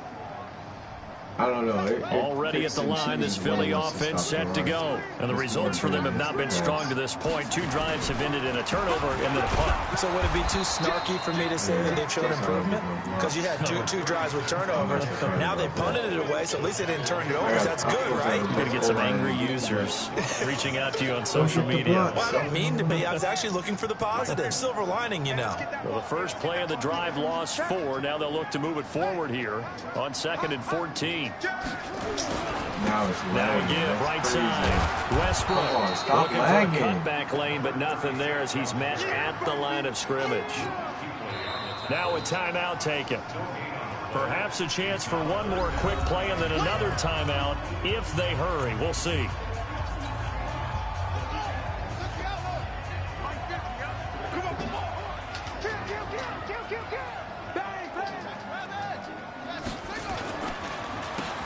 I don't know. Already at the line, this Philly offense set to go. And the results for them have not been strong to this point. 2 drives have ended in a turnover and then a punt. So would it be too snarky for me to say that they've shown improvement? Because you had two drives with turnovers. Now they punted it away, so at least they didn't turn it over. So that's good, right? You're going to get some angry users reaching out to you on social media. Well, I don't mean to be. I was actually looking for the positive. Silver lining, you know. Well, the first play of the drive lost 4. Now they'll look to move it forward here on 2nd and 14. Now we give right side. Westbrook looking for a cutback lane, but nothing there as he's met at the line of scrimmage. Now a timeout taken. Perhaps a chance for one more quick play and then another timeout if they hurry. We'll see.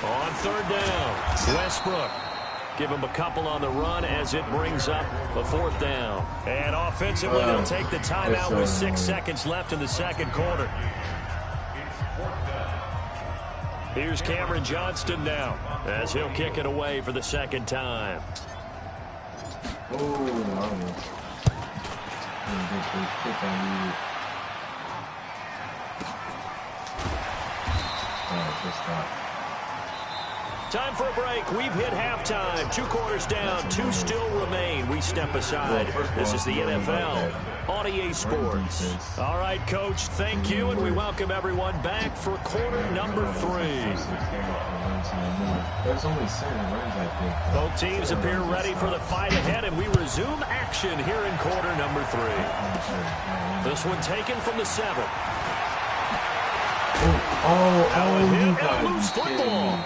On 3rd down, Westbrook. Give him a couple on the run as it brings up a 4th down. And offensively, they'll take the timeout with 6 seconds left in the 2nd quarter. Here's Cameron Johnston now as he'll kick it away for the 2nd time. Time for a break. We've hit halftime. 2 quarters down. 2 still remain. We step aside. This is the NFL on EA Sports. All right, Coach, thank you, and we welcome everyone back for quarter number 3. There's only 7 runs, I think. Both teams appear ready for the fight ahead, and we resume action here in quarter number 3. This one taken from the 7. You got loose football.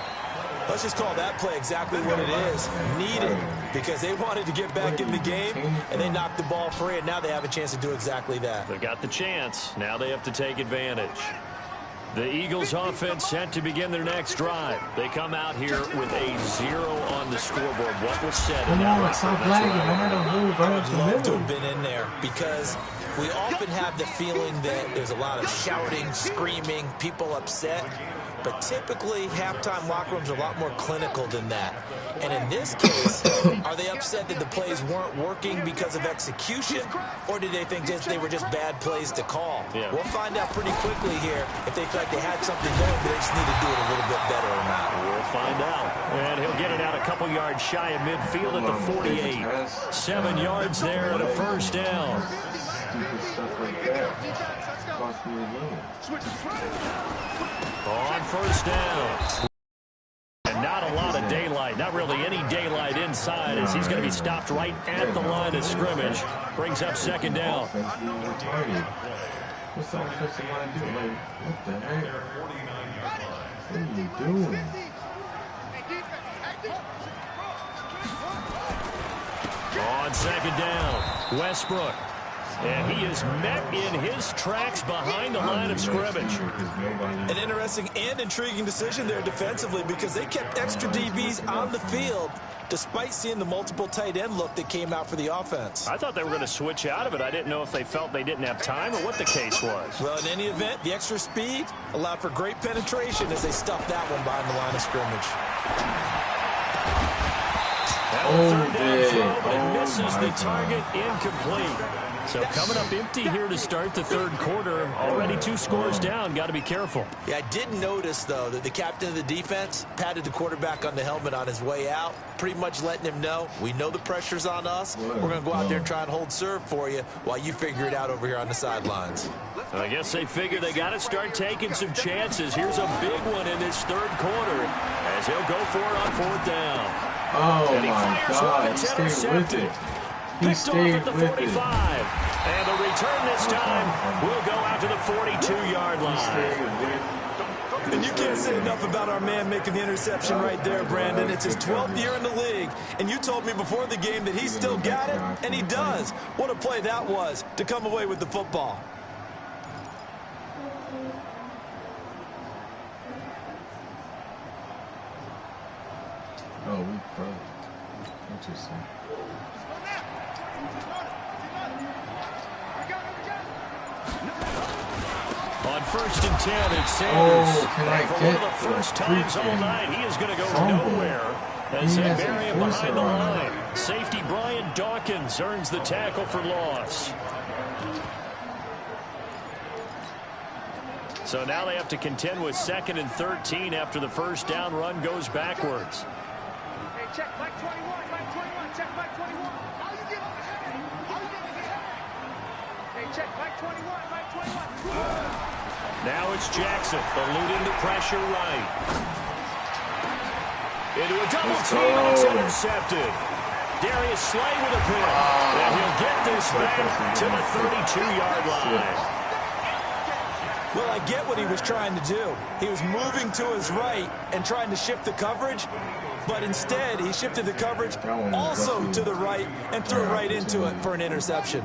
Let's just call that play exactly what it is. Needed, because they wanted to get back in the game, and they knocked the ball free, and now they have a chance to do exactly that. They got the chance. Now they have to take advantage. The Eagles offense set to begin their next drive. They come out here with a 0 on the scoreboard. What was said in that? Stop lagging. I had a move right up the Love to middle. have been in there, because we often have the feeling that there's a lot of shouting, screaming, people upset. But typically, halftime locker rooms are a lot more clinical than that. And in this case, are they upset that the plays weren't working because of execution, or do they think they were just bad plays to call? Yeah. We'll find out pretty quickly here if they feel like they had something going, but they just need to do it a little bit better or not. We'll find out. And he'll get it out a couple yards shy of midfield at the 48. 7 yards there and a 1st down. Stupid stuff like that cost me a game. On 1st down. And not a lot of daylight. Not really any daylight inside as he's going to be stopped right at the line of scrimmage. Brings up 2nd down. What's the offensive line doing? Like, what the heck? What are you doing? On 2nd down, Westbrook. And he is met in his tracks behind the line of scrimmage. An interesting and intriguing decision there defensively, because they kept extra DBs on the field despite seeing the multiple tight end look that came out for the offense. I thought they were going to switch out of it. I didn't know if they felt they didn't have time or what the case was. Well, in any event, the extra speed allowed for great penetration as they stuffed that one behind the line of scrimmage. That 3rd down throw, but it misses the target, incomplete. So coming up empty here to start the third quarter. Already 2 scores down. Got to be careful. Yeah, I did notice, though, that the captain of the defense patted the quarterback on the helmet on his way out, pretty much letting him know, we know the pressure's on us. We're going to go out there and try and hold serve for you while you figure it out over here on the sidelines. I guess they figure they got to start taking some chances. Here's a big one in this third quarter as he'll go for it on 4th down. Oh, And he my fires God. one that's Stay with intercepted. it. He Picked off stayed at the with 45. it. And the return this time will go out to the 42-yard line. And you can't say enough about our man making the interception right there, Brandon. It's his 12th year in the league, and you told me before the game that he still got it, and he does. What a play that was to come away with the football. Oh, we broke. Interesting. On 1st and 10, it's Sanders. Oh, can I and for get one of the first times all night, he is going to go fumble? nowhere as He they has a bury him force behind the around line. Safety Brian Dawkins earns the tackle for loss. So now they have to contend with 2nd and 13 after the first down run goes backwards. Hey, check Mike 21, Mike 21, check Mike 21. How you get on the head? How you get on the head? Hey, check Mike 21, Mike 21. Now it's Jackson, eluding the pressure right. Into a double team, and it's intercepted. Darius Slay with a pick. And he'll get this back to the 32-yard line. Well, I get what he was trying to do. He was moving to his right and trying to shift the coverage, but instead he shifted the coverage also to the right and threw right into it for an interception.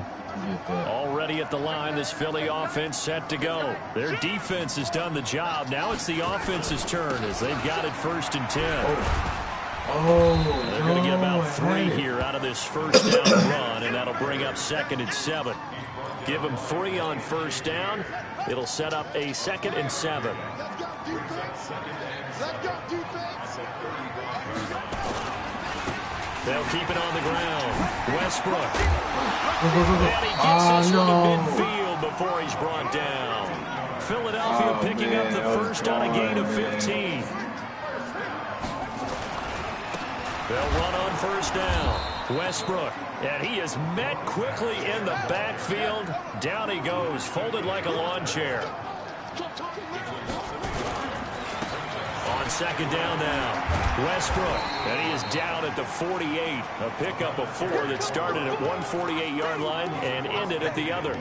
Already at the line, this Philly offense set to go. Their defense has done the job. Now it's the offense's turn as they've got it 1st and 10. They're going to get about 3 here out of this first down run, and that'll bring up 2nd and 7. Give them 3 on first down. It'll set up a 2nd and 7. They'll keep it on the ground. Westbrook. And he gets this one to midfield before he's brought down. Philadelphia picking up the first on a gain of 15. They'll run on first down. Westbrook. And he is met quickly in the backfield. Down he goes, folded like a lawn chair. On 2nd down now, Westbrook. And he is down at the 48. A pickup of 4 that started at 148-yard line and ended at the other.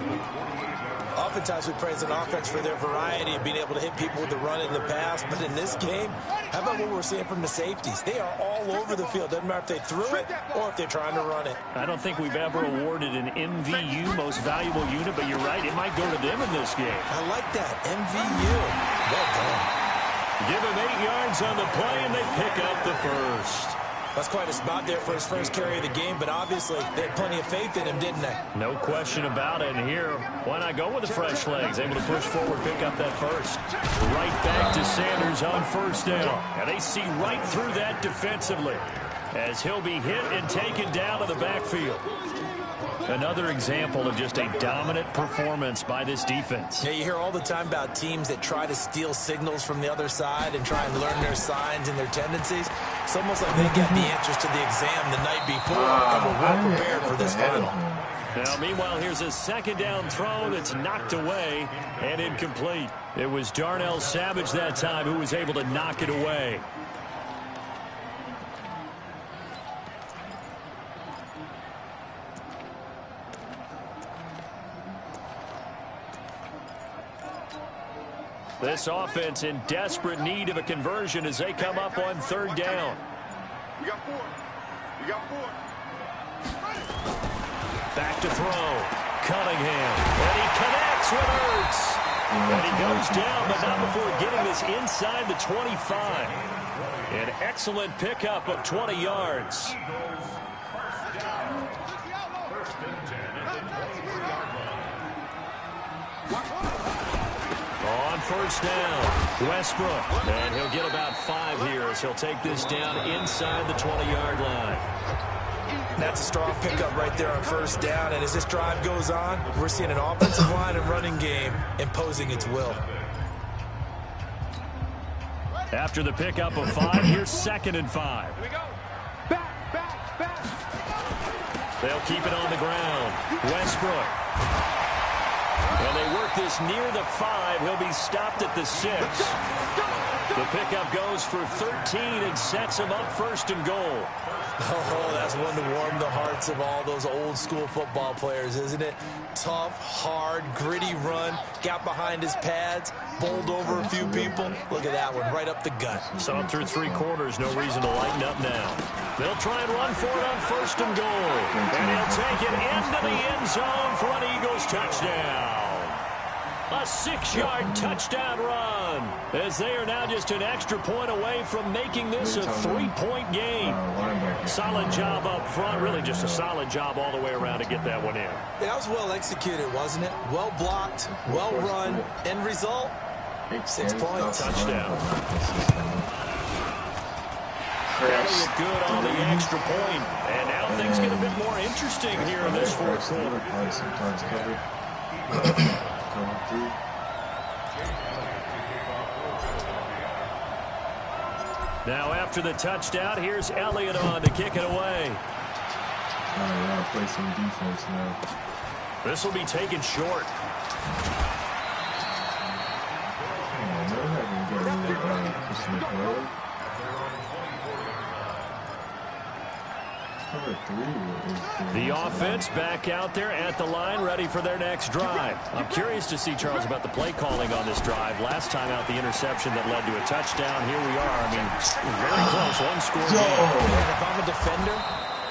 Oftentimes we praise an offense for their variety of being able to hit people with the run in the pass, but in this game, how about what we're seeing from the safeties? They are all over the field. Doesn't matter if they threw it or if they're trying to run it. I don't think we've ever awarded an MVU, most valuable unit, but you're right, it might go to them in this game. I like that, MVU. Well done. Give him 8 yards on the play, and they pick up the first. That's quite a spot there for his first carry of the game, but obviously they had plenty of faith in him, didn't they? No question about it. And here, why not go with the fresh legs? Able to push forward, pick up that first. Right back to Sanders on first down. And they see right through that defensively as he'll be hit and taken down to the backfield. Another example of just a dominant performance by this defense. Yeah, you hear all the time about teams that try to steal signals from the other side and try and learn their signs and their tendencies. It's almost like they get the answers to the exam the night before and were well prepared for this final. Now, meanwhile, here's a 2nd down throw that's knocked away and incomplete. It was Darnell Savage that time who was able to knock it away. This offense in desperate need of a conversion as they come up on 3rd down. We got 4. We got 4. Back to throw. Cunningham. And he connects with Ertz. And he goes down, but not before getting this inside the 25. An excellent pickup of 20 yards. On first down, Westbrook. And he'll get about 5 here as he'll take this down inside the 20-yard line. That's a strong pickup right there on first down. And as this drive goes on, we're seeing an offensive line and running game imposing its will. After the pickup of 5, here's 2nd and 5. Here we go. Back. They'll keep it on the ground. Westbrook. And they work this near the 5. He'll be stopped at the 6. The pickup goes for 13 and sets him up 1st and goal. Oh, that's one to warm the hearts of all those old school football players, isn't it? Tough, hard, gritty run. Got behind his pads, bowled over a few people. Look at that one, right up the gut. Saw it through 3 quarters. No reason to lighten up now. They'll try and run for it on 1st and goal. And he'll take it into the end zone for an Eagles touchdown. A 6-yard touchdown run, as they are now just an extra point away from making this a 3-point game. Solid job up front, really just a solid job all the way around to get that one in. That was well executed, wasn't it? Well blocked, well run. End result, 6 points. Touchdown. Elliott good on the extra point, and now things get a bit more interesting here in this 4th quarter. Sometimes covered. Through. Now after the touchdown, here's Elliott on to kick it away. I'll play some defense now. This will be taken short. The offense back out there at the line, ready for their next drive. I'm curious to see, Charles, about the play calling on this drive. Last time out, the interception that led to a touchdown. Here we are. I mean, very close, one-score game. And if I'm a defender,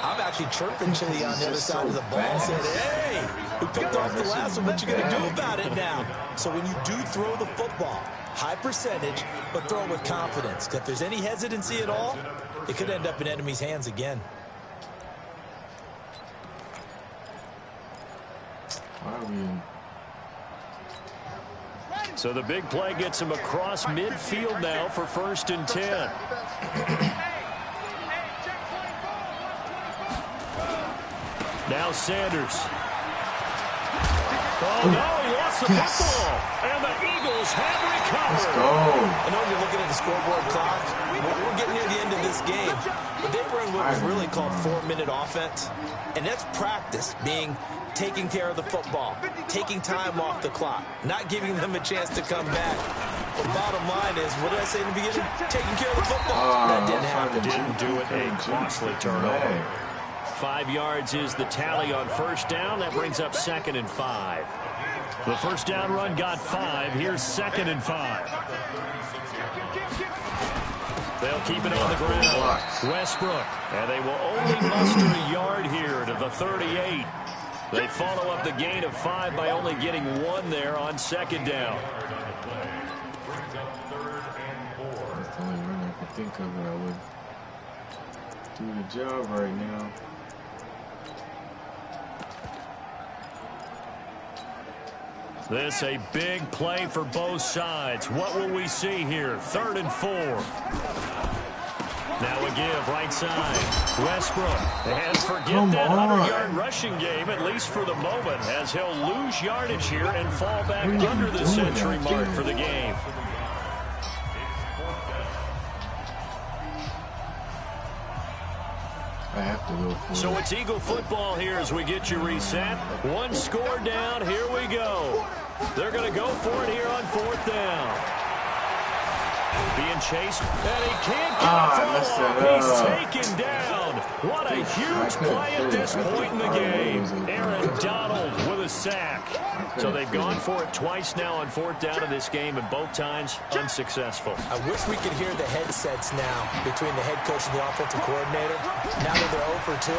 I'm actually chirping Chili on the other side of the ball, saying, hey, we picked off the last one. What you going to do about it now? So when you do throw the football, high percentage, but throw it with confidence. If there's any hesitancy at all, it could end up in enemy's hands again. So the big play gets him across midfield now for 1st and 10. Now Sanders. Oh, no, he lost the football. And the Eagles have recovered. I know you're looking at the scoreboard clock. We're getting near the end of this game. But they were in what was really called 4-minute offense. And that's practice, taking care of the football, taking time off the clock, not giving them a chance to come back. The bottom line is, what did I say in the beginning? Taking care of the football. That didn't happen. Didn't do it. A costly turnover. 5 yards is the tally on 1st down. That brings up 2nd and 5. The 1st down run got 5. Here's 2nd and 5. They'll keep it on the ground. Westbrook. And they will only muster a yard here to the 38. They follow up the gain of 5 by only getting 1 there on 2nd down. That's the only run I could think of that I would do the job right now. This a big play for both sides. What will we see here? 3rd and 4. Now a give right side. Westbrook. And forget that 100-yard rushing game, at least for the moment, as he'll lose yardage here and fall back under the century mark for the game. I have to go for it. So it's Eagle football here as we get you reset. 1 score down. Here we go. They're going to go for it here on 4th down. Being chased, and he can't get a throw off. He's taken down. What a huge play at this point in the game. Aaron Donald with a sack. So they've gone for it twice now on 4th down in this game, and both times unsuccessful. I wish we could hear the headsets now between the head coach and the offensive coordinator. Now that they're 0 for 2.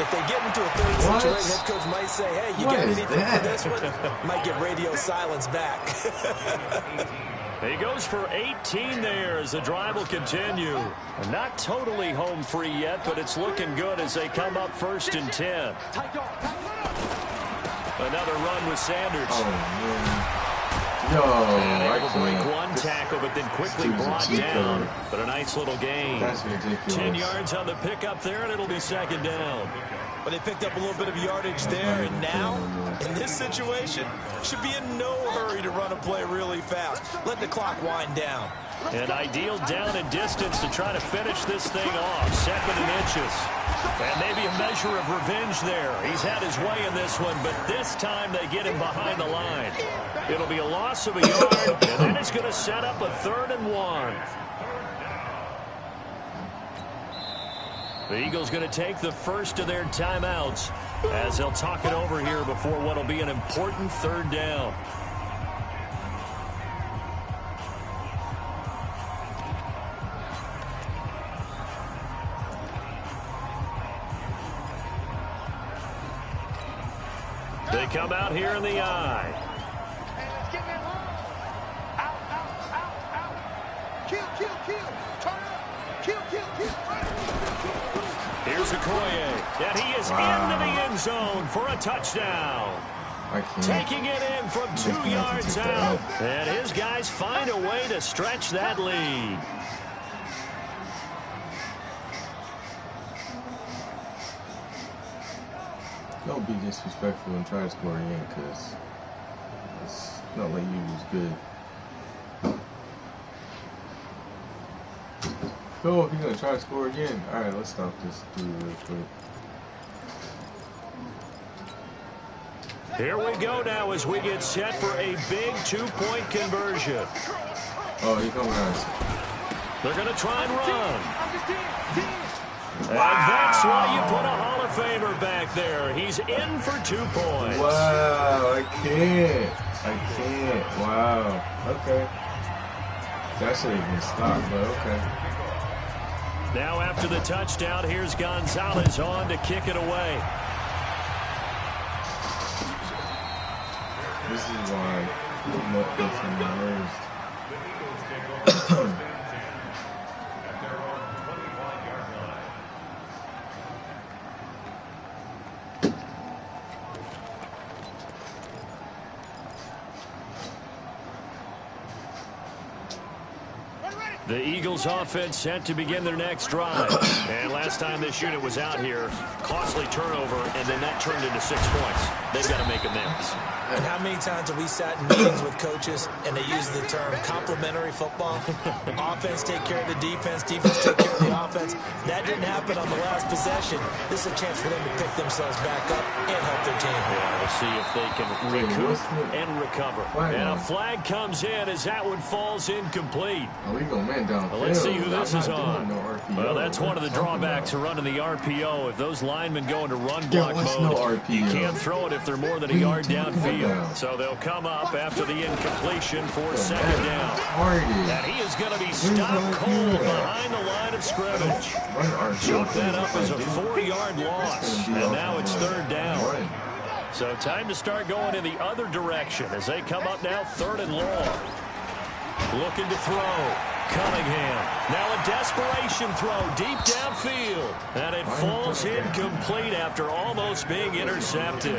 If they get into a third situation, head coach might say, hey, you got anything for this one? Might get radio silence back. He goes for 18 there as the drive will continue. Not totally home free yet, but it's looking good as they come up 1st and 10. Another run with Sanders. Oh, man. Yo, able to break one tackle, but then quickly brought down. But a nice little gain. That's ridiculous. 10 yards on the pickup there, and it'll be second down. But they picked up a little bit of yardage there, and now, in this situation, should be in no hurry to run a play really fast. Let the clock wind down. An ideal down and distance to try to finish this thing off. 2nd and inches. And maybe a measure of revenge there. He's had his way in this one, but this time they get him behind the line. It'll be a loss of a yard, and then it's going to set up a 3rd and 1. The Eagles going to take the first of their timeouts as they'll talk it over here before what will be an important 3rd down. They come out here in the eye. Hey, let's get that long. Out, out, out, out. Kill, kill, kill. Turn up. Kill, kill, kill. Here's Okoye, and he is into the end zone for a touchdown. Taking it in from 2 yards out. And his guys find a way to stretch that lead. Don't be disrespectful and try to score again, because it's not like you was good. Oh, he's gonna try to score again. Alright, let's stop this dude real quick. Here we go now as we get set for a big 2-point conversion. Oh, here comes guys. They're going to try and run. And that's why you put a Hall of Famer back there. He's in for 2 points. Wow, I can't. Wow. Okay. That should have been stopped, but okay. Now after the touchdown, here's Gonzalez on to kick it away. This is why I'm not getting nerves. The Eagles offense set to begin their next drive. And last time this unit was out here, costly turnover, and then that turned into 6 points. They've got to make amends. And how many times have we sat in meetings with coaches and they use the term complementary football? Offense take care of the defense, defense take care of the offense. That didn't happen on the last possession. This is a chance for them to pick themselves back up and help their team. Yeah, we'll see if they can recoup and recover. And a flag comes in as that one falls incomplete. Illegal man down. Well, let's see who this is on. Well, that's one of the drawbacks of running the RPO. If those linemen go into run block mode, you can't throw it if they're more than a yard downfield. So they'll come up after the incompletion for 2nd down. And he is going to be stopped cold behind the line of scrimmage. Chalk that up as a 4-yard loss. And now it's 3rd down. So time to start going in the other direction as they come up now 3rd and long. Looking to throw. Cunningham. Now a desperation throw deep downfield. And it falls incomplete after almost being intercepted.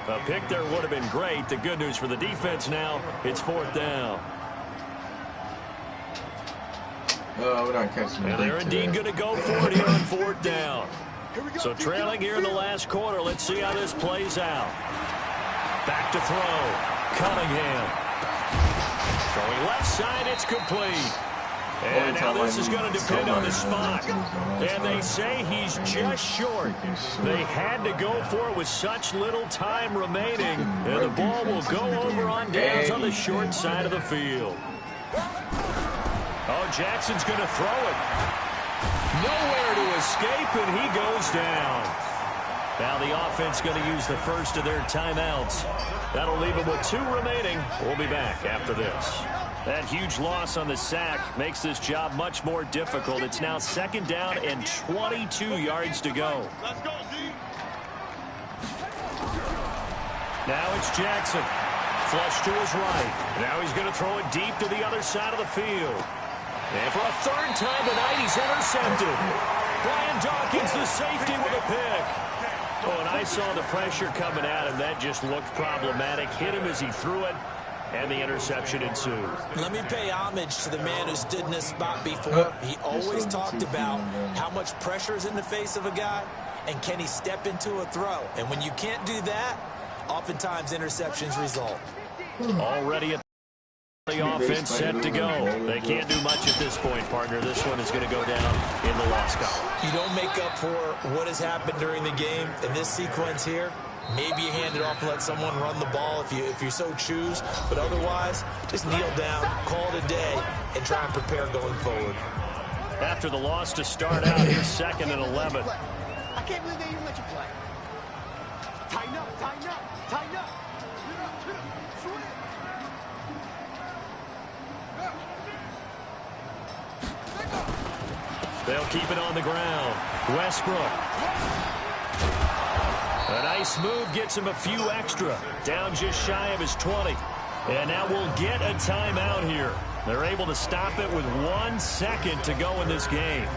A pick there would have been great. The good news for the defense now, it's 4th down. We're not catching and they're indeed going to go for it here on 4th down. So trailing here in the last quarter. Let's see how this plays out. Back to throw. Cunningham. Throwing left side, it's complete. And now this is going to depend on the spot. And they say he's just short. They had to go for it with such little time remaining. And the ball will go over on downs on the short side of the field. Oh, Jackson's going to throw it. Nowhere to escape, and he goes down. Now the offense going to use the first of their timeouts. That'll leave them with 2 remaining. We'll be back after this. That huge loss on the sack makes this job much more difficult. It's now 2nd down and 22 yards to go. Now it's Jackson. Flush to his right. Now he's going to throw it deep to the other side of the field. And for a 3rd time tonight, he's intercepted. Brian Dawkins, the safety, with a pick. Oh, and I saw the pressure coming at him. That just looked problematic. Hit him as he threw it. and the interception ensues. Let me pay homage to the man who stood in this spot before. He always talked about how much pressure is in the face of a guy, and can he step into a throw. And when you can't do that, oftentimes interceptions result. Already at the offense set to go. They can't do much at this point, partner. This one is going to go down in the loss column. You don't make up for what has happened during the game in this sequence here. Maybe you hand it off and let someone run the ball if you so choose. But otherwise, just kneel down, call it a day, and try and prepare going forward. After the loss to start out, here's 2nd and 11. I can't believe they even let you play. Tighten up, tighten up, tighten up. They'll keep it on the ground. Westbrook. A nice move gets him a few extra. Down just shy of his 20. And now we'll get a timeout here. They're able to stop it with 1 second to go in this game.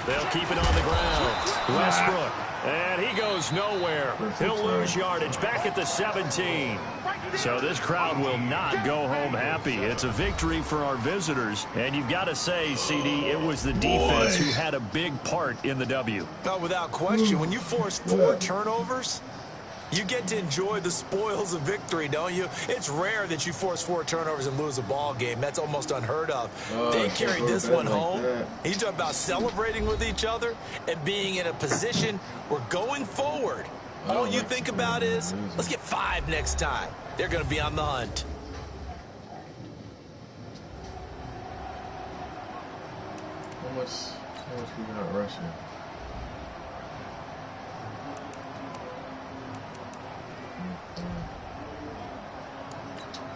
They'll keep it on the ground. Westbrook. And he goes nowhere. He'll lose yardage back at the 17. So this crowd will not go home happy. It's a victory for our visitors. And you've got to say, CD, it was the defense who had a big part in the W. Oh, without question. When you force 4 turnovers, you get to enjoy the spoils of victory, don't you? It's rare that you force 4 turnovers and lose a ball game. That's almost unheard of. They carried this one home. You talk about celebrating with each other and being in a position where going forward, all you think about is, let's get 5 next time. They're going to be on the hunt. How much we got rushing?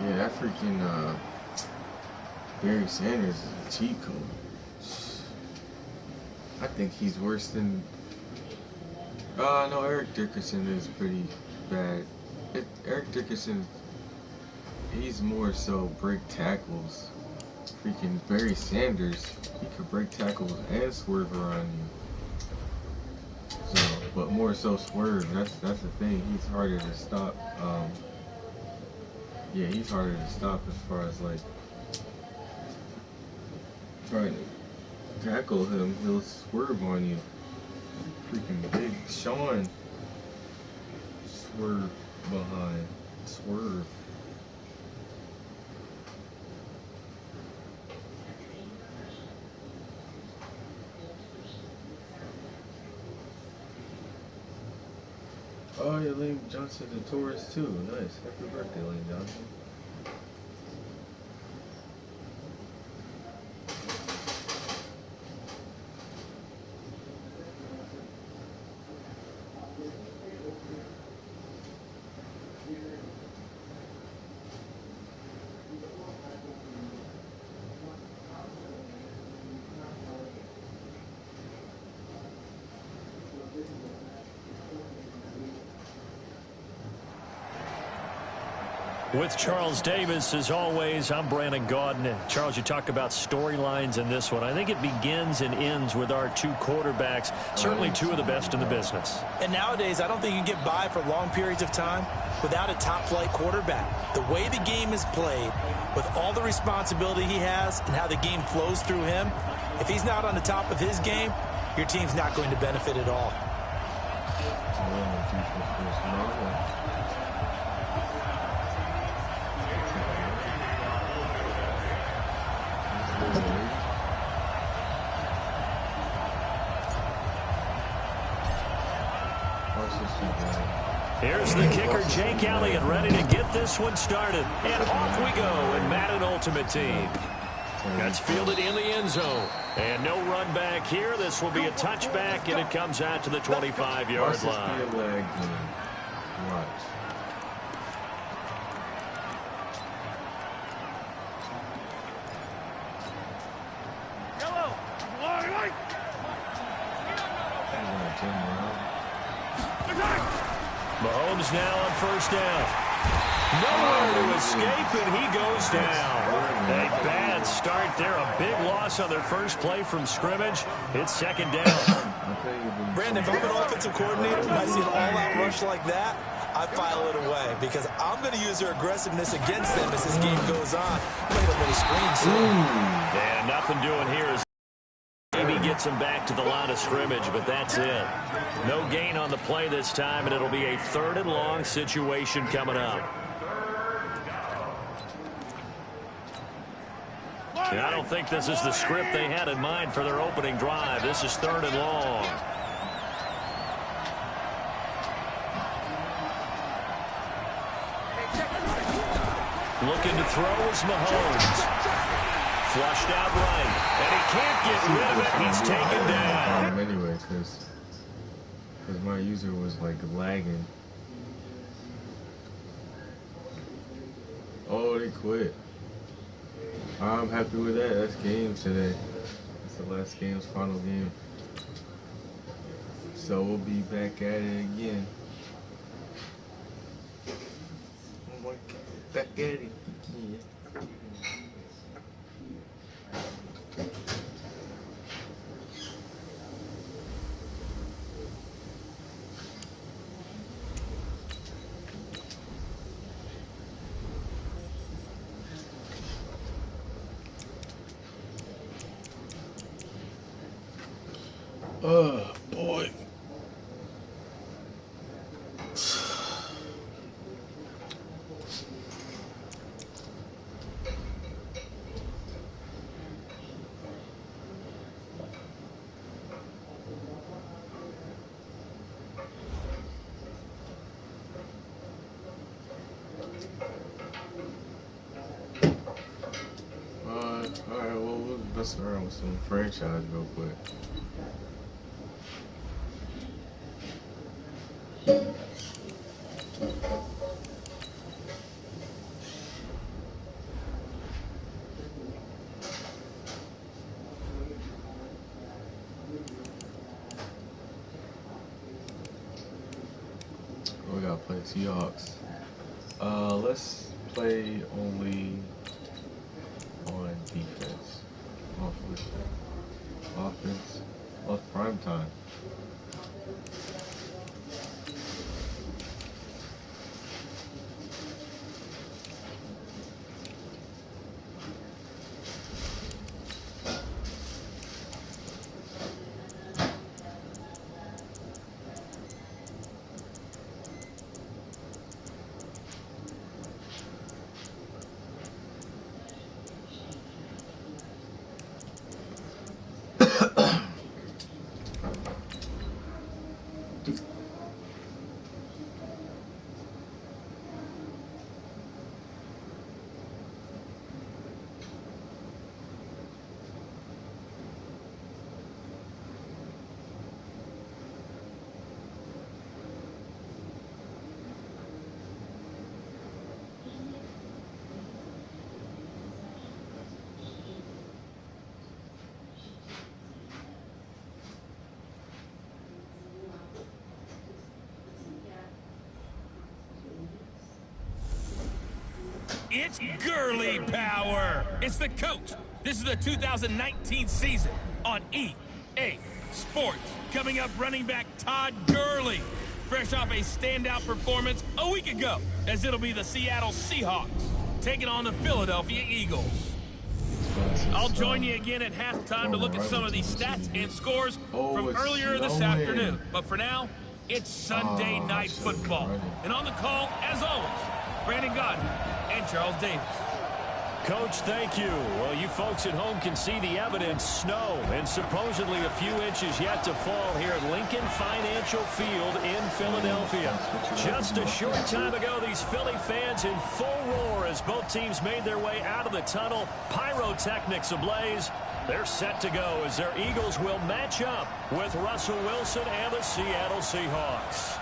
Yeah, that freaking Barry Sanders is a cheat code. I think he's worse than. No, Eric Dickerson is pretty bad. Eric Dickerson, he's more so break tackles. Freaking Barry Sanders, he could break tackles and swerve around you. So, but more so swerve. That's the thing. He's harder to stop. Yeah, he's harder to stop as far as like trying to tackle him. He'll swerve on you. Freaking Big Sean swerve behind. Swerve. Oh yeah, Lane Johnson the Taurus too. Nice. Happy birthday, Lane Johnson. With Charles Davis, as always, I'm Brandon Gaudin. Charles, you talked about storylines in this one. I think it begins and ends with our 2 quarterbacks, certainly 2 of the best in the business. And nowadays, I don't think you can get by for long periods of time without a top-flight quarterback. The way the game is played, with all the responsibility he has and how the game flows through him, if he's not on the top of his game, your team's not going to benefit at all. Here's the kicker, Jake Elliott, ready to get this one started. And off we go in Madden Ultimate Team. That's fielded in the end zone. And no run back here. This will be a touchback, and it comes out to the 25-yard line. Mahomes now on first down. Nowhere to escape, and he goes down. A bad start there. A big loss on their first play from scrimmage. It's second down. Brandon, if I'm an offensive coordinator and I see an all-out rush like that, I file it away because I'm going to use their aggressiveness against them as this game goes on. I'm going to hit a little screen soon. And nothing doing here as maybe gets him back to the line of scrimmage, but that's it. No gain on the play this time, and it'll be a 3rd and long situation coming up. And I don't think this is the script they had in mind for their opening drive. This is 3rd and long. Looking to throw is Mahomes. Flushed out right. And he can't get rid of it. He's taken down. Anyway, because my user was like lagging. Oh, they quit. I'm happy with that. That's game today. It's the last game's final game. So we'll be back at it again. Oh my God. Back at it again. Oh, boy. Alright, well, we'll mess around with some franchise real quick. We gotta play Seahawks. Let's play only on defense. Offense. Prime time. It's Gurley power. It's the coach. This is the 2019 season on EA Sports. Coming up, running back Todd Gurley, fresh off a standout performance a week ago, as it'll be the Seattle Seahawks taking on the Philadelphia Eagles. I'll join you again at halftime to look at some of these stats and scores from earlier this afternoon. But for now, it's Sunday Night Football. And on the call, as always, Brandon Godden and Charles Davis. Coach, thank you. Well, you folks at home can see the evidence. Snow and supposedly a few inches yet to fall here at Lincoln Financial Field in Philadelphia. Just a short time ago, these Philly fans in full roar as both teams made their way out of the tunnel. Pyrotechnics ablaze. They're set to go as their Eagles will match up with Russell Wilson and the Seattle Seahawks.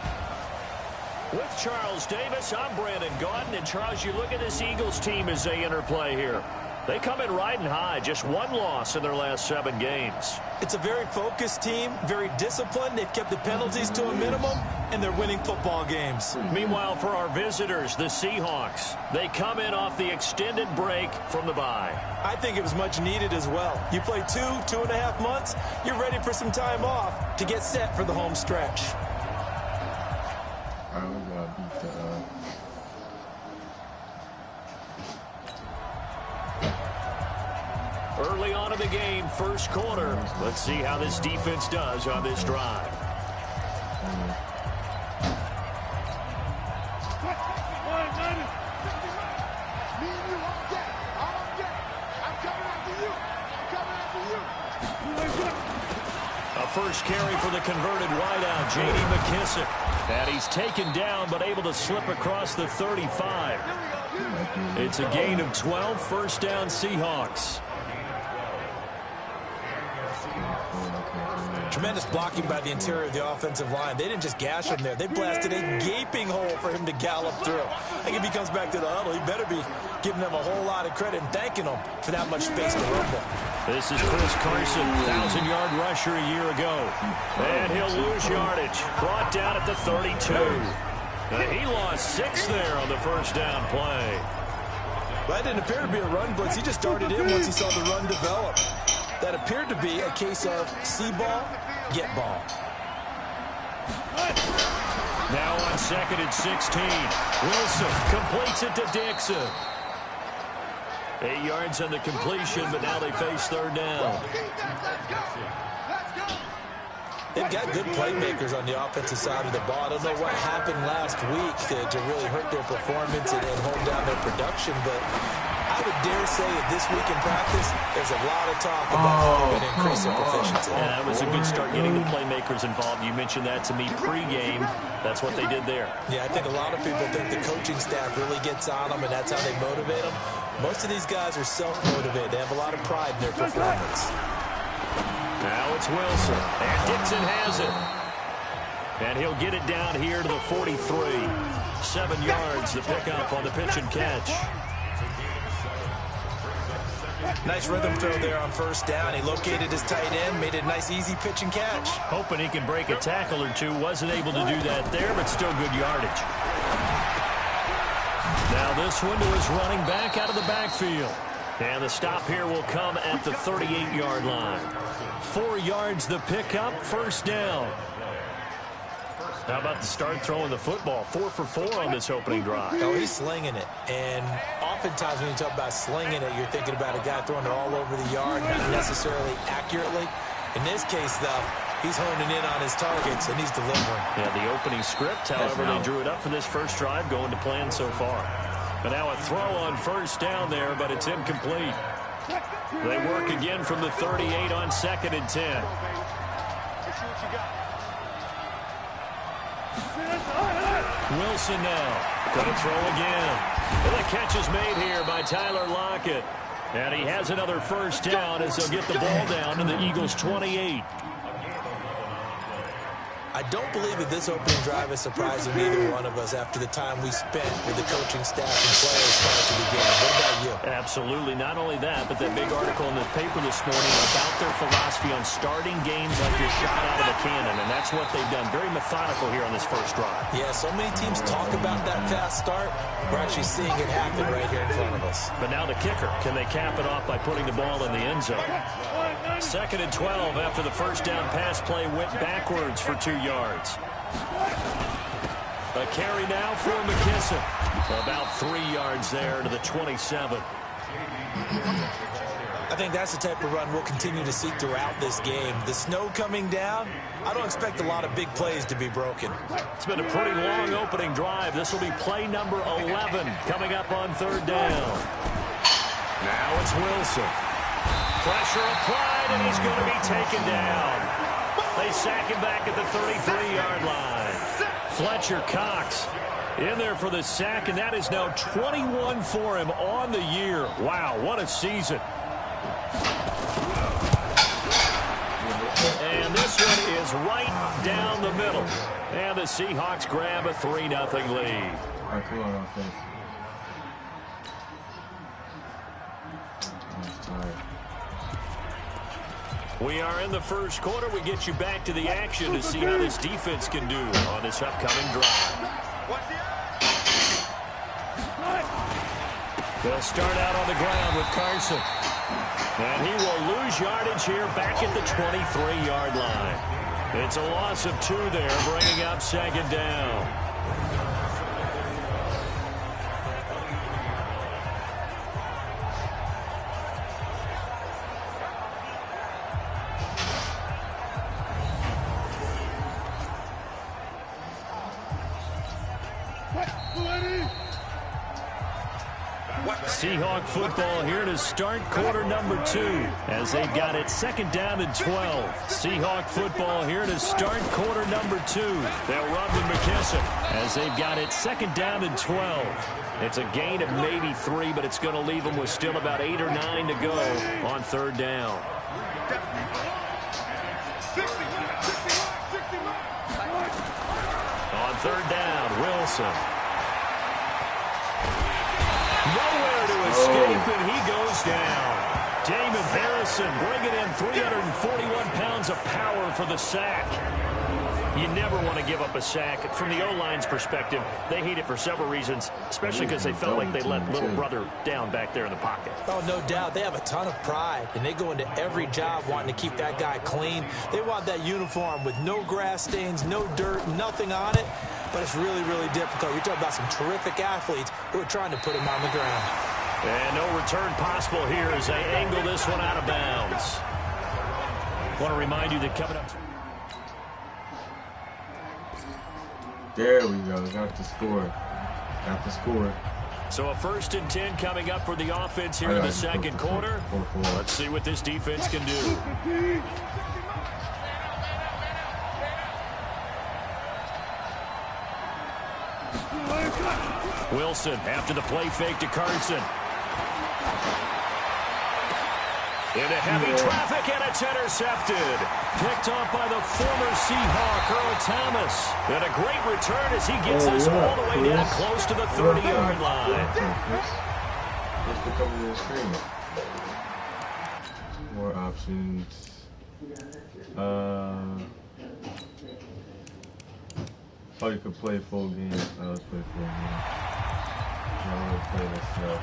With Charles Davis, I'm Brandon Gaudin. And Charles, you look at this Eagles team as they interplay here. They come in riding high, just one loss in their last 7 games. It's a very focused team, very disciplined. They've kept the penalties to a minimum. and they're winning football games. Meanwhile, for our visitors, the Seahawks, they come in off the extended break from the bye. I think it was much needed as well. You play 2.5 months, you're ready for some time off to get set for the home stretch. All right, we gotta beat the Early on in the game, first quarter. Let's see how this defense does on this drive. A first carry for the converted wideout, J.D. McKissick. And he's taken down, but able to slip across the 35. It's a gain of 12, first down Seahawks. Tremendous blocking by the interior of the offensive line. They didn't just gash him there. They blasted a gaping hole for him to gallop through. I think if he comes back to the huddle, he better be giving them a whole lot of credit and thanking them for that much space to rumble. This is Chris Carson, 1,000-yard rusher a year ago. And he'll lose yardage. Brought down at the 32. He lost 6 there on the first down play. That didn't appear to be a run blitz. He just started in once he saw the run develop. That appeared to be a case of see ball, get ball. Now on 2nd and 16. Wilson completes it to Dixon. 8 yards on the completion, but now they face third down. They've got good playmakers on the offensive side of the ball. I don't know what happened last week to really hurt their performance and hold down their production, but I would dare say that this week in practice, there's a lot of talk about how they're going to increase their proficiency. Yeah, that was a good start getting the playmakers involved. You mentioned that to me pregame. That's what they did there. Yeah, I think a lot of people think the coaching staff really gets on them, and that's how they motivate them. Most of these guys are self-motivated. They have a lot of pride in their performance. Now it's Wilson, and Dixon has it. And he'll get it down here to the 43. 7 yards, the pickup on the pitch and catch. Nice rhythm throw there on first down. He located his tight end, made it a nice, easy pitch and catch. Hoping he can break a tackle or two. Wasn't able to do that there, but still good yardage. Now this one to his running back out of the backfield. And the stop here will come at the 38-yard line. 4 yards the pickup, first down. How about the start throwing the football? 4 for 4 on this opening drive. Oh, he's slinging it. And oftentimes when you talk about slinging it, you're thinking about a guy throwing it all over the yard, not necessarily accurately. In this case, though, he's honing in on his targets, and he's delivering. Yeah, the opening script, however, they drew it up for this first drive, going to plan so far. But now a throw on first down there, but it's incomplete. They work again from the 38 on 2nd and 10. Wilson now. Going to throw again. And the catch is made here by Tyler Lockett. And he has another first down as they'll get the ball down to the Eagles' 28. I don't believe that this opening drive is surprising either one of us after the time we spent with the coaching staff and players prior to the game. What about you? Absolutely. Not only that, but that big article in the paper this morning about their philosophy on starting games like you're shot out of a cannon, and that's what they've done. Very methodical here on this first drive. Yeah, so many teams talk about that fast start. We're actually seeing it happen right here in front of us. But now the kicker. Can they cap it off by putting the ball in the end zone? 2nd and 12 after the first down pass play went backwards for 2 yards. A carry now for McKissick. About 3 yards there to the 27. I think that's the type of run we'll continue to see throughout this game. The snow coming down, I don't expect a lot of big plays to be broken. It's been a pretty long opening drive. This will be play number 11 coming up on third down. Now it's Wilson. Pressure applied, and he's going to be taken down. They sack him back at the 33-yard line. Fletcher Cox in there for the sack, and that is now 21 for him on the year. Wow, what a season. And this one is right down the middle. And the Seahawks grab a 3-0 lead. All right, come on, offense. We are in the first quarter. We get you back to the action to see how this defense can do on this upcoming drive. They'll start out on the ground with Carson. And he will lose yardage here back at the 23-yard line. It's a loss of 2 there, bringing up second down. Seahawk football here to start quarter number 2 as they've got it second down and 12. Seahawk football here to start quarter number 2. They'll run with McKissick as they've got it second down and 12. It's a gain of maybe 3, but it's going to leave them with still about 8 or 9 to go on third down. On third down, Wilson. Nowhere to escape, and he goes down. Damon Harrison bringing in 341 pounds of power for the sack. You never want to give up a sack. From the O-line's perspective, they hate it for several reasons, especially because they felt like they let little brother down back there in the pocket. Oh, no doubt. They have a ton of pride, and they go into every job wanting to keep that guy clean. They want that uniform with no grass stains, no dirt, nothing on it. But it's really, really difficult. You're talking about some terrific athletes who are trying to put him on the ground. And no return possible here as they angle this one out of bounds. I want to remind you that coming up... There we go. Got the score. Got the score. So a 1st and 10 coming up for the offense here in the second quarter. Let's see what this defense can do. Wilson after the play fake to Carson. Into heavy traffic, and it's intercepted. Picked off by the former Seahawk, Earl Thomas. And a great return as he gets this all the way down close to the 30-yard line. More options. Oh, you could play full game. Let's play full game. Let's play this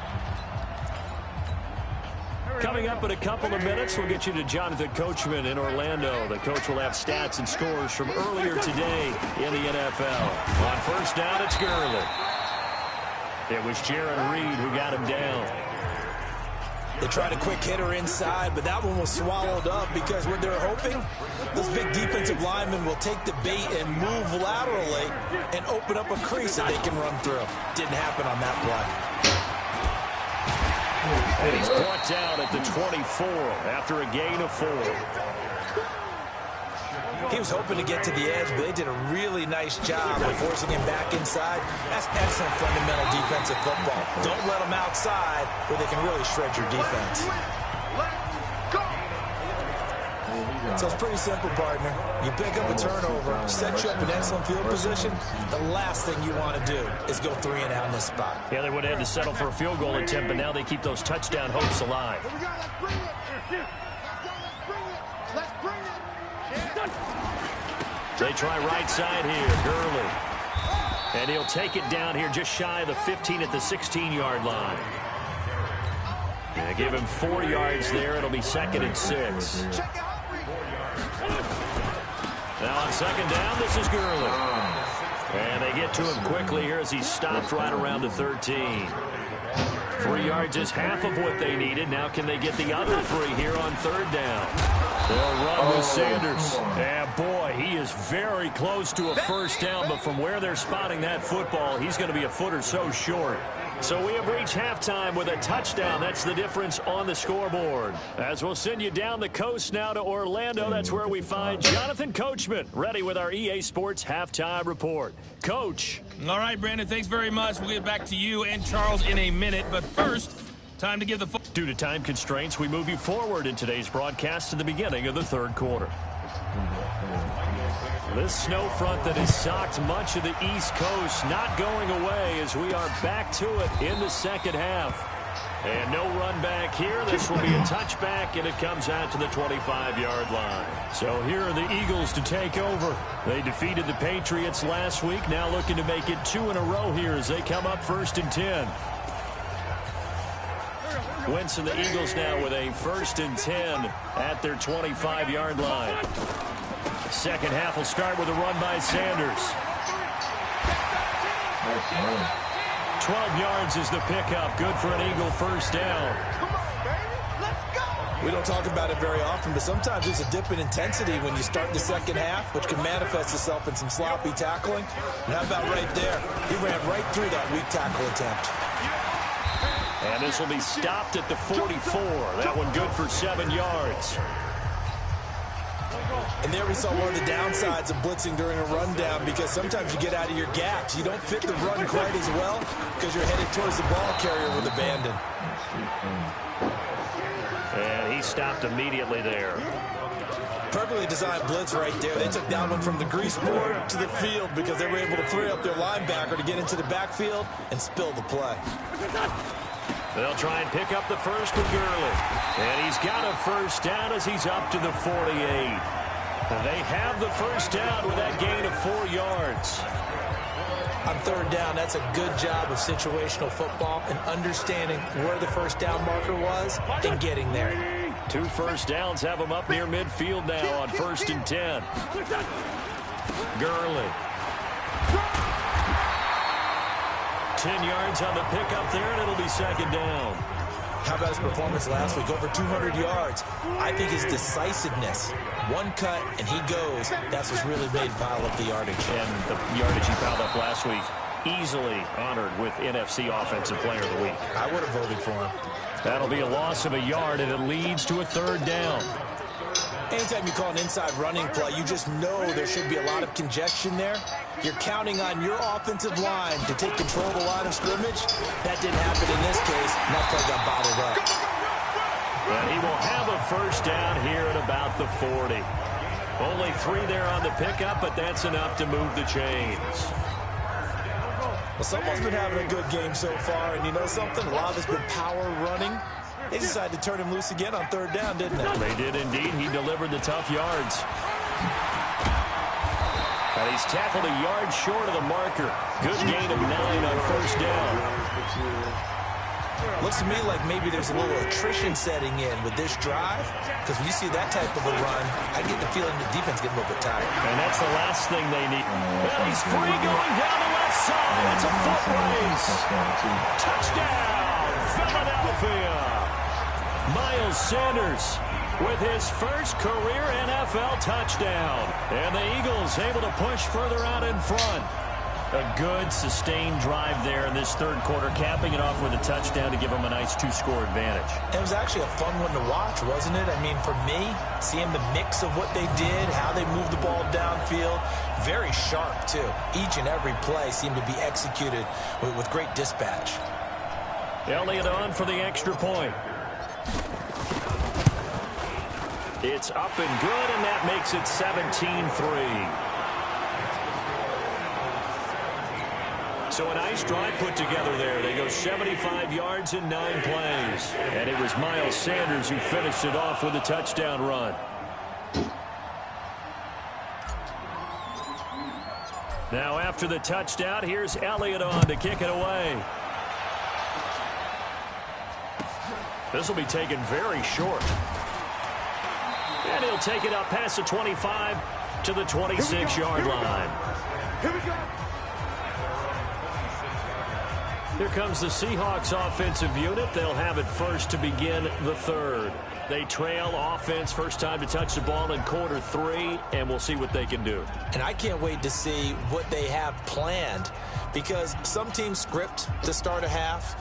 Coming up in a couple of minutes, we'll get you to Jonathan Coachman in Orlando. The coach will have stats and scores from earlier today in the NFL. On first down, it's Gurley. It was Jaron Reed who got him down. They tried a quick hitter inside, but that one was swallowed up because what they're hoping, those big defensive linemen will take the bait and move laterally and open up a crease that they can run through. Didn't happen on that play. And he's brought down at the 24 after a gain of 4. He was hoping to get to the edge, but they did a really nice job of forcing him back inside. That's excellent fundamental defensive football. Don't let them outside where they can really shred your defense. So it's pretty simple, partner. You pick up a turnover, set you up in excellent field position. The last thing you want to do is go 3 and out in this spot. Yeah, they would have had to settle for a field goal attempt, but now they keep those touchdown hopes alive. They try right side here, Gurley. And he'll take it down here just shy of the 15 at the 16-yard line. Yeah, give him 4 yards there. It'll be 2nd and 6. Now on second down, this is Gurley. And they get to him quickly here as he stopped right around the 13. 3 yards is half of what they needed. Now can they get the other 3 here on third down? They'll run with Sanders. And boy, he is very close to a first down, but from where they're spotting that football, he's going to be a foot or so short. So we have reached halftime with a touchdown. That's the difference on the scoreboard. As we'll send you down the coast now to Orlando, that's where we find Jonathan Coachman, ready with our EA Sports Halftime Report. Coach. All right, Brandon, thanks very much. We'll get back to you and Charles in a minute. But first, time to give the... Due to time constraints, we move you forward in today's broadcast to the beginning of the third quarter. This snow front that has socked much of the East Coast not going away as we are back to it in the second half. And no run back here. This will be a touchback, and it comes out to the 25-yard line. So here are the Eagles to take over. They defeated the Patriots last week, now looking to make it 2 in a row here as they come up 1st and 10. Wentz and the Eagles now with a 1st and 10 at their 25-yard line. Second half will start with a run by Sanders. 12 yards is the pickup. Good for an Eagle 1st down. We don't talk about it very often, but sometimes there's a dip in intensity when you start the second half, which can manifest itself in some sloppy tackling. And how about right there? He ran right through that weak tackle attempt. And this will be stopped at the 44. That one good for 7 yards. And there we saw one of the downsides of blitzing during a rundown, because sometimes you get out of your gaps. You don't fit the run quite as well because you're headed towards the ball carrier with abandon. And he stopped immediately there. Perfectly designed blitz right there. They took that one from the grease board to the field because they were able to free up their linebacker to get into the backfield and spill the play. They'll try and pick up the first with Gurley. And he's got a 1st down as he's up to the 48. They have the 1st down with that gain of 4 yards. On 3rd down, that's a good job of situational football and understanding where the 1st down marker was and getting there. 2 1st downs have them up near midfield now on 1st and 10. Gurley. 10 yards on the pickup there, and it'll be 2nd down. How about his performance last week? Over 200 yards. I think his decisiveness, one cut and he goes, that's what's really made pile up the yardage. And the yardage he piled up last week, easily honored with NFC Offensive Player of the Week. I would have voted for him. That'll be a loss of a yard, and it leads to a 3rd down. Anytime you call an inside running play, you just know there should be a lot of congestion there. You're counting on your offensive line to take control of the line of scrimmage. That didn't happen in this case, and that play got bottled up. And he will have a 1st down here at about the 40. Only 3 there on the pickup, but that's enough to move the chains. Well, someone's been having a good game so far, and you know something? A lot of it's been power running. They decided to turn him loose again on 3rd down, didn't they? They did indeed. He delivered the tough yards. And he's tackled a yard short of the marker. Good gain of 9 on 1st down. Looks to me like maybe there's a little attrition setting in with this drive, because when you see that type of a run, I get the feeling the defense getting a little bit tired. And that's the last thing they need. Well, he's free going down the left side. It's a foot race. Touchdown, Philadelphia. Miles Sanders with his first career NFL touchdown. And the Eagles able to push further out in front. A good, sustained drive there in this 3rd quarter, capping it off with a touchdown to give them a nice 2-score advantage. It was actually a fun one to watch, wasn't it? I mean, for me, seeing the mix of what they did, how they moved the ball downfield, very sharp, too. Each and every play seemed to be executed with great dispatch. Elliott on for the extra point. It's up and good, and that makes it 17-3. So a nice drive put together there. They go 75 yards in 9 plays. And it was Miles Sanders who finished it off with a touchdown run. Now after the touchdown, here's Elliott on to kick it away. This will be taken very short. And he'll take it up past the 25 to the 26-yard line. Here we go. Here comes the Seahawks offensive unit. They'll have it first to begin the 3rd. They trail offense first time to touch the ball in quarter 3, and we'll see what they can do. And I can't wait to see what they have planned, because some teams script to start a half.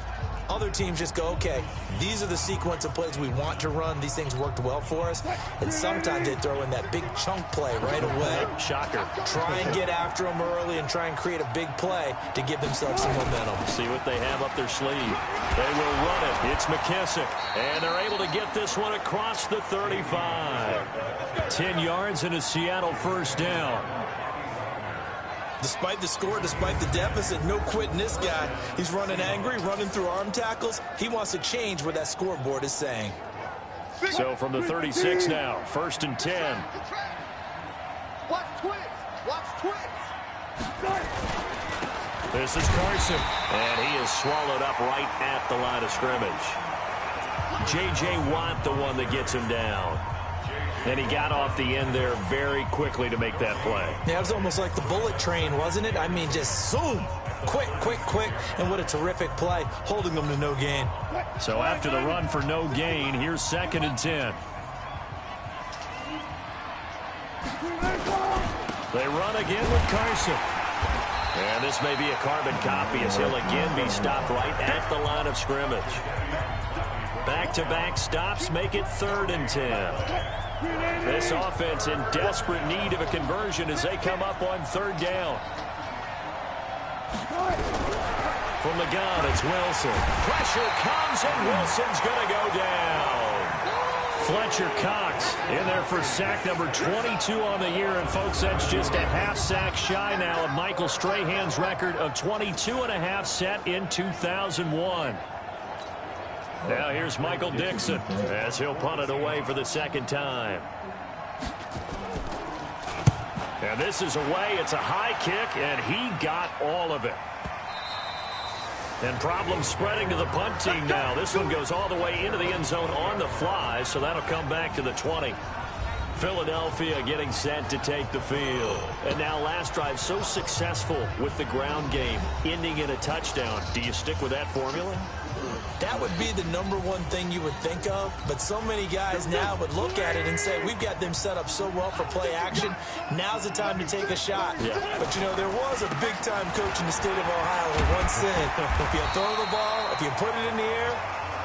Other teams just go, okay, these are the sequence of plays we want to run. These things worked well for us. And sometimes they throw in that big chunk play right away. Shocker. Try and get after them early and try and create a big play to give themselves some momentum. See what they have up their sleeve. They will run it. It's McKissick. And they're able to get this one across the 35. 10 yards and a Seattle 1st down. Despite the score, despite the deficit, no quitting this guy. He's running angry, running through arm tackles. He wants to change what that scoreboard is saying. So from the 36 now, 1st and 10. Watch twins. Watch twins. This is Carson, and he is swallowed up right at the line of scrimmage. J.J. Watt, the one that gets him down. And he got off the end there very quickly to make that play. Yeah, it was almost like the bullet train, wasn't it? I mean, just zoom. Quick, quick, quick. And what a terrific play, holding them to no gain. So after the run for no gain, here's 2nd and 10. They run again with Carson. And this may be a carbon copy as he'll again be stopped right at the line of scrimmage. Back-to-back stops make it 3rd and 10. This offense in desperate need of a conversion as they come up on 3rd down. From the gun, it's Wilson. Pressure comes, and Wilson's going to go down. Fletcher Cox in there for sack number 22 on the year. And, folks, that's just a half sack shy now of Michael Strahan's record of 22.5 set in 2001. Now here's Michael Dixon as he'll punt it away for the 2nd time. And this is away. It's a high kick, and he got all of it. And problems spreading to the punt team now. This one goes all the way into the end zone on the fly, so that'll come back to the 20. Philadelphia getting set to take the field. And now last drive so successful with the ground game, ending in a touchdown. Do you stick with that formula? That would be the #1 thing you would think of, but so many guys now would look at it and say, we've got them set up so well for play action. Now's the time to take a shot. Yeah. But, you know, there was a big-time coach in the state of Ohio who once said, if you throw the ball, if you put it in the air,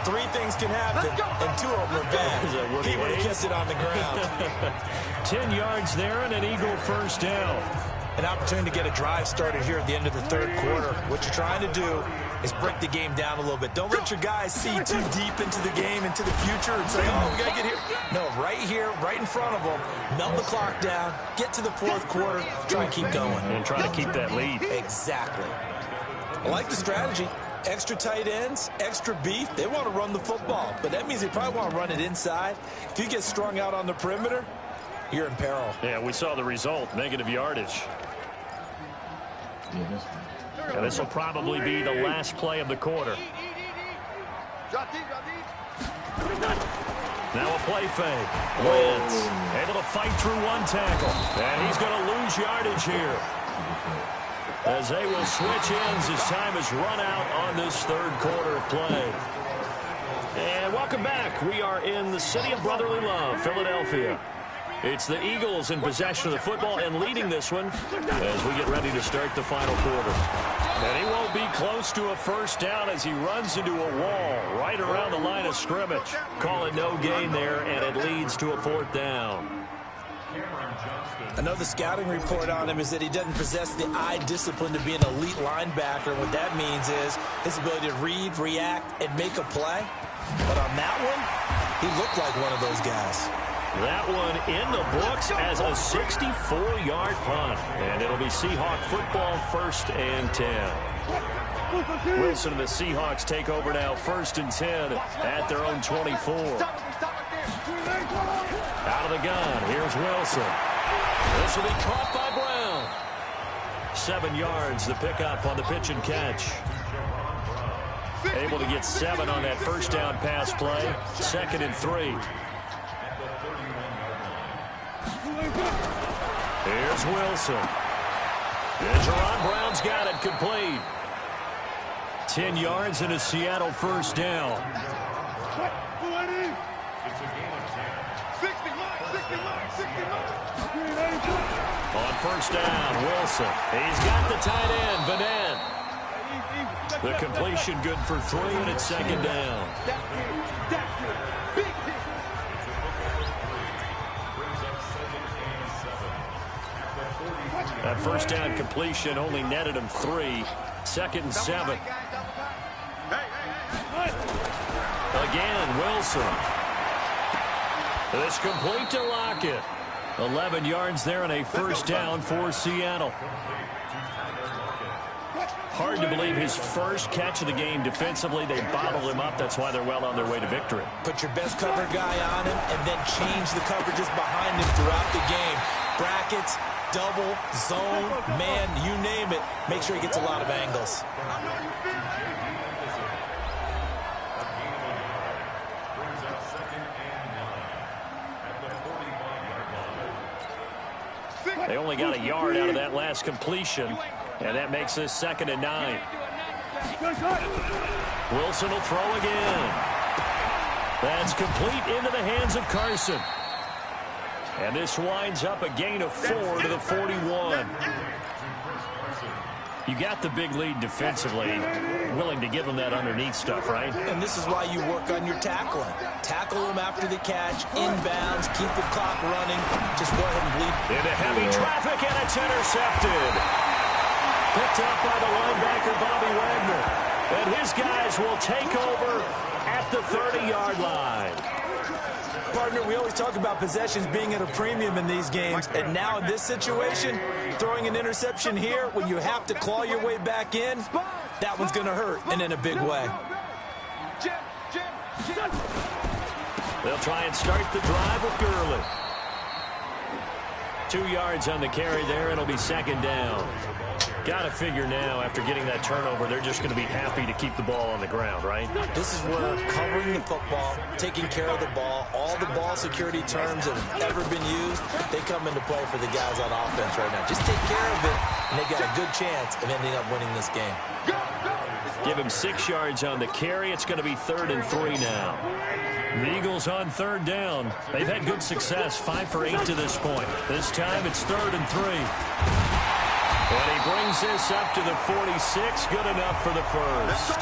3 things can happen, and 2 of them are bad. He would have kept it on the ground. 10 yards there and an Eagle 1st down. An opportunity to get a drive started here at the end of the 3rd quarter. What you're trying to do is break the game down a little bit. Don't let your guys see too deep into the game, into the future, and say, oh, we got to get here. No, right here, right in front of them, melt the clock down, get to the 4th quarter, try and keep going. And try to keep that lead. Exactly. I like the strategy. Extra tight ends, extra beef. They want to run the football, but that means they probably want to run it inside. If you get strung out on the perimeter, you're in peril. Yeah, we saw the result, negative yardage. And this will probably be the last play of the quarter. Now a play fake. Wentz able to fight through 1 tackle. And he's going to lose yardage here, as they will switch ends as time has run out on this 3rd quarter of play. And welcome back. We are in the city of brotherly love, Philadelphia. It's the Eagles in possession of the football and leading this one as we get ready to start the final quarter. And he won't be close to a 1st down as he runs into a wall right around the line of scrimmage. Call it no gain there, and it leads to a 4th down. Another scouting report on him is that he doesn't possess the eye discipline to be an elite linebacker. What that means is his ability to read, react, and make a play. But on that one, he looked like one of those guys. That one in the books as a 64-yard punt. And it'll be Seahawk football 1st and 10. Wilson and the Seahawks take over now 1st and 10 at their own 24. Out of the gun, here's Wilson. This will be caught by Brown. 7 yards, the pickup on the pitch and catch. Able to get 7 on that 1st down pass play. 2nd and 3. Here's Wilson. And Jerron Brown's got it complete. 10 yards and a Seattle 1st down. On 1st down, Wilson. He's got the tight end, Vanette. The completion good for 3, and it's 2nd down. That 1st down completion only netted him 3. 2nd and 7. Again, Wilson. It's complete to Lockett. 11 yards there and a 1st down for Seattle. Hard to believe his first catch of the game defensively. They bottled him up. That's why they're well on their way to victory. Put your best cover guy on him and then change the coverages behind him throughout the game. Brackets, double, zone, man, you name it. Make sure he gets a lot of angles. They only got a yard out of that last completion, and that makes this 2nd and 9. Wilson will throw again. That's complete into the hands of Carson. And this winds up a gain of 4 to the 41. You got the big lead defensively, willing to give them that underneath stuff, right? And this is why you work on your tackling. Tackle them after the catch, inbounds, keep the clock running. Just go ahead and bleed. Into heavy traffic, and it's intercepted. Picked up by the linebacker, Bobby Wagner. And his guys will take over at the 30-yard line. Partner, we always talk about possessions being at a premium in these games, and now in this situation, throwing an interception here when you have to claw your way back in, that one's going to hurt, and in a big way. They'll try and start the drive with Gurley. 2 yards on the carry there. It'll be 2nd down. Got to figure now, after getting that turnover, they're just going to be happy to keep the ball on the ground, right? This is where covering the football, taking care of the ball, all the ball security terms that have ever been used, they come into play for the guys on offense right now. Just take care of it, and they've got a good chance of ending up winning this game. Give him 6 yards on the carry. It's going to be 3rd and 3 now. The Eagles on 3rd down. They've had good success, 5 for 8 to this point. This time it's 3rd and 3. And he brings this up to the 46. Good enough for the first.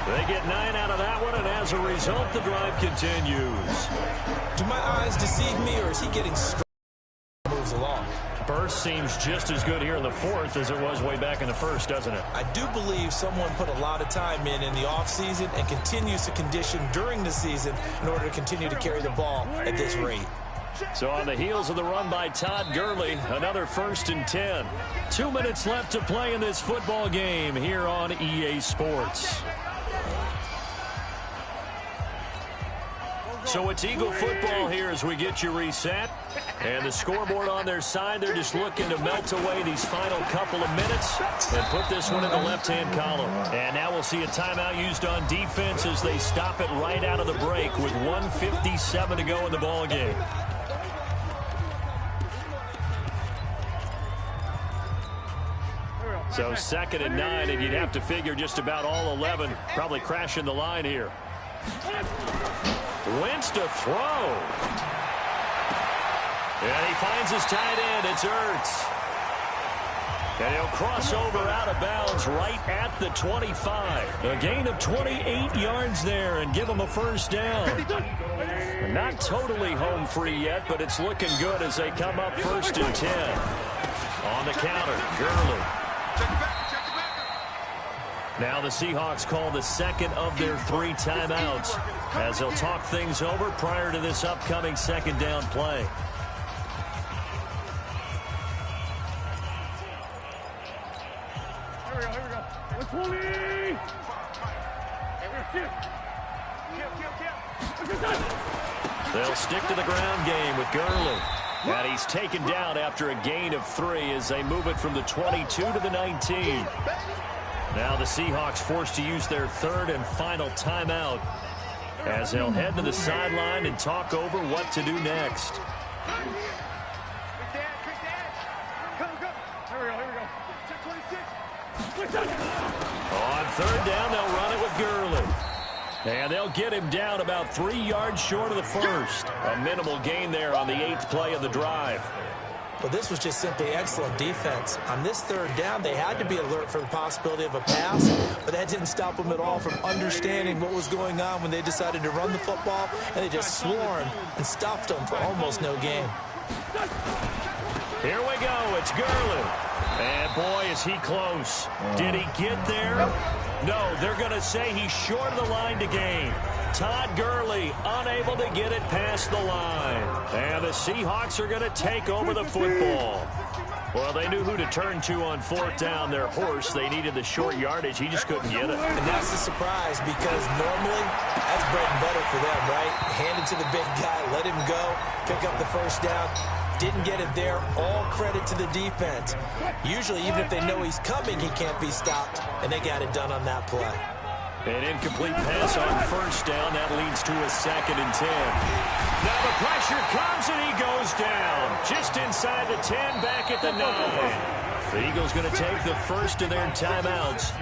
They get 9 out of that one, and as a result, the drive continues. Do my eyes deceive me, or is he getting strong as he moves along? Burst seems just as good here in the 4th as it was way back in the 1st, doesn't it? I do believe someone put a lot of time in the offseason and continues to condition during the season in order to continue to carry the ball at this rate. So on the heels of the run by Todd Gurley, another 1st and 10. 2 minutes left to play in this football game here on EA Sports. So it's Eagle football here as we get you reset. And the scoreboard on their side, they're just looking to melt away these final couple of minutes and put this one in the left-hand column. And now we'll see a timeout used on defense as they stop it right out of the break with 1:57 to go in the ball game. So 2nd and 9, and you'd have to figure just about all 11 probably crashing the line here. Wentz to throw. And he finds his tight end. It's Ertz. And he'll cross over out of bounds right at the 25. A gain of 28 yards there and give him a 1st down. Not totally home free yet, but it's looking good as they come up 1st and 10. On the counter, Gurley. Now the Seahawks call the 2nd of their 3 timeouts as they'll talk things over prior to this upcoming 2nd down play. Here we go. 120. They'll stick to the ground game with Gurley. And he's taken down after a gain of 3 as they move it from the 22 to the 19. Now the Seahawks forced to use their 3rd and final timeout as they'll head to the sideline and talk over what to do next. On 3rd down, they'll run it with Gurley. And they'll get him down about 3 yards short of the 1st. A minimal gain there on the 8th play of the drive. Well, this was just simply excellent defense. On this 3rd down, they had to be alert for the possibility of a pass, but that didn't stop them at all from understanding what was going on when they decided to run the football, and they just swarmed and stuffed them for almost no gain. Here we go. It's Gurley. And, boy, is he close. Did he get there? No, they're going to say he's short of the line to gain. Todd Gurley unable to get it past the line. And the Seahawks are going to take over the football. Well, they knew who to turn to on fourth down. Their horse, they needed the short yardage. He just couldn't get it. And that's a surprise because normally that's bread and butter for them, right? Hand it to the big guy, let him go, pick up the first down. Didn't get it there. All credit to the defense. Usually, even if they know he's coming, he can't be stopped, and they got it done on that play. An incomplete pass on first down. That leads to a 2nd and 10. Now the pressure comes, and he goes down. Just inside the 10, back at the 9. The Eagles going to take the first of their timeouts.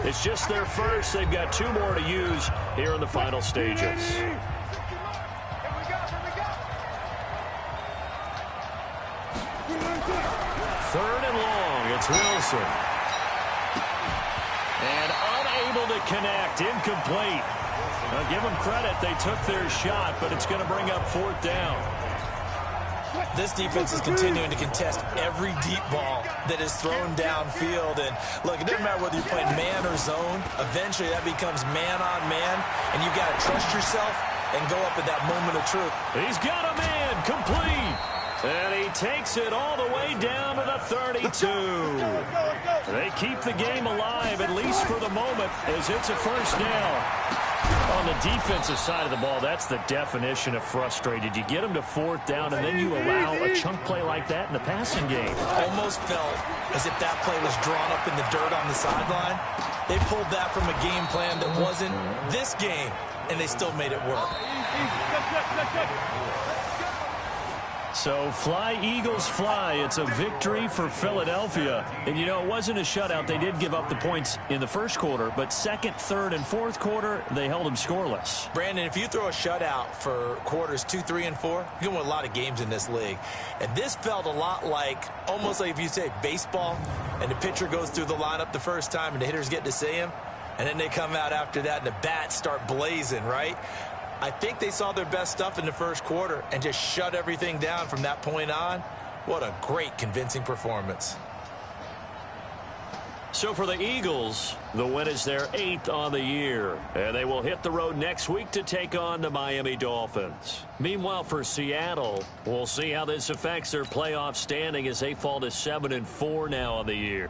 It's just their first. They've got 2 more to use here in the final stages. 3rd and long. It's Wilson. And unable to connect. Incomplete. Now give them credit. They took their shot, but it's going to bring up 4th down. This defense is continuing to contest every deep ball that is thrown downfield. And, look, it doesn't matter whether you're playing man or zone. Eventually, that becomes man-on-man, and you've got to trust yourself and go up at that moment of truth. He's got a man. Complete. And he takes it all the way down to the 32. They keep the game alive, at least for the moment, as it's a first down. On the defensive side of the ball, that's the definition of frustrated. You get them to 4th down, and then you allow a chunk play like that in the passing game. Almost felt as if that play was drawn up in the dirt on the sideline. They pulled that from a game plan that wasn't this game, and they still made it work. So fly, Eagles, fly. It's a victory for Philadelphia. And, you know, it wasn't a shutout. They did give up the points in the first quarter, but 2nd, 3rd, and 4th quarter, they held them scoreless. Brandon, if you throw a shutout for quarters 2, 3, and 4, you can win a lot of games in this league. And this felt a lot like, almost like if you say baseball, and the pitcher goes through the lineup the first time, and the hitters get to see him, and then they come out after that, and the bats start blazing, right? I think they saw their best stuff in the first quarter and just shut everything down from that point on. What a great, convincing performance. So for the Eagles, the win is their 8th on the year. And they will hit the road next week to take on the Miami Dolphins. Meanwhile, for Seattle, we'll see how this affects their playoff standing as they fall to 7-4 now on the year.